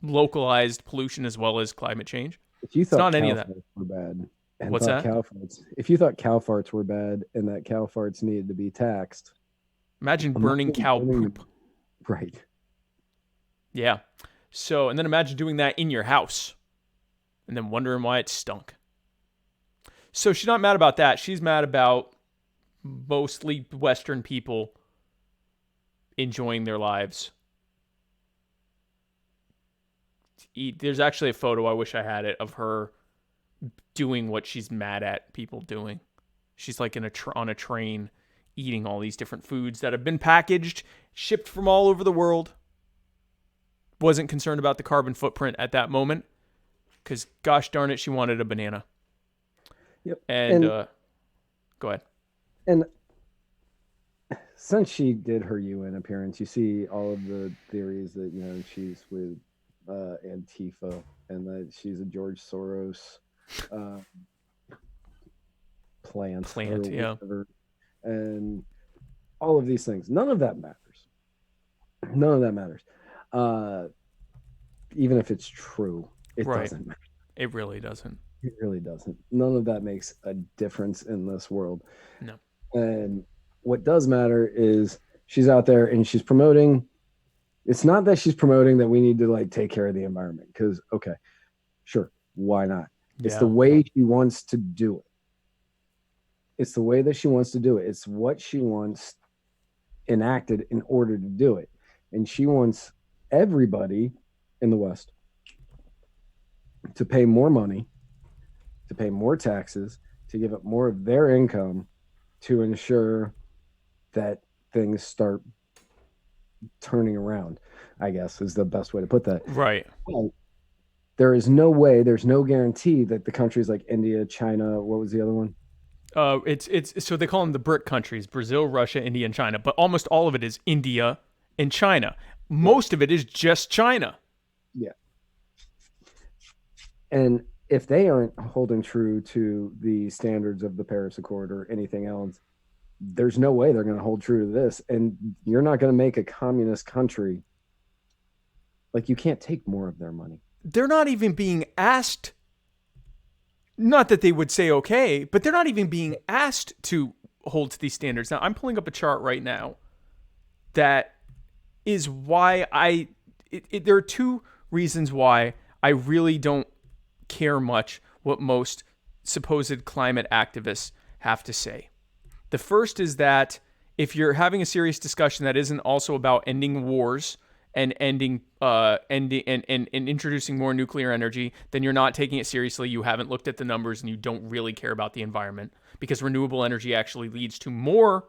E: localized pollution as well as climate change.
D: If you
E: It's
D: thought
E: not
D: cow
E: any of that.
D: farts were bad, and
E: What's
D: thought
E: that?
D: cow farts, if you thought cow farts were bad and that cow farts needed to be taxed,
E: Imagine burning cow
D: burning-
E: poop.
D: right?
E: Yeah. So, and then imagine doing that in your house and then wondering why it stunk. So she's not mad about that. She's mad about mostly Western people enjoying their lives. There's actually a photo, I wish I had it, of her doing what she's mad at people doing. She's like on a train eating all these different foods that have been packaged, shipped from all over the world. Wasn't concerned about the carbon footprint at that moment because, gosh darn it, she wanted a banana.
D: Yep.
E: And go ahead.
D: And since she did her UN appearance, you see all of the theories that, you know, she's with Antifa and that she's a George Soros plant,
E: Yeah.
D: whatever, and all of these things. None of that matters. None of that matters. Even if it's true, it
E: Right.
D: doesn't matter.
E: It really doesn't.
D: It really doesn't. None of that makes a difference in this world.
E: No.
D: And what does matter is she's out there and she's promoting. It's not that she's promoting that we need to like take care of the environment because, okay, sure, why not? It's the way she wants to do it. It's the way that she wants to do it. It's what she wants enacted in order to do it. And she wants everybody in the West to pay more money, to pay more taxes, to give up more of their income to ensure that things start turning around, I guess is the best way to put that.
E: Right.
D: There is no way, there's no guarantee that the countries like India, China, what was the other one?
E: It's so they call them the BRIC countries: Brazil, Russia, India, and China. But almost all of it is India and China. Most of it is just China.
D: Yeah. And if they aren't holding true to the standards of the Paris Accord or anything else, there's no way they're going to hold true to this. And you're not going to make a communist country. Like, you can't take more of their money.
E: They're not even being asked. Not that they would say okay, but they're not even being asked to hold to these standards. Now, I'm pulling up a chart right now that is why there are two reasons why I really don't care much what most supposed climate activists have to say. The first is that if you're having a serious discussion that isn't also about ending wars and ending and introducing more nuclear energy, then you're not taking it seriously. You haven't looked at the numbers and you don't really care about the environment, because renewable energy actually leads to more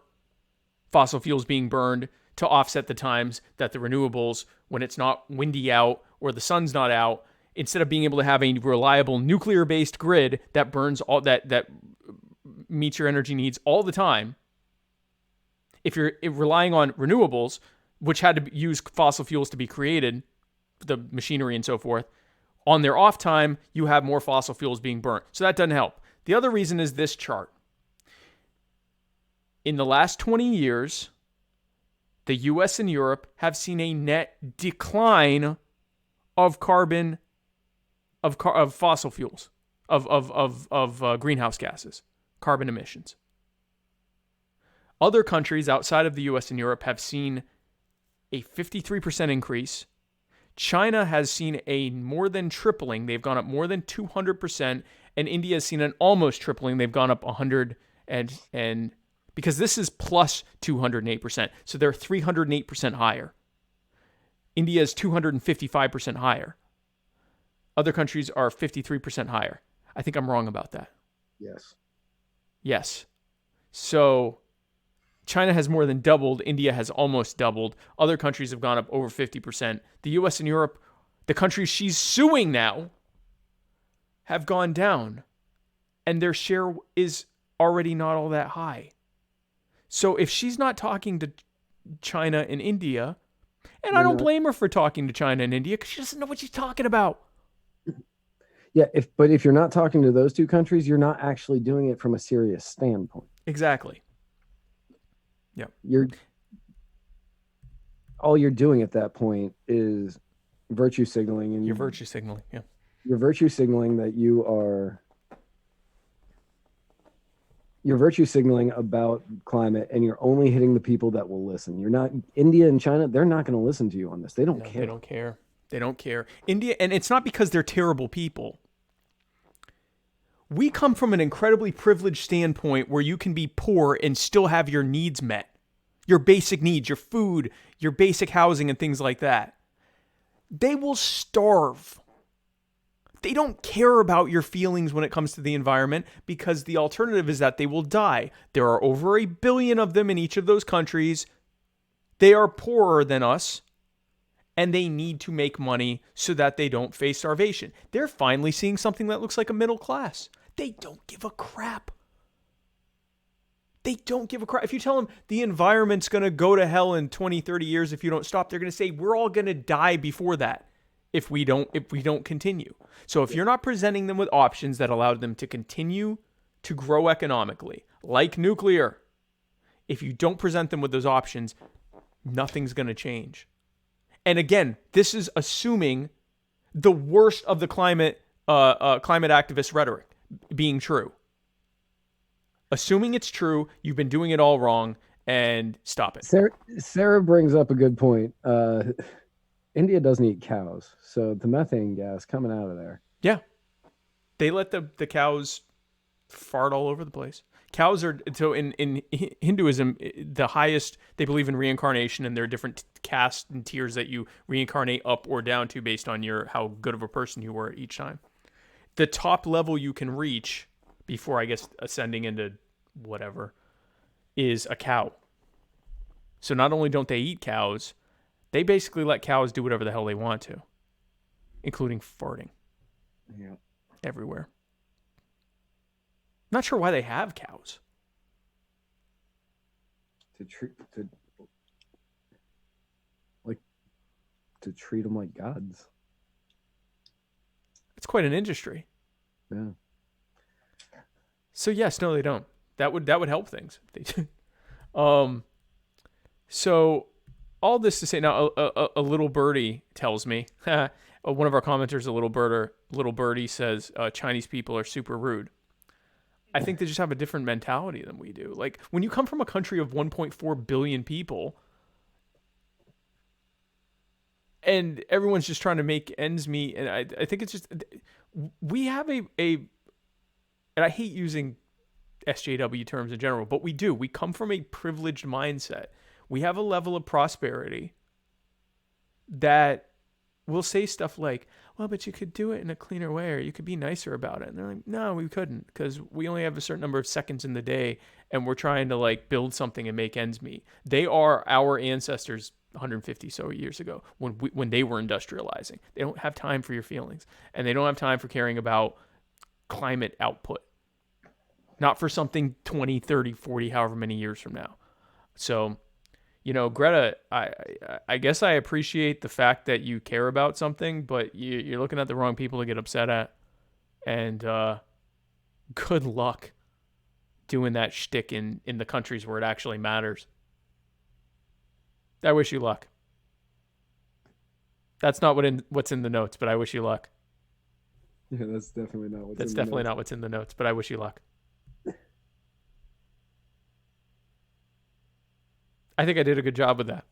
E: fossil fuels being burned to offset the times that the renewables, when it's not windy out or the sun's not out, instead of being able to have a reliable nuclear-based grid that burns all that meets your energy needs all the time, if you're relying on renewables, which had to use fossil fuels to be created, the machinery and so forth, on their off time, you have more fossil fuels being burnt. So that doesn't help. The other reason is this chart. In the last 20 years, the US and Europe have seen a net decline of carbon, of fossil fuels, of greenhouse gases, carbon emissions. Other countries outside of the US and Europe have seen a 53% increase. China has seen a more than tripling. They've gone up more than 200%. And India has seen an almost tripling. They've gone up 100 and because this is plus 208%. So they're 308% higher. India is 255% higher. Other countries are 53% higher. I think I'm wrong about that.
D: Yes.
E: Yes. So China has more than doubled. India has almost doubled. Other countries have gone up over 50%. The US and Europe, the countries she's suing now, have gone down. And their share is already not all that high. So if she's not talking to China and India, and I don't blame her for talking to China and India because she doesn't know what she's talking about.
D: Yeah, but if you're not talking to those two countries, you're not actually doing it from a serious standpoint.
E: Exactly. Yeah.
D: All you're doing at that point is virtue signaling, and
E: You're virtue signaling. Yeah.
D: you're virtue signaling that you're virtue signaling about climate, and you're only hitting the people that will listen. You're not India and China. They're not going to listen to you on this. They don't care.
E: They don't care. They don't care. India, and it's not because they're terrible people. We come from an incredibly privileged standpoint where you can be poor and still have your needs met. Your basic needs, your food, your basic housing, and things like that. They will starve. They don't care about your feelings when it comes to the environment, because the alternative is that they will die. There are over 1 billion of them in each of those countries. They are poorer than us, and they need to make money so that they don't face starvation. They're finally seeing something that looks like a middle class. They don't give a crap. They don't give a crap. If you tell them the environment's going to go to hell in 20, 30 years if you don't stop, they're going to say we're all going to die before that if we don't continue. So if you're not presenting them with options that allow them to continue to grow economically, like nuclear, if you don't present them with those options, nothing's going to change. And again, this is assuming the worst of the climate activist rhetoric being true. Assuming it's true, you've been doing it all wrong, and stop it.
D: Sarah brings up a good point. India doesn't eat cows, so the methane gas coming out of there.
E: Yeah. They let the cows fart all over the place. Cows are, so in Hinduism, the highest, they believe in reincarnation, and there are different castes and tiers that you reincarnate up or down to based on how good of a person you were at each time. The top level you can reach before, I guess, ascending into whatever, is a cow. So not only don't they eat cows, they basically let cows do whatever the hell they want to, including farting.
D: Yeah.
E: Everywhere. Not sure why they have cows.
D: To treat them like gods.
E: It's quite an industry.
D: Yeah.
E: So yes, no, they don't. That would help things. So all this to say, now a little birdie tells me, one of our commenters, a little birdie says, Chinese people are super rude. I think they just have a different mentality than we do. Like, when you come from a country of 1.4 billion people, and everyone's just trying to make ends meet, and I think it's just, we have and I hate using SJW terms in general, but we do. We come from a privileged mindset. We have a level of prosperity that will say stuff like, well, but you could do it in a cleaner way, or you could be nicer about it. And they're like, no, we couldn't, because we only have a certain number of seconds in the day, and we're trying to like build something and make ends meet. They are our ancestors 150 so years ago when they were industrializing. They don't have time for your feelings, and they don't have time for caring about climate output. Not for something 20, 30, 40, however many years from now. So, Greta, I guess I appreciate the fact that you care about something, but you're looking at the wrong people to get upset at. And good luck doing that shtick in the countries where it actually matters. I wish you luck. That's not what's in the notes, but I wish you luck.
D: Yeah, that's definitely not what's in the notes.
E: That's definitely not what's in the notes, but I wish you luck. I think I did a good job with that.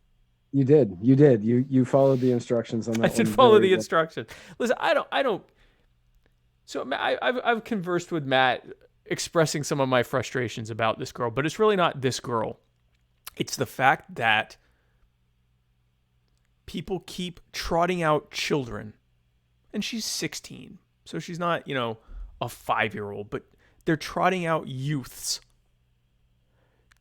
D: You did. You followed the instructions on that.
E: I did follow the instructions. Listen, I don't. So I've conversed with Matt, expressing some of my frustrations about this girl, but it's really not this girl. It's the fact that people keep trotting out children, and she's 16, so she's not, a 5-year-old, but they're trotting out youths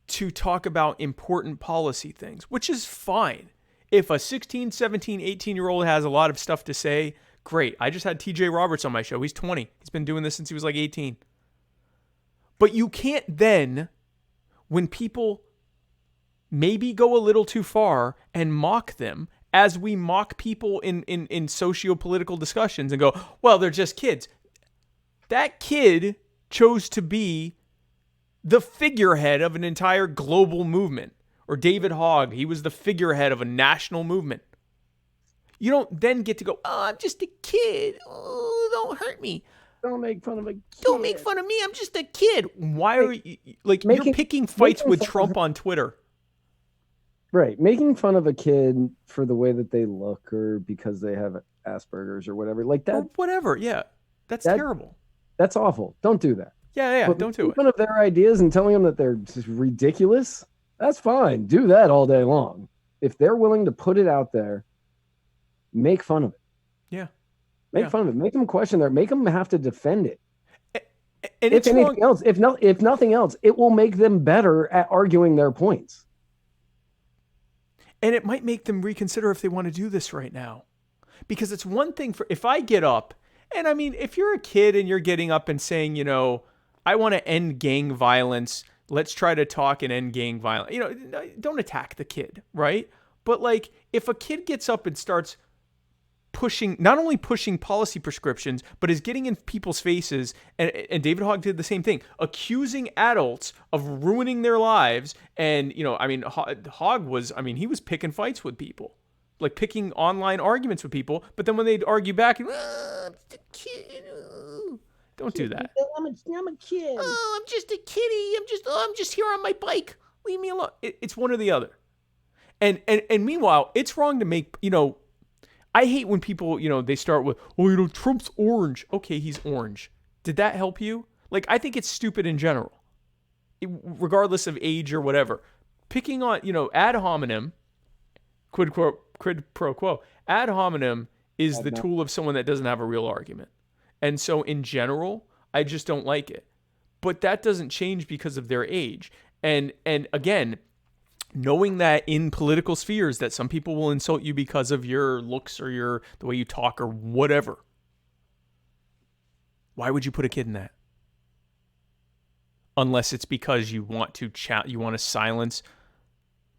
E: to talk about important policy things, which is fine. If a 16, 17, 18-year-old has a lot of stuff to say, great. I just had TJ Roberts on my show. He's 20. He's been doing this since he was like 18. But you can't then, when people maybe go a little too far and mock them, as we mock people in socio-political discussions and go, well, they're just kids. That kid chose to be the figurehead of an entire global movement. Or David Hogg, he was the figurehead of a national movement. You don't then get to go, oh, I'm just a kid. Oh, don't hurt me.
D: Don't make fun of a kid.
E: Don't make fun of me. I'm just a kid. Why are you like you're picking fights with Trump on Twitter?
D: Right, making fun of a kid for the way that they look or because they have Asperger's or whatever, like that.
E: Or whatever, yeah, that's terrible.
D: That's awful. Don't do that.
E: Yeah,
D: but
E: don't do
D: making
E: it.
D: fun of their ideas and telling them that they're just ridiculous. That's fine. Do that all day long. If they're willing to put it out there, make fun of it.
E: Yeah,
D: make fun of it. Make them question it. Make them have to defend it.
E: And
D: if anything else, if nothing else, it will make them better at arguing their points.
E: And it might make them reconsider if they want to do this right now. Because it's one thing for if I get up, and I mean, if you're a kid and you're getting up and saying, you know, I want to end gang violence, let's try to talk and end gang violence. You know, don't attack the kid, right? But like, if a kid gets up and starts not only pushing policy prescriptions, but is getting in people's faces, and David Hogg did the same thing, accusing adults of ruining their lives. And, you know, I mean, Hogg was, I mean, he was picking fights with people, like picking online arguments with people. But then when they'd argue back, I'm just a kid. Don't do that.
D: I'm a kid.
E: Oh, I'm just a kiddie. I'm just here on my bike. Leave me alone. It's one or the other. And meanwhile, it's wrong to make, you know, I hate when people, you know, they start with, oh, you know, Trump's orange. Okay, he's orange. Did that help you? Like, I think it's stupid in general, regardless of age or whatever. Picking on, you know, ad hominem, quid pro quo, ad hominem is the tool of someone that doesn't have a real argument. And so in general, I just don't like it. But that doesn't change because of their age. And again, knowing that in political spheres that some people will insult you because of your looks or the way you talk or whatever. Why would you put a kid in that? Unless it's because you want to silence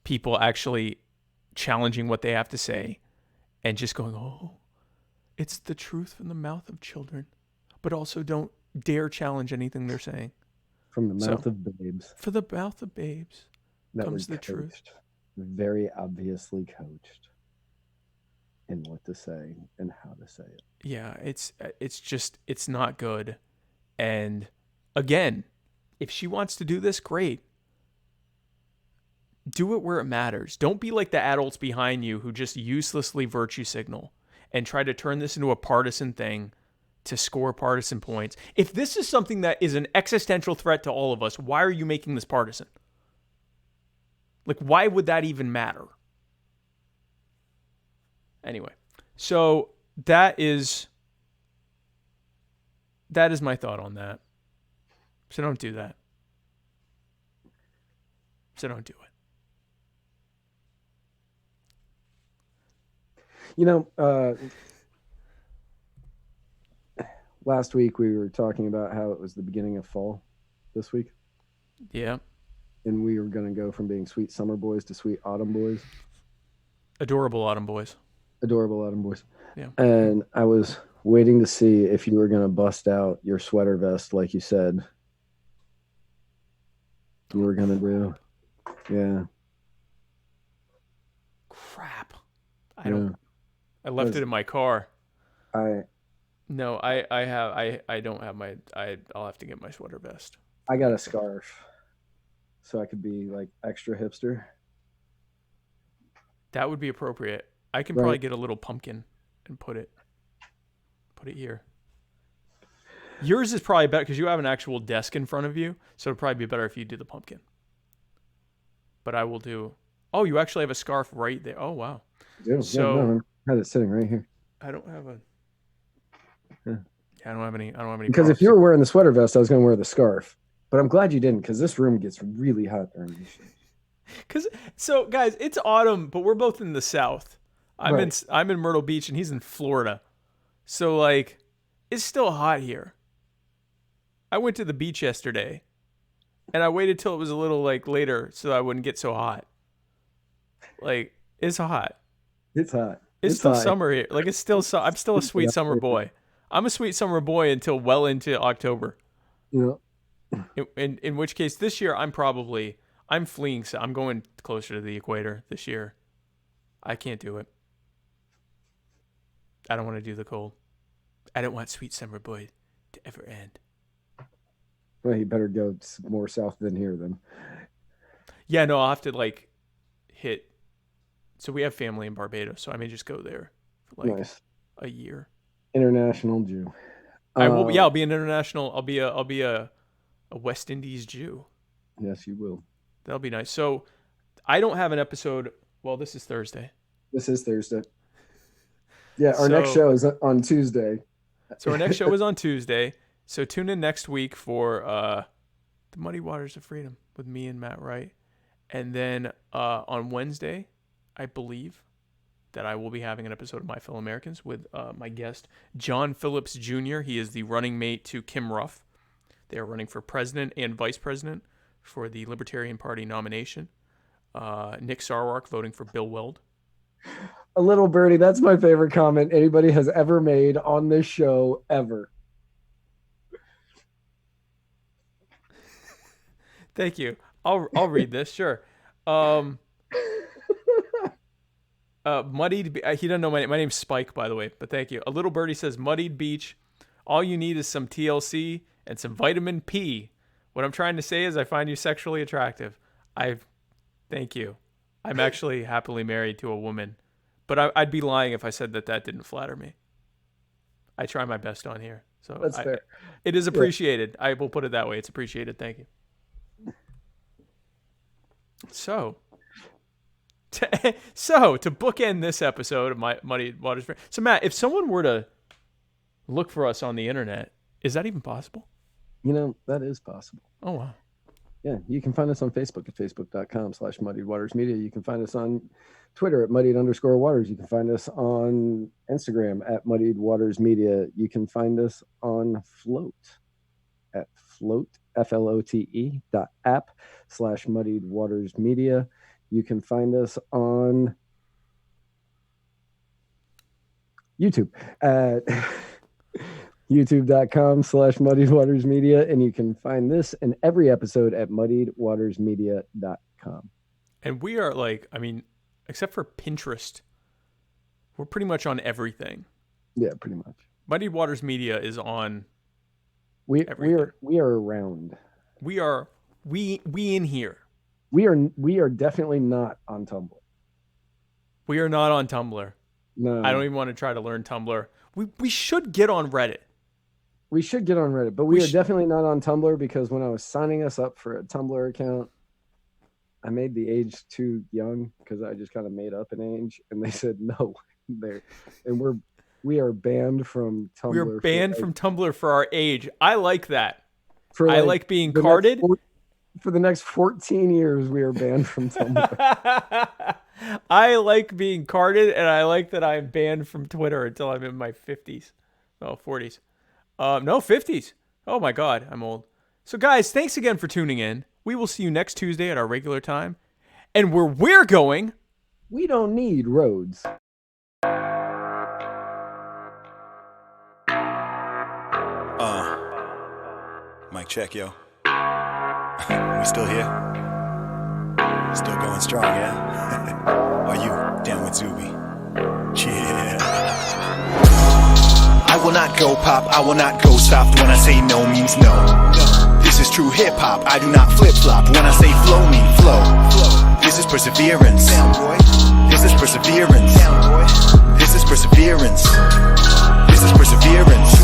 E: people actually challenging what they have to say and just going, oh, it's the truth from the mouth of children, but also don't dare challenge anything they're saying.
D: From the mouth of babes.
E: For the mouth of babes.
D: That
E: comes
D: was
E: the
D: coached,
E: truth.
D: Very obviously coached in what to say and how to say it.
E: Yeah, it's not good. And again, if she wants to do this, great. Do it where it matters. Don't be like the adults behind you who just uselessly virtue signal and try to turn this into a partisan thing to score partisan points. If this is something that is an existential threat to all of us, why are you making this partisan? Like, why would that even matter? Anyway, so that is my thought on that. So don't do that. So don't do it.
D: You know, last week we were talking about how it was the beginning of fall this week.
E: Yeah.
D: And we were going to go from being sweet summer boys to sweet autumn boys.
E: Adorable autumn boys.
D: Adorable autumn boys.
E: Yeah.
D: And I was waiting to see if you were going to bust out your sweater vest like you said you were going to do. Yeah.
E: Crap. I left it in my car.
D: I'll
E: have to get my sweater vest.
D: I got a scarf. So I could be like extra hipster.
E: That would be appropriate. I can probably get a little pumpkin and put it here. Yours is probably better because you have an actual desk in front of you. So it'd probably be better if you do the pumpkin. But I will do. Oh, you actually have a scarf right there. Oh, wow.
D: So I had it sitting right here.
E: I don't have a.
D: Yeah.
E: I don't have any.
D: Because if you were wearing the sweater vest, I was going to wear the scarf. But I'm glad you didn't, because this room gets really hot during these days.
E: So guys, it's autumn, but we're both in the South. I'm in Myrtle Beach and he's in Florida. So like, it's still hot here. I went to the beach yesterday, and I waited till it was a little like later so I wouldn't get so hot. Like, it's hot.
D: It's hot.
E: It's still summer here. Like, I'm still a sweet summer boy. I'm a sweet summer boy until well into October.
D: Yeah.
E: In which case, this year I'm fleeing. I'm going closer to the equator this year. I can't do it. I don't want to do the cold. I don't want sweet summer boy to ever end.
D: Well, you better go more south than here then.
E: Yeah, no, I'll have to like hit. So we have family in Barbados, so I may just go there for like a year.
D: International Jew.
E: I will. Yeah, I'll be an international. I'll be a West Indies Jew.
D: Yes, you will.
E: That'll be nice. So I don't have an episode. Well, this is Thursday.
D: This is Thursday. Yeah, our next show is on Tuesday.
E: So our next show is on Tuesday. So tune in next week for The Muddy Waters of Freedom with me and Matt Wright. And then on Wednesday, I believe that I will be having an episode of My Fellow Americans with my guest, John Phillips Jr. He is the running mate to Kim Ruff. They are running for president and vice president for the Libertarian Party nomination. Nick Sarwark voting for Bill Weld.
D: A little birdie, that's my favorite comment anybody has ever made on this show ever.
E: Thank you. I'll read this, sure. Muddied. He doesn't know my name. My name's Spike, by the way, but thank you. A little birdie says, Muddied Beach. All you need is some TLC and some vitamin P. What I'm trying to say is I find you sexually attractive. Thank you. I'm actually happily married to a woman, but I'd be lying if I said that didn't flatter me. I try my best on here. So
D: that's fair.
E: It is appreciated. Yeah. I will put it that way. It's appreciated. Thank you. So to bookend this episode of my Muddy Waters. So Matt, if someone were to look for us on the internet, is that even possible?
D: You know, that is possible.
E: Oh, wow.
D: Yeah, you can find us on Facebook at facebook.com/muddiedwatersmedia. You can find us on Twitter at muddied_waters. You can find us on Instagram at muddiedwatersmedia. You can find us on Float at float.app/muddiedwatersmedia. You can find us on YouTube at youtube.com/muddiedwatersmedia, and you can find this and every episode at muddiedwatersmedia.com.
E: And we are except for Pinterest, we're pretty much on everything.
D: Yeah, pretty much.
E: Muddied Waters Media is on
D: we are around.
E: We in here.
D: We are definitely not on Tumblr.
E: We are not on Tumblr.
D: No.
E: I don't even want to try to learn Tumblr. We should get on Reddit.
D: We should get on Reddit, but we are definitely not on Tumblr because when I was signing us up for a Tumblr account, I made the age too young because I just kind of made up an age, and they said no. We are banned from Tumblr.
E: We are banned from Tumblr for our age. I like that. I like being carded.
D: For the next 14 years, we are banned from Tumblr.
E: I like being carded, and I like that I'm banned from Twitter until I'm in my 50s. Oh, 40s. No, 50s. Oh, my God. I'm old. So, guys, thanks again for tuning in. We will see you next Tuesday at our regular time. And where we're going,
D: we don't need roads.
G: Mic check, yo. We still here? Still going strong, yeah? Are you down with Zuby? Yeah. I will not go pop, I will not go soft. When I say no means no. This is true hip-hop, I do not flip-flop. When I say flow, mean flow. This is perseverance. This is perseverance. This is perseverance. This is perseverance.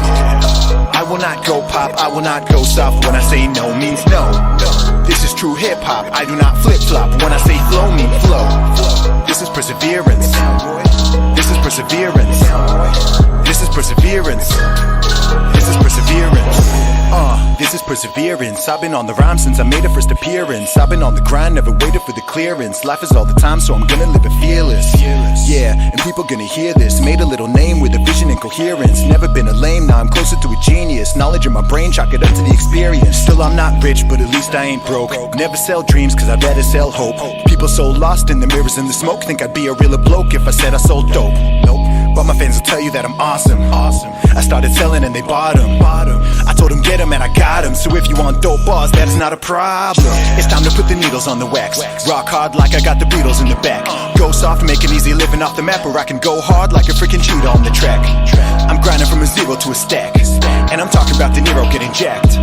G: I will not go pop, I will not go soft. When I say no means no. This is true hip-hop, I do not flip-flop. When I say flow, mean flow. This is perseverance. This is perseverance. This is perseverance. This is perseverance. This is perseverance. I've been on the rhyme since I made a first appearance. I've been on the grind, never waited for the clearance. Life is all the time, so I'm gonna live it fearless. Yeah, and people gonna hear this. Made a little name with a vision and coherence. Never been a lame, now I'm closer to a genius. Knowledge in my brain, chalk it up to the experience. Still I'm not rich, but at least I ain't broke. Never sell dreams, cause I'd rather sell hope. People so lost in the mirrors and the smoke, think I'd be a realer bloke if I said I sold dope. Nope. but my fans will tell you that I'm awesome. I started selling and they bought them. I told them get them and I got them. So if you want dope bars, that is not a problem. It's time to put the needles on the wax. Rock hard like I got the Beatles in the back. Go soft, make it easy living off the map, or I can go hard like a freaking cheetah on the track. I'm grinding from a zero to a stack, and I'm talking about De Niro getting jacked.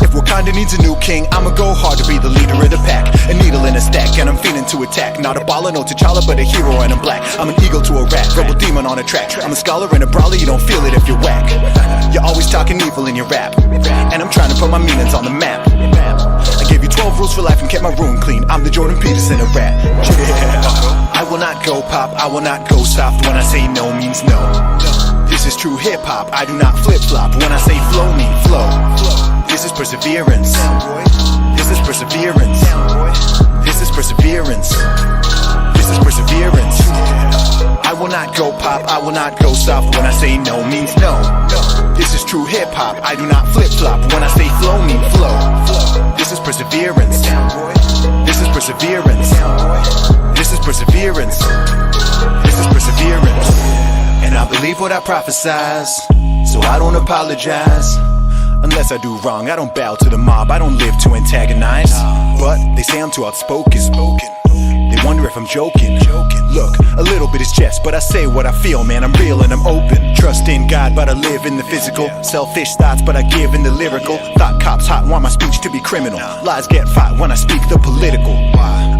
G: If Wakanda needs a new king, I'ma go hard to be the leader of the pack. A needle in a stack, and I'm feeling to attack. Not a baller, no T'Challa, but a hero and I'm black. I'm an eagle to a rat, rebel demon on a track. I'm a scholar and a brawler, you don't feel it if you're whack. You're always talking evil in your rap, and I'm trying to put my meanings on the map. I gave you 12 rules for life and kept my room clean. I'm the Jordan Peterson of rap. Yeah. I will not go pop, I will not go soft. When I say no means no. This is true hip-hop, I do not flip-flop. When I say flow, mean flow. This is perseverance. This is perseverance. This is perseverance. This is perseverance. I will not go pop, I will not go soft. When I say no means no. This is true hip-hop, I do not flip-flop. When I say flow, mean flow. This is perseverance. This is perseverance. This is perseverance. This is perseverance. And I believe what I prophesize, so I don't apologize. Unless I do wrong, I don't bow to the mob, I don't live to antagonize. But they say I'm too outspoken. They wonder if I'm joking. Look, a little bit is jest, but I say what I feel, man, I'm real and I'm open. Trust in God, but I live in the physical. Selfish thoughts, but I give in the lyrical. Thought cops hot, want my speech to be criminal. Lies get fought when I speak the political.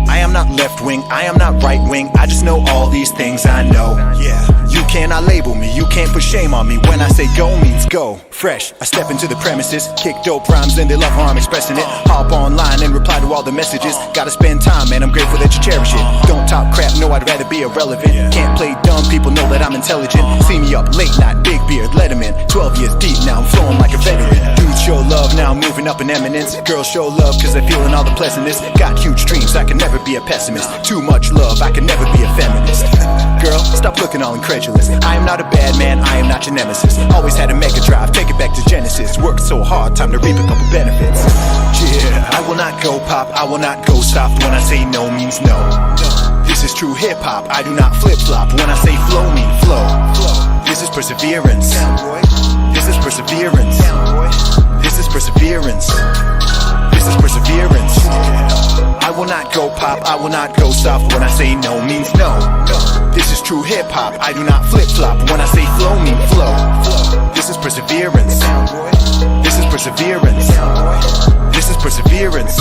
G: I am not left wing, I am not right wing. I just know all these things I know. Yeah, you cannot label me, you can't put shame on me. When I say go means go. Fresh, I step into the premises, kick dope rhymes and they love how I'm expressing it. Hop online and reply to all the messages. Gotta spend time and I'm grateful that you cherish it. Don't talk crap, no, I'd rather be irrelevant. Can't play dumb, people know that I'm intelligent. See me up late night, big beard, let 'em in. 12 years deep now, I'm flowing like a veteran. Dudes show love, now I'm moving up in eminence. Girls show love cause they're feeling all the pleasantness. Got huge dreams, I can never be a pessimist. Too much love, I can never be a feminist. Girl, stop looking all incredulous. I am not a bad man, I am not your nemesis. Always had a mega drive, take it back to Genesis. Worked so hard, time to reap a couple benefits. Yeah, I will not go pop, I will not go soft. When I say no means no. This is true hip-hop, I do not flip-flop. When I say flow, mean flow. This is perseverance. This is perseverance. This is perseverance. This is perseverance. I will not go pop, I will not go soft. When I say no means no. This is true hip-hop, I do not flip-flop. When I say flow, mean flow. This is perseverance. This is perseverance. This is perseverance.